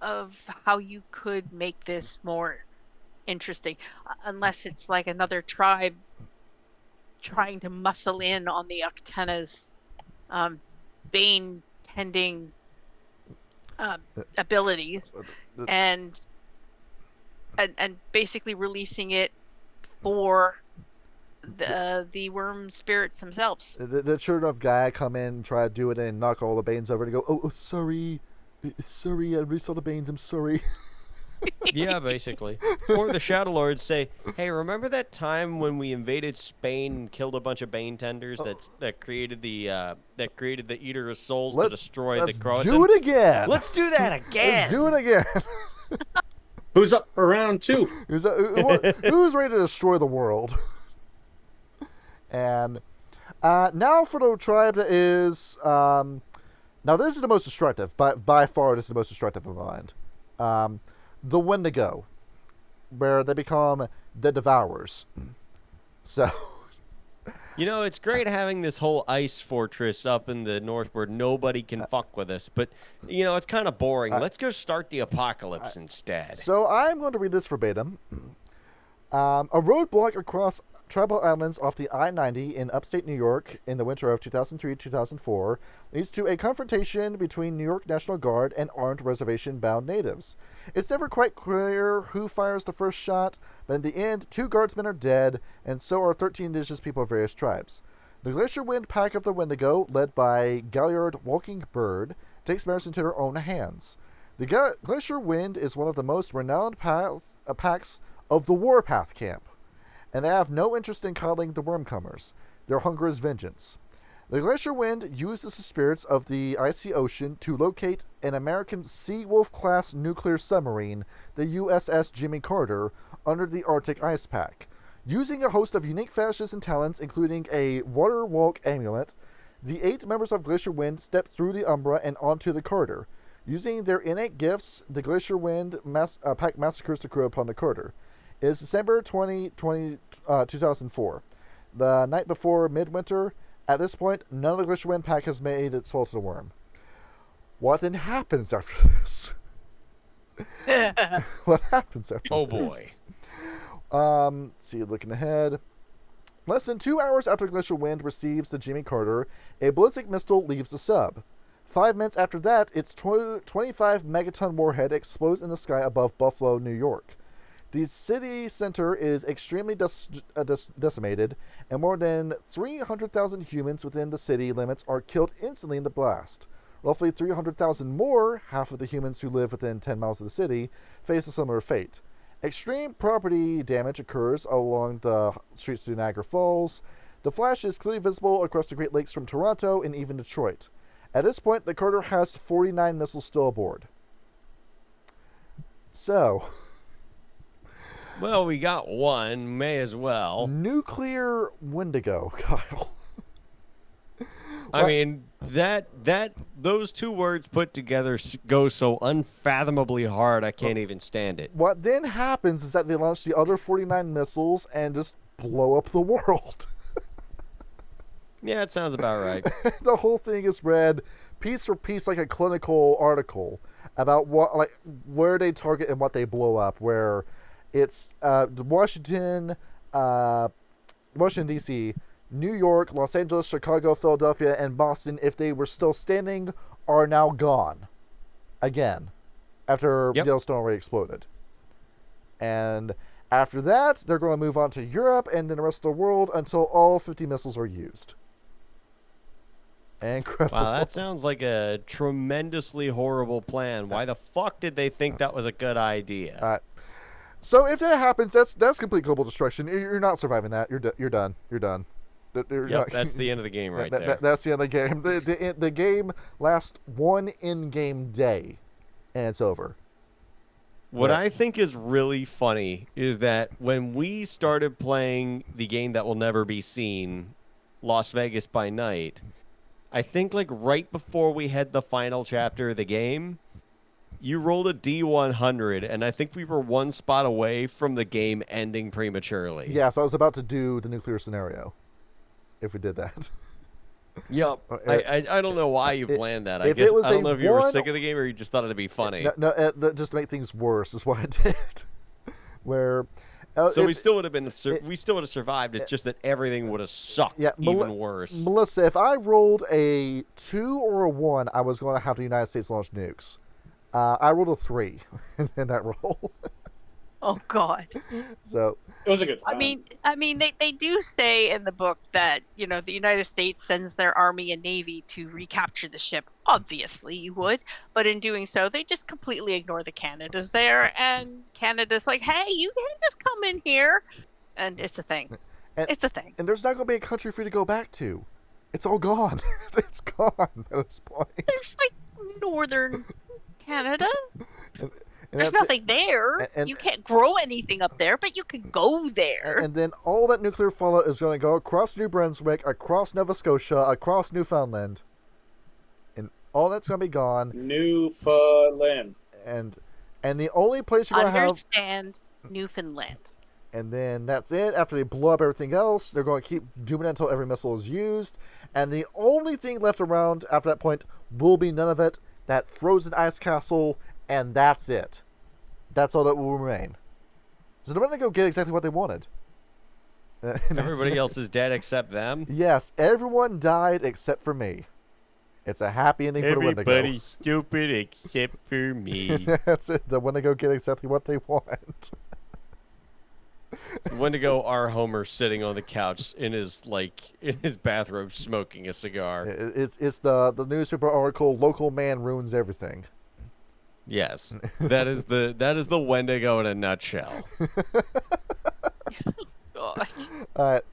of how you could make this more interesting, unless it's like another tribe trying to muscle in on the Uktena's bane tending abilities, and basically releasing it for the worm spirits themselves. The children of Gaia come in, try to do it, and knock all the Banes over and go, oh, sorry. Sorry, I released all the Banes, I'm sorry. Yeah, basically. Or the Shadow Lords say, "Hey, remember that time when we invaded Spain and killed a bunch of Bane tenders that created the Eater of Souls to destroy the Croatan? Let's do it again. Let's do that again. Let's do it again. Who's up for round 2? Who's ready to destroy the world? And now for the tribe that is now this is the most destructive, by far this is the most destructive of mind. The Wendigo, where they become the Devourers. So, it's great having this whole ice fortress up in the north where nobody can fuck with us, but it's kind of boring. Let's go start the apocalypse instead. So I'm going to read this verbatim. A roadblock across tribal islands off the I-90 in upstate New York in the winter of 2003-2004 leads to a confrontation between New York National Guard and armed reservation-bound natives. It's never quite clear who fires the first shot, but in the end, 2 guardsmen are dead, and so are 13 indigenous people of various tribes. The Glacier Wind Pack of the Wendigo, led by Galliard Walking Bird, takes matters into their own hands. The Glacier Wind is one of the most renowned packs of the Warpath camp, and they have no interest in coddling the Wormcomers. Their hunger is vengeance. The Glacier Wind uses the spirits of the icy ocean to locate an American Sea Wolf-class nuclear submarine, the USS Jimmy Carter, under the Arctic ice pack. Using a host of unique fetishes and talents, including a water walk amulet, the 8 members of Glacier Wind step through the Umbra and onto the Carter. Using their innate gifts, the Glacier Wind pack massacres the crew upon the Carter. It is December 2004, the night before midwinter. At this point, none of the Glacier Wind pack has made its fall to the Wyrm. What then happens after this? What happens after Oh this? boy. See, looking ahead. Less than 2 hours after Glacier Wind receives the Jimmy Carter, a ballistic missile leaves the sub. 5 minutes after that, its 25 megaton warhead explodes in the sky above Buffalo, New York. The city center is extremely decimated, and more than 300,000 humans within the city limits are killed instantly in the blast. Roughly 300,000 more, half of the humans who live within 10 miles of the city, face a similar fate. Extreme property damage occurs along the streets of Niagara Falls. The flash is clearly visible across the Great Lakes from Toronto and even Detroit. At this point, the Carter has 49 missiles still aboard. So, Well, we got one. May as well. nuclear Wendigo, Kyle. I mean, those 2 words put together go so unfathomably hard, I can't even stand it. What then happens is that they launch the other 49 missiles and just blow up the world. Yeah, it sounds about right. The whole thing is read piece for piece like a clinical article about where they target and what they blow up, where it's Washington, D.C., New York, Los Angeles, Chicago, Philadelphia, and Boston, if they were still standing, are now gone. Again. After Yellowstone already exploded. And after that, they're going to move on to Europe and then the rest of the world until all 50 missiles are used. Incredible. Wow, that sounds like a tremendously horrible plan. Why the fuck did they think that was a good idea? So if that happens, that's complete global destruction. You're not surviving that. You're done. You're done. That's the end of the game right there. That's the end of the game. The game lasts one in-game day, and it's over. What I think is really funny is that when we started playing the game that will never be seen, Las Vegas by Night, I think like right before we had the final chapter of the game, you rolled a D100, and I think we were 1 spot away from the game ending prematurely. Yeah, so I was about to do the nuclear scenario. If we did that. Yep. I don't know why you planned that. I if guess it was I don't a know if you were one- sick of the game or you just thought it'd be funny. No, just to make things worse is what I did. Where, So we still would have been. We still would have survived. It's just that everything would have sucked even worse. Melissa, if I rolled a 2 or a 1, I was going to have the United States launch nukes. I rolled a 3 in that roll. Oh God. So It was a good time. I mean, they do say in the book that the United States sends their army and navy to recapture the ship. Obviously, you would, but in doing so, they just completely ignore the Canadas there, and Canada's like, "Hey, you can just come in here," and it's a thing. It's a thing. And there's not going to be a country for you to go back to. It's all gone. It's gone at this point. There's like northern Canada. And There's that's nothing there. And- You can't grow anything up there, but you can go there. And then all that nuclear fallout is going to go across New Brunswick, across Nova Scotia, across Newfoundland. And all that's going to be gone. Newfoundland. And the only place you're going to have... Understand Newfoundland. And then that's it. After they blow up everything else, they're going to keep doing it until every missile is used. And the only thing left around after that point will be none of it. That frozen ice castle, and that's it. That's all that will remain. So they're going to go get exactly what they wanted. And that's Everybody it. else is dead except them. Yes, everyone died except for me. It's a happy ending for the Wendigo. Everybody stupid except for me. That's it. The Wendigo get exactly what they want. Wendigo, our Homer, sitting on the couch in his bathrobe, smoking a cigar. It's the newspaper article. Local man ruins everything. Yes, that is the Wendigo in a nutshell. God. All right.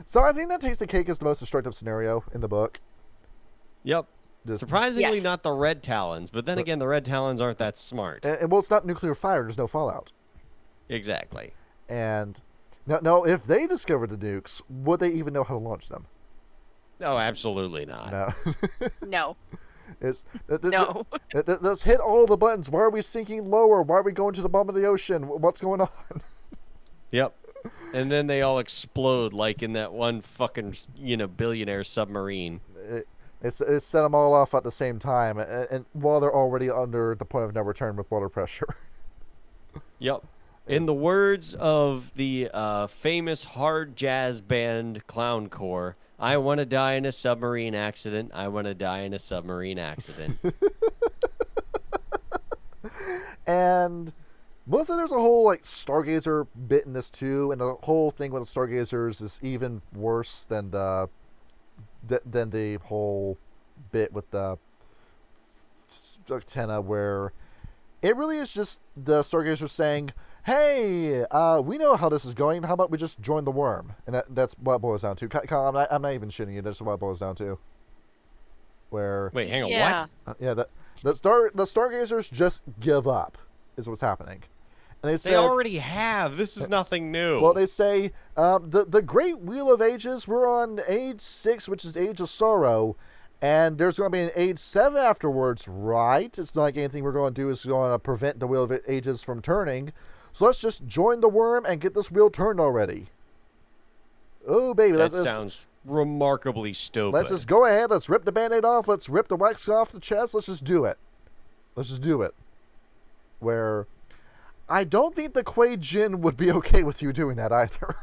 So I think that takes the cake as the most destructive scenario in the book. Yep. Just- Surprisingly, Yes. not the red talons, but then again, the red talons aren't that smart. And well, it's not nuclear fire. There's no fallout. Exactly. And no, if they discovered the nukes, would they even know how to launch them? No, absolutely not. No. No. It's No. Let's hit all the buttons. Why are we sinking lower? Why are we going to the bottom of the ocean? What's going on? Yep. And then they all explode like in that one fucking billionaire submarine. It set them all off at the same time, and while they're already under the point of no return with water pressure. Yep. In the words of the famous hard jazz band Clowncore, I want to die in a submarine accident. I want to die in a submarine accident. And mostly there's a whole like Stargazer bit in this too, and the whole thing with the Stargazers is even worse than the whole bit with the Uktena, where it really is just the Stargazers saying, "Hey, we know how this is going. How about we just join the Wyrm?" And that's what it boils down to. Kyle, I'm not even shitting you. That's what it boils down to. Where Wait, hang on, Yeah. what? the Stargazers just give up is what's happening, and they They said, already have. This is nothing new. well, they say the Great Wheel of Ages. We're on age 6, which is Age of Sorrow, and there's going to be an age 7 afterwards, right? It's not like anything we're going to do is going to prevent the Wheel of Ages from turning. So let's just join the Wyrm and get this wheel turned already. Oh, baby. that sounds remarkably stupid. Let's just go ahead. Let's rip the Band-Aid off. Let's rip the wax off the chest. Let's just do it. Let's just do it. Where I don't think the Kuei Jin would be okay with you doing that either.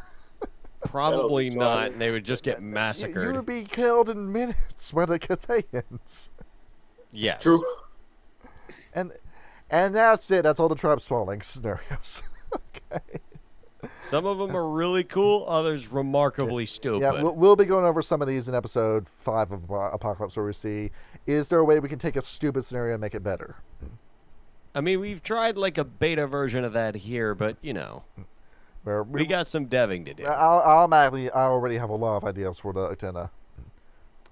Probably Oh, sorry. not, and they would just get You massacred. would be killed in minutes by the Cathayans. Yes. True. And that's it. That's all the tribes falling scenarios. Okay. Some of them are really cool, others remarkably stupid. Yeah, we'll be going over some of these in episode 5 of Apocalypse, where we see, is there a way we can take a stupid scenario and make it better? I mean, we've tried like a beta version of that here, but Where we got some deving to do. I already have a lot of ideas for the Uktena.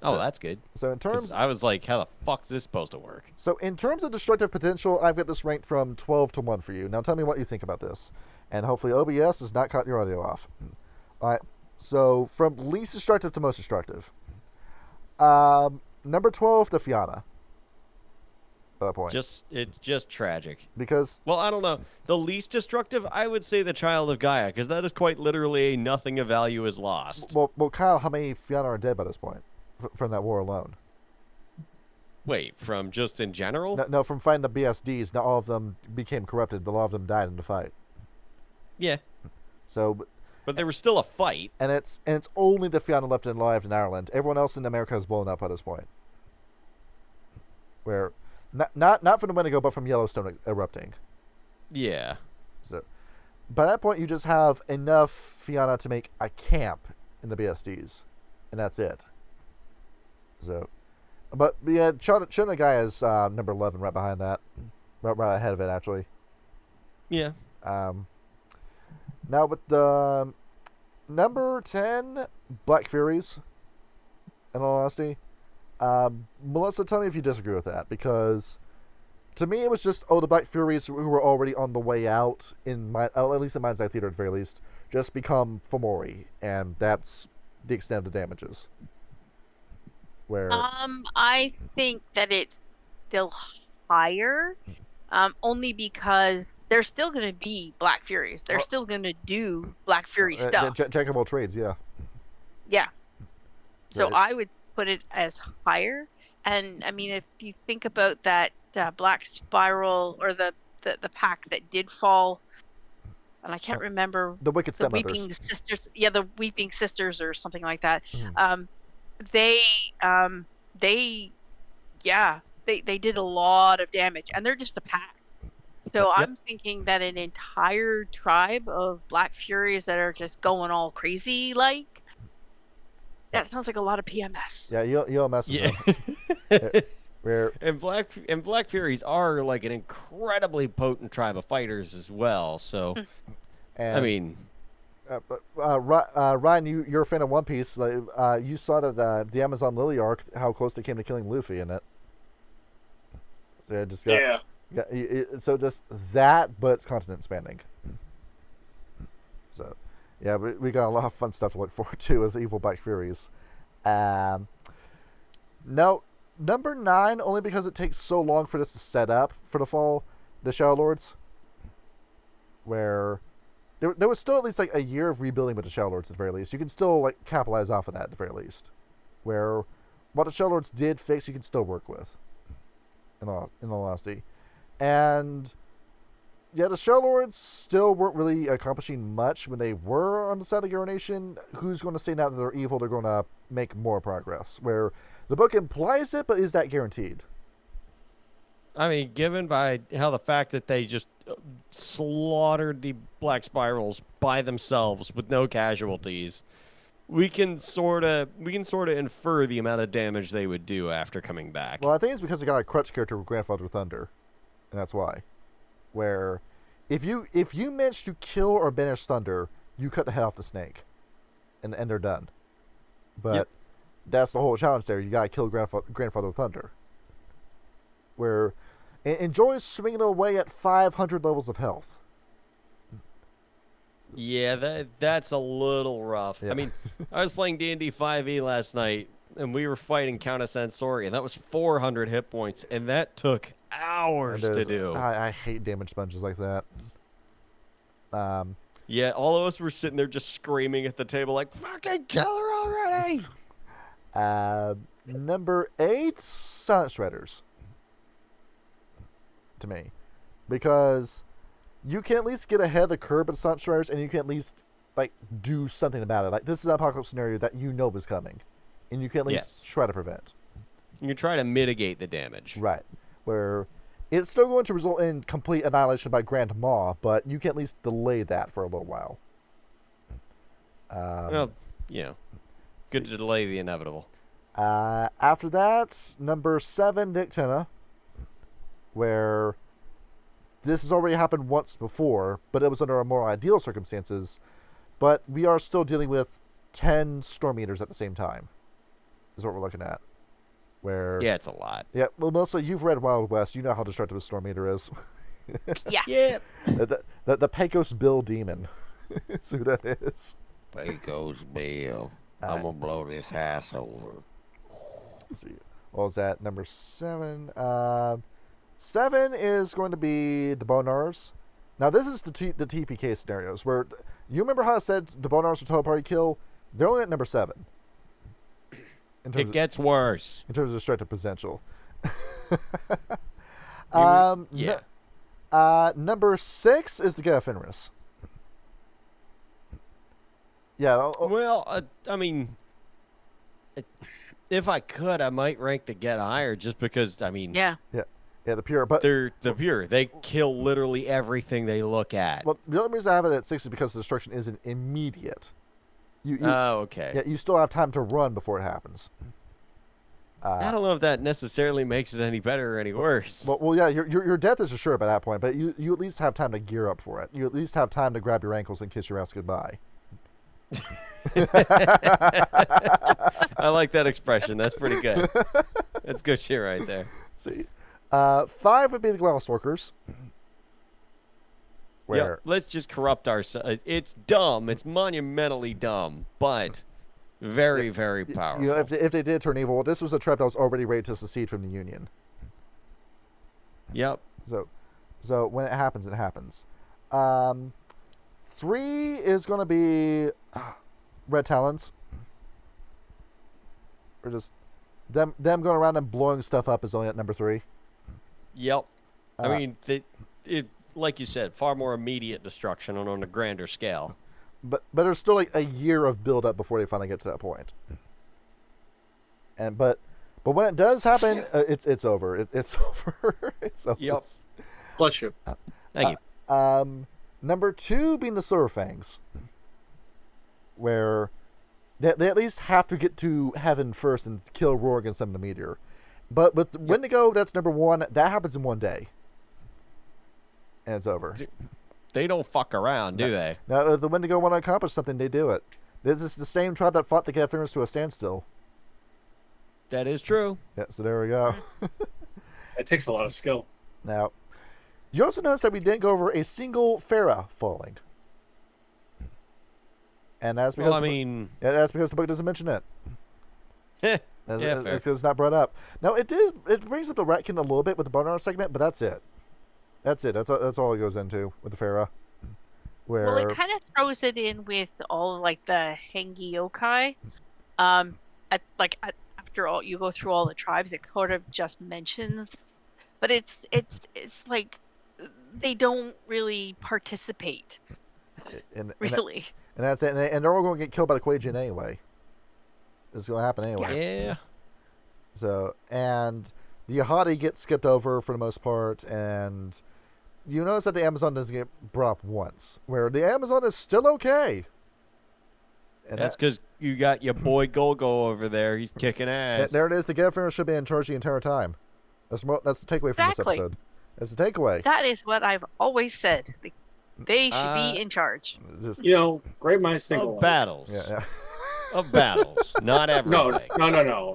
Oh, that's good. So in 'Cause terms I was like, how the fuck's this supposed to work? of destructive potential, I've got this ranked from 12 to 1 for you. Now tell me what you think about this. And hopefully OBS has not cut your audio off. All right. So from least destructive to most destructive. Number 12, the Fiana. Point. It's just tragic. Because Well, I don't know. The least destructive, I would say the Child of Gaia, because that is quite literally a nothing of value is lost. well, Kyle, how many Fiana are dead by this point? from that war alone. Wait, from just in general? No, from fighting the BSDs, not all of them became corrupted, but a lot of them died in the fight. Yeah, So, but there was still a fight. and it's only the Fiana left alive in Ireland. Everyone else in America has blown up at this point. Where, not from the Wendigo, but from Yellowstone erupting. Yeah. So, by that point, you just have enough Fiana to make a camp in the BSDs, and that's it. So, but yeah, China Gaia is number 11, right behind that, right ahead of it actually. Yeah. Now with the number 10, Black Furies. In all honesty, Melissa, tell me if you disagree with that, because to me it was just the Black Furies who were already on the way out in my at least in Mind's Eye Theater at the very least just become Fomori, and that's the extent of the damages. Where I think that it's still higher, only because they're still going to be Black Furies. They're still going to do Black Fury stuff. Jack of all trades, yeah. Yeah. So Right. I would put it as higher. And I mean, if you think about that Black Spiral, or the pack that did fall, and I can't remember The Wicked the Stepmothers. Weeping Sisters. Yeah, the Weeping Sisters or something like that. Mhm. They did a lot of damage, and they're just a pack. So Yep. I'm thinking that an entire tribe of Black Furies that are just going all crazy, like, that sounds like a lot of PMS. Yeah, you'll mess with Yeah. them. Where And Black Furies are like an incredibly potent tribe of fighters as well. So, and, I mean, Ryan, you're a fan of One Piece. Like, you saw that the Amazon Lily arc, how close they came to killing Luffy in it. So it just got, so just that, but it's continent spanning. So, yeah, we got a lot of fun stuff to look forward to with Evil Black Furies. Now, number 9, only because it takes so long for this to set up for the fall, the Shadow Lords. Where there was still at least like a year of rebuilding with the Shadow Lords at the very least. You can still like capitalize off of that at the very least. Where what the Shadow Lords did fix, you can still work with. In all honesty. And yeah, the Shadow Lords still weren't really accomplishing much when they were on the side of Garou Nation. Who's going to say now that they're evil, they're going to make more progress? Where the book implies it, but is that guaranteed? I mean, given by how the fact that they just slaughtered the Black Spirals by themselves with no casualties, we can sort of infer the amount of damage they would do after coming back. Well, I think it's because they got a crutch character with Grandfather Thunder, and that's why. Where, if you manage to kill or banish Thunder, you cut the head off the snake, and they're done. But Yep. that's the whole challenge there. You gotta kill Grandfather Thunder. Where, enjoy swinging away at 500 levels of health. Yeah, that's a little rough. Yeah. I mean, I was playing D&D 5e last night, and we were fighting Count of Sensori, and that was 400 hit points, and that took hours And to there's- do. I hate damage sponges like that. Yeah, all of us were sitting there just screaming at the table like, fucking kill her already! Number 8, Silent Shredders. To me. Because you can at least get ahead of the curve with Silent Shredders, and you can at least like do something about it. Like, this is an apocalypse scenario that you know is coming, and you can at least Yes. try to prevent. You try to mitigate the damage. Right. Where it's still going to result in complete annihilation by Grand Maw, but you can at least delay that for a little while. Well, you know, good to delay the inevitable. After that, number 7, the Uktena, where this has already happened once before, but it was under a more ideal circumstances. But we are still dealing with 10 Storm Eaters at the same time, is what we're looking at. Where Yeah, it's a lot. yeah, well, Melissa, you've read Wild West. You know how destructive a Storm Eater is. Yeah. Yeah. The Pecos Bill Demon. That's who that is. Pecos Bill. I'm gonna blow this house over. Let's see. What was that? Number 7. 7 is going to be the Bonars. Now, this is the TPK scenarios where you remember how I said the Bonars were total party kill? They're only at number 7. It gets worse. in terms of destructive potential. Yeah. Number 6 is the Gaia fenris. Yeah. Well, I mean, if I could, I might rank the get higher just because, I mean, Yeah. Yeah, the pure. But they're the pure. They kill literally everything they look at. well, the only reason I have it at 6 is because the destruction isn't immediate. You Okay. Yeah, you still have time to run before it happens. I don't know if that necessarily makes it any better or any worse. Well, yeah, your death is assured by that point, but you at least have time to gear up for it. You at least have time to grab your ankles and kiss your ass goodbye. I like that expression. That's pretty good. That's good shit right there. See, 5 would be the Glasswalkers. Yeah, Where let's just corrupt ourselves. It's dumb. It's monumentally dumb, but very, very powerful. you know, if they did turn evil, this was a tribe that was already ready to secede from the Union. Yep. So when it happens, it happens. 3 is going to be Red Talons. Or just them going around and blowing stuff up is only at number 3. Yep. I Uh, mean, it like you said, far more immediate destruction on a grander scale. But there's still like a year of build up before they finally get to that point. And but when it does happen, it's over. It's over. It's over. Yep. Bless you. Thank you. Number 2 being the Silver Fangs, where they at least have to get to heaven first and kill Rourke and summon the meteor. But with Wendigo, that's number 1. That happens in one day, and it's over. They don't fuck around, do they? Now, if the Wendigo want to accomplish something, they do it. This is the same tribe that fought the Gaia fenris to a standstill. That is true. Yeah, so there we go. It takes a lot of skill. Now, you also notice that we didn't go over a single Farah falling. And that's because Well, I mean, that's because the book doesn't mention it. yeah, That's fair. because it's not brought up. Now it brings up the Ratkin a little bit with the Bonar segment, but that's it. That's all it goes into with the Farah. Where Well, it kind of throws it in with all like the Hengi yokai. After all, you go through all the tribes. It kind of just mentions, but it's like they don't really participate. Really. And that's it. And they're all going to get killed by the Quajian anyway. It's going to happen anyway. Yeah. So, and the Yahadi gets skipped over for the most part, and you notice that the Amazon doesn't get brought up once, where the Amazon is still okay. And That's because you got your boy Golgo over there. He's kicking ass. there it is. The Gaia fenris should be in charge the entire time. That's the takeaway from this Exactly. episode. That's the takeaway. That is what I've always said. They should be in charge. Just, You know, great minds think Of alike. battles. yeah. Of battles. Not everything.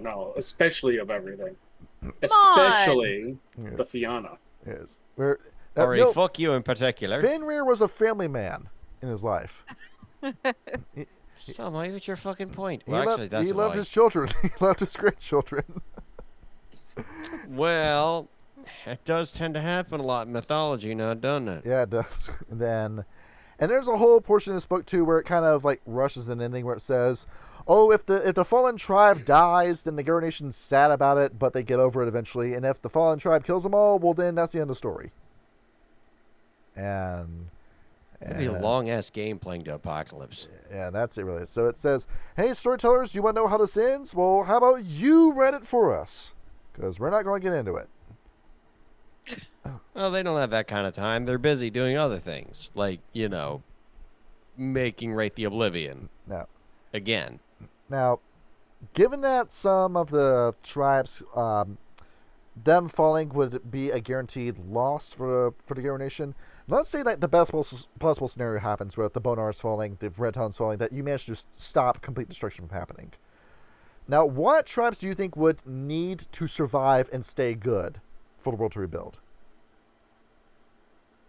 No. Especially of everything. Especially the Yes. Fiana. Yes. Where, Or no, fuck you in particular. Fenrir was a family man in his life. So, Mike, what's your fucking point? He Well, loved, actually, that's he a loved lie. his children. He loved his grandchildren. Well, it does tend to happen a lot in mythology now, doesn't it? Yeah, it does. And there's a whole portion of this book too where it kind of like rushes an ending where it says, "Oh, if the fallen tribe dies, then the Garou Nation's sad about it, but they get over it eventually. And if the fallen tribe kills them all, well, then that's the end of the story." And It'd be a long ass game playing to Apocalypse. yeah, that's it really. So it says, "Hey, storytellers, you want to know how this ends? Well, how about you read it for us? Because we're not going to get into it." Well, they don't have that kind of time. They're busy doing other things, like, making Wraith the Oblivion. Now, Again. given that some of the tribes, them falling would be a guaranteed loss for the Garou Nation, let's say that the best possible scenario happens with the Bonars falling, the Red Talons falling, that you manage to stop complete destruction from happening. Now, what tribes do you think would need to survive and stay good for the world to rebuild?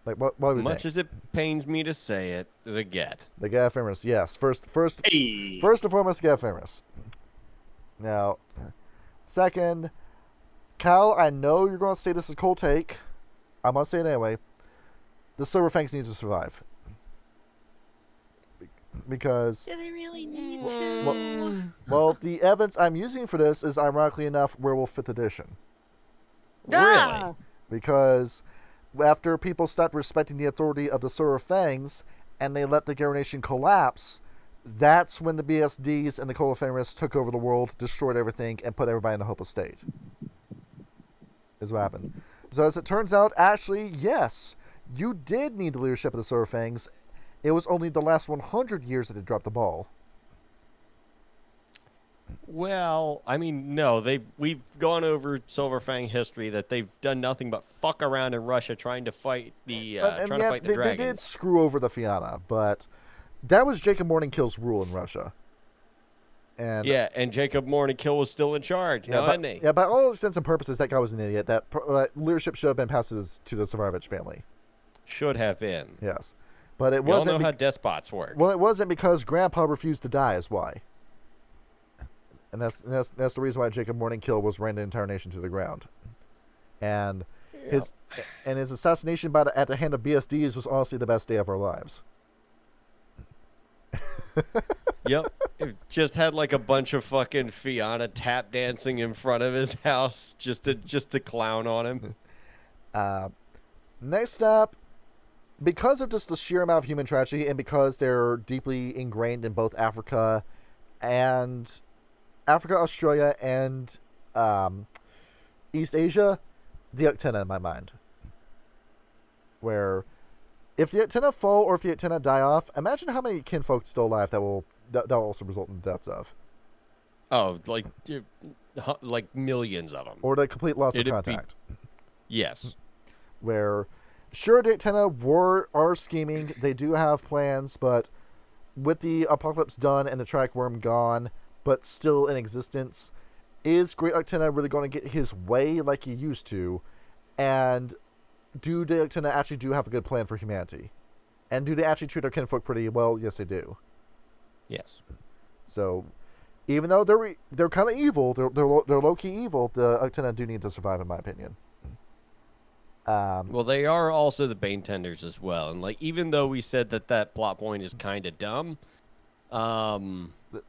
Like, what do we think? Much as it pains me to say it, the Get. The Gaia Fenris, yes. First Hey. and foremost, Gaia Fenris. Now, second, Cal, I know you're going to say this is a cold take. I'm going to say it anyway. The Silver Fangs need to survive. because Do they really need to? well, the evidence I'm using for this is ironically enough Werewolf 5th edition. Ah! Because after people stopped respecting the authority of the Silver Fangs and they let the Garou Nation collapse, that's when the BSDs and the fenris took over the world, destroyed everything, and put everybody in a hopeless state. Is what happened. So as it turns out, actually, yes, you did need the leadership of the Silver Fangs. It was only the last 100 years that they dropped the ball. Well, I mean, no, we've gone over Silverfang history that they've done nothing but fuck around in Russia trying to fight the They did dragons. screw over the Fiana, but that was Jacob Morningkill's rule in Russia. And Yeah, and Jacob Morningkill was still in charge, isn't he? Yeah, by all intents and purposes, that guy was an idiot. That leadership should have been passed to the Savardovich family. Should have been. Yes, but it We all wasn't. know how despots work. Well, it wasn't because Grandpa refused to die. Is why. And that's the reason why Jacob Morningkill was ran the entire nation to the ground, and his assassination at the hand of BSDs was honestly the best day of our lives. Yep. It just had like a bunch of fucking Fiana tap dancing in front of his house just to clown on him. Next up, because of just the sheer amount of human tragedy and because they're deeply ingrained in both Africa, Australia, and East Asia, the Uktena in my mind. Where if the Uktena fall or if the Uktena die off, imagine how many kinfolk still alive that will also result in the deaths of. Oh, like millions of them. Or the complete loss of contact. Yes. Where, sure, the Uktena are scheming, they do have plans, but with the apocalypse done and the track Wyrm gone, but still in existence, is Great Uktena really going to get his way like he used to? And do the Uktena actually do have a good plan for humanity? And do they actually treat their kinfolk pretty well? Yes, they do. Yes. So, even though they're kind of evil, they're low-key evil, the Uktena do need to survive, in my opinion. Well, they are also the Bane Tenders as well. And like, even though we said that plot point is kind of dumb, or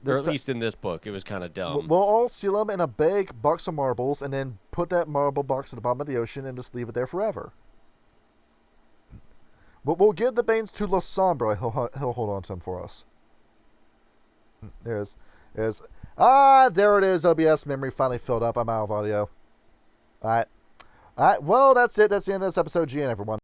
at least in this book, it was kind of dumb. We'll all seal them in a big box of marbles and then put that marble box at the bottom of the ocean and just leave it there forever. But we'll give the Banes to La Sombra. He'll hold on to them for us. There it is. There it is. OBS memory finally filled up. I'm out of audio. All right. Well, that's it. That's the end of this episode. GN, everyone.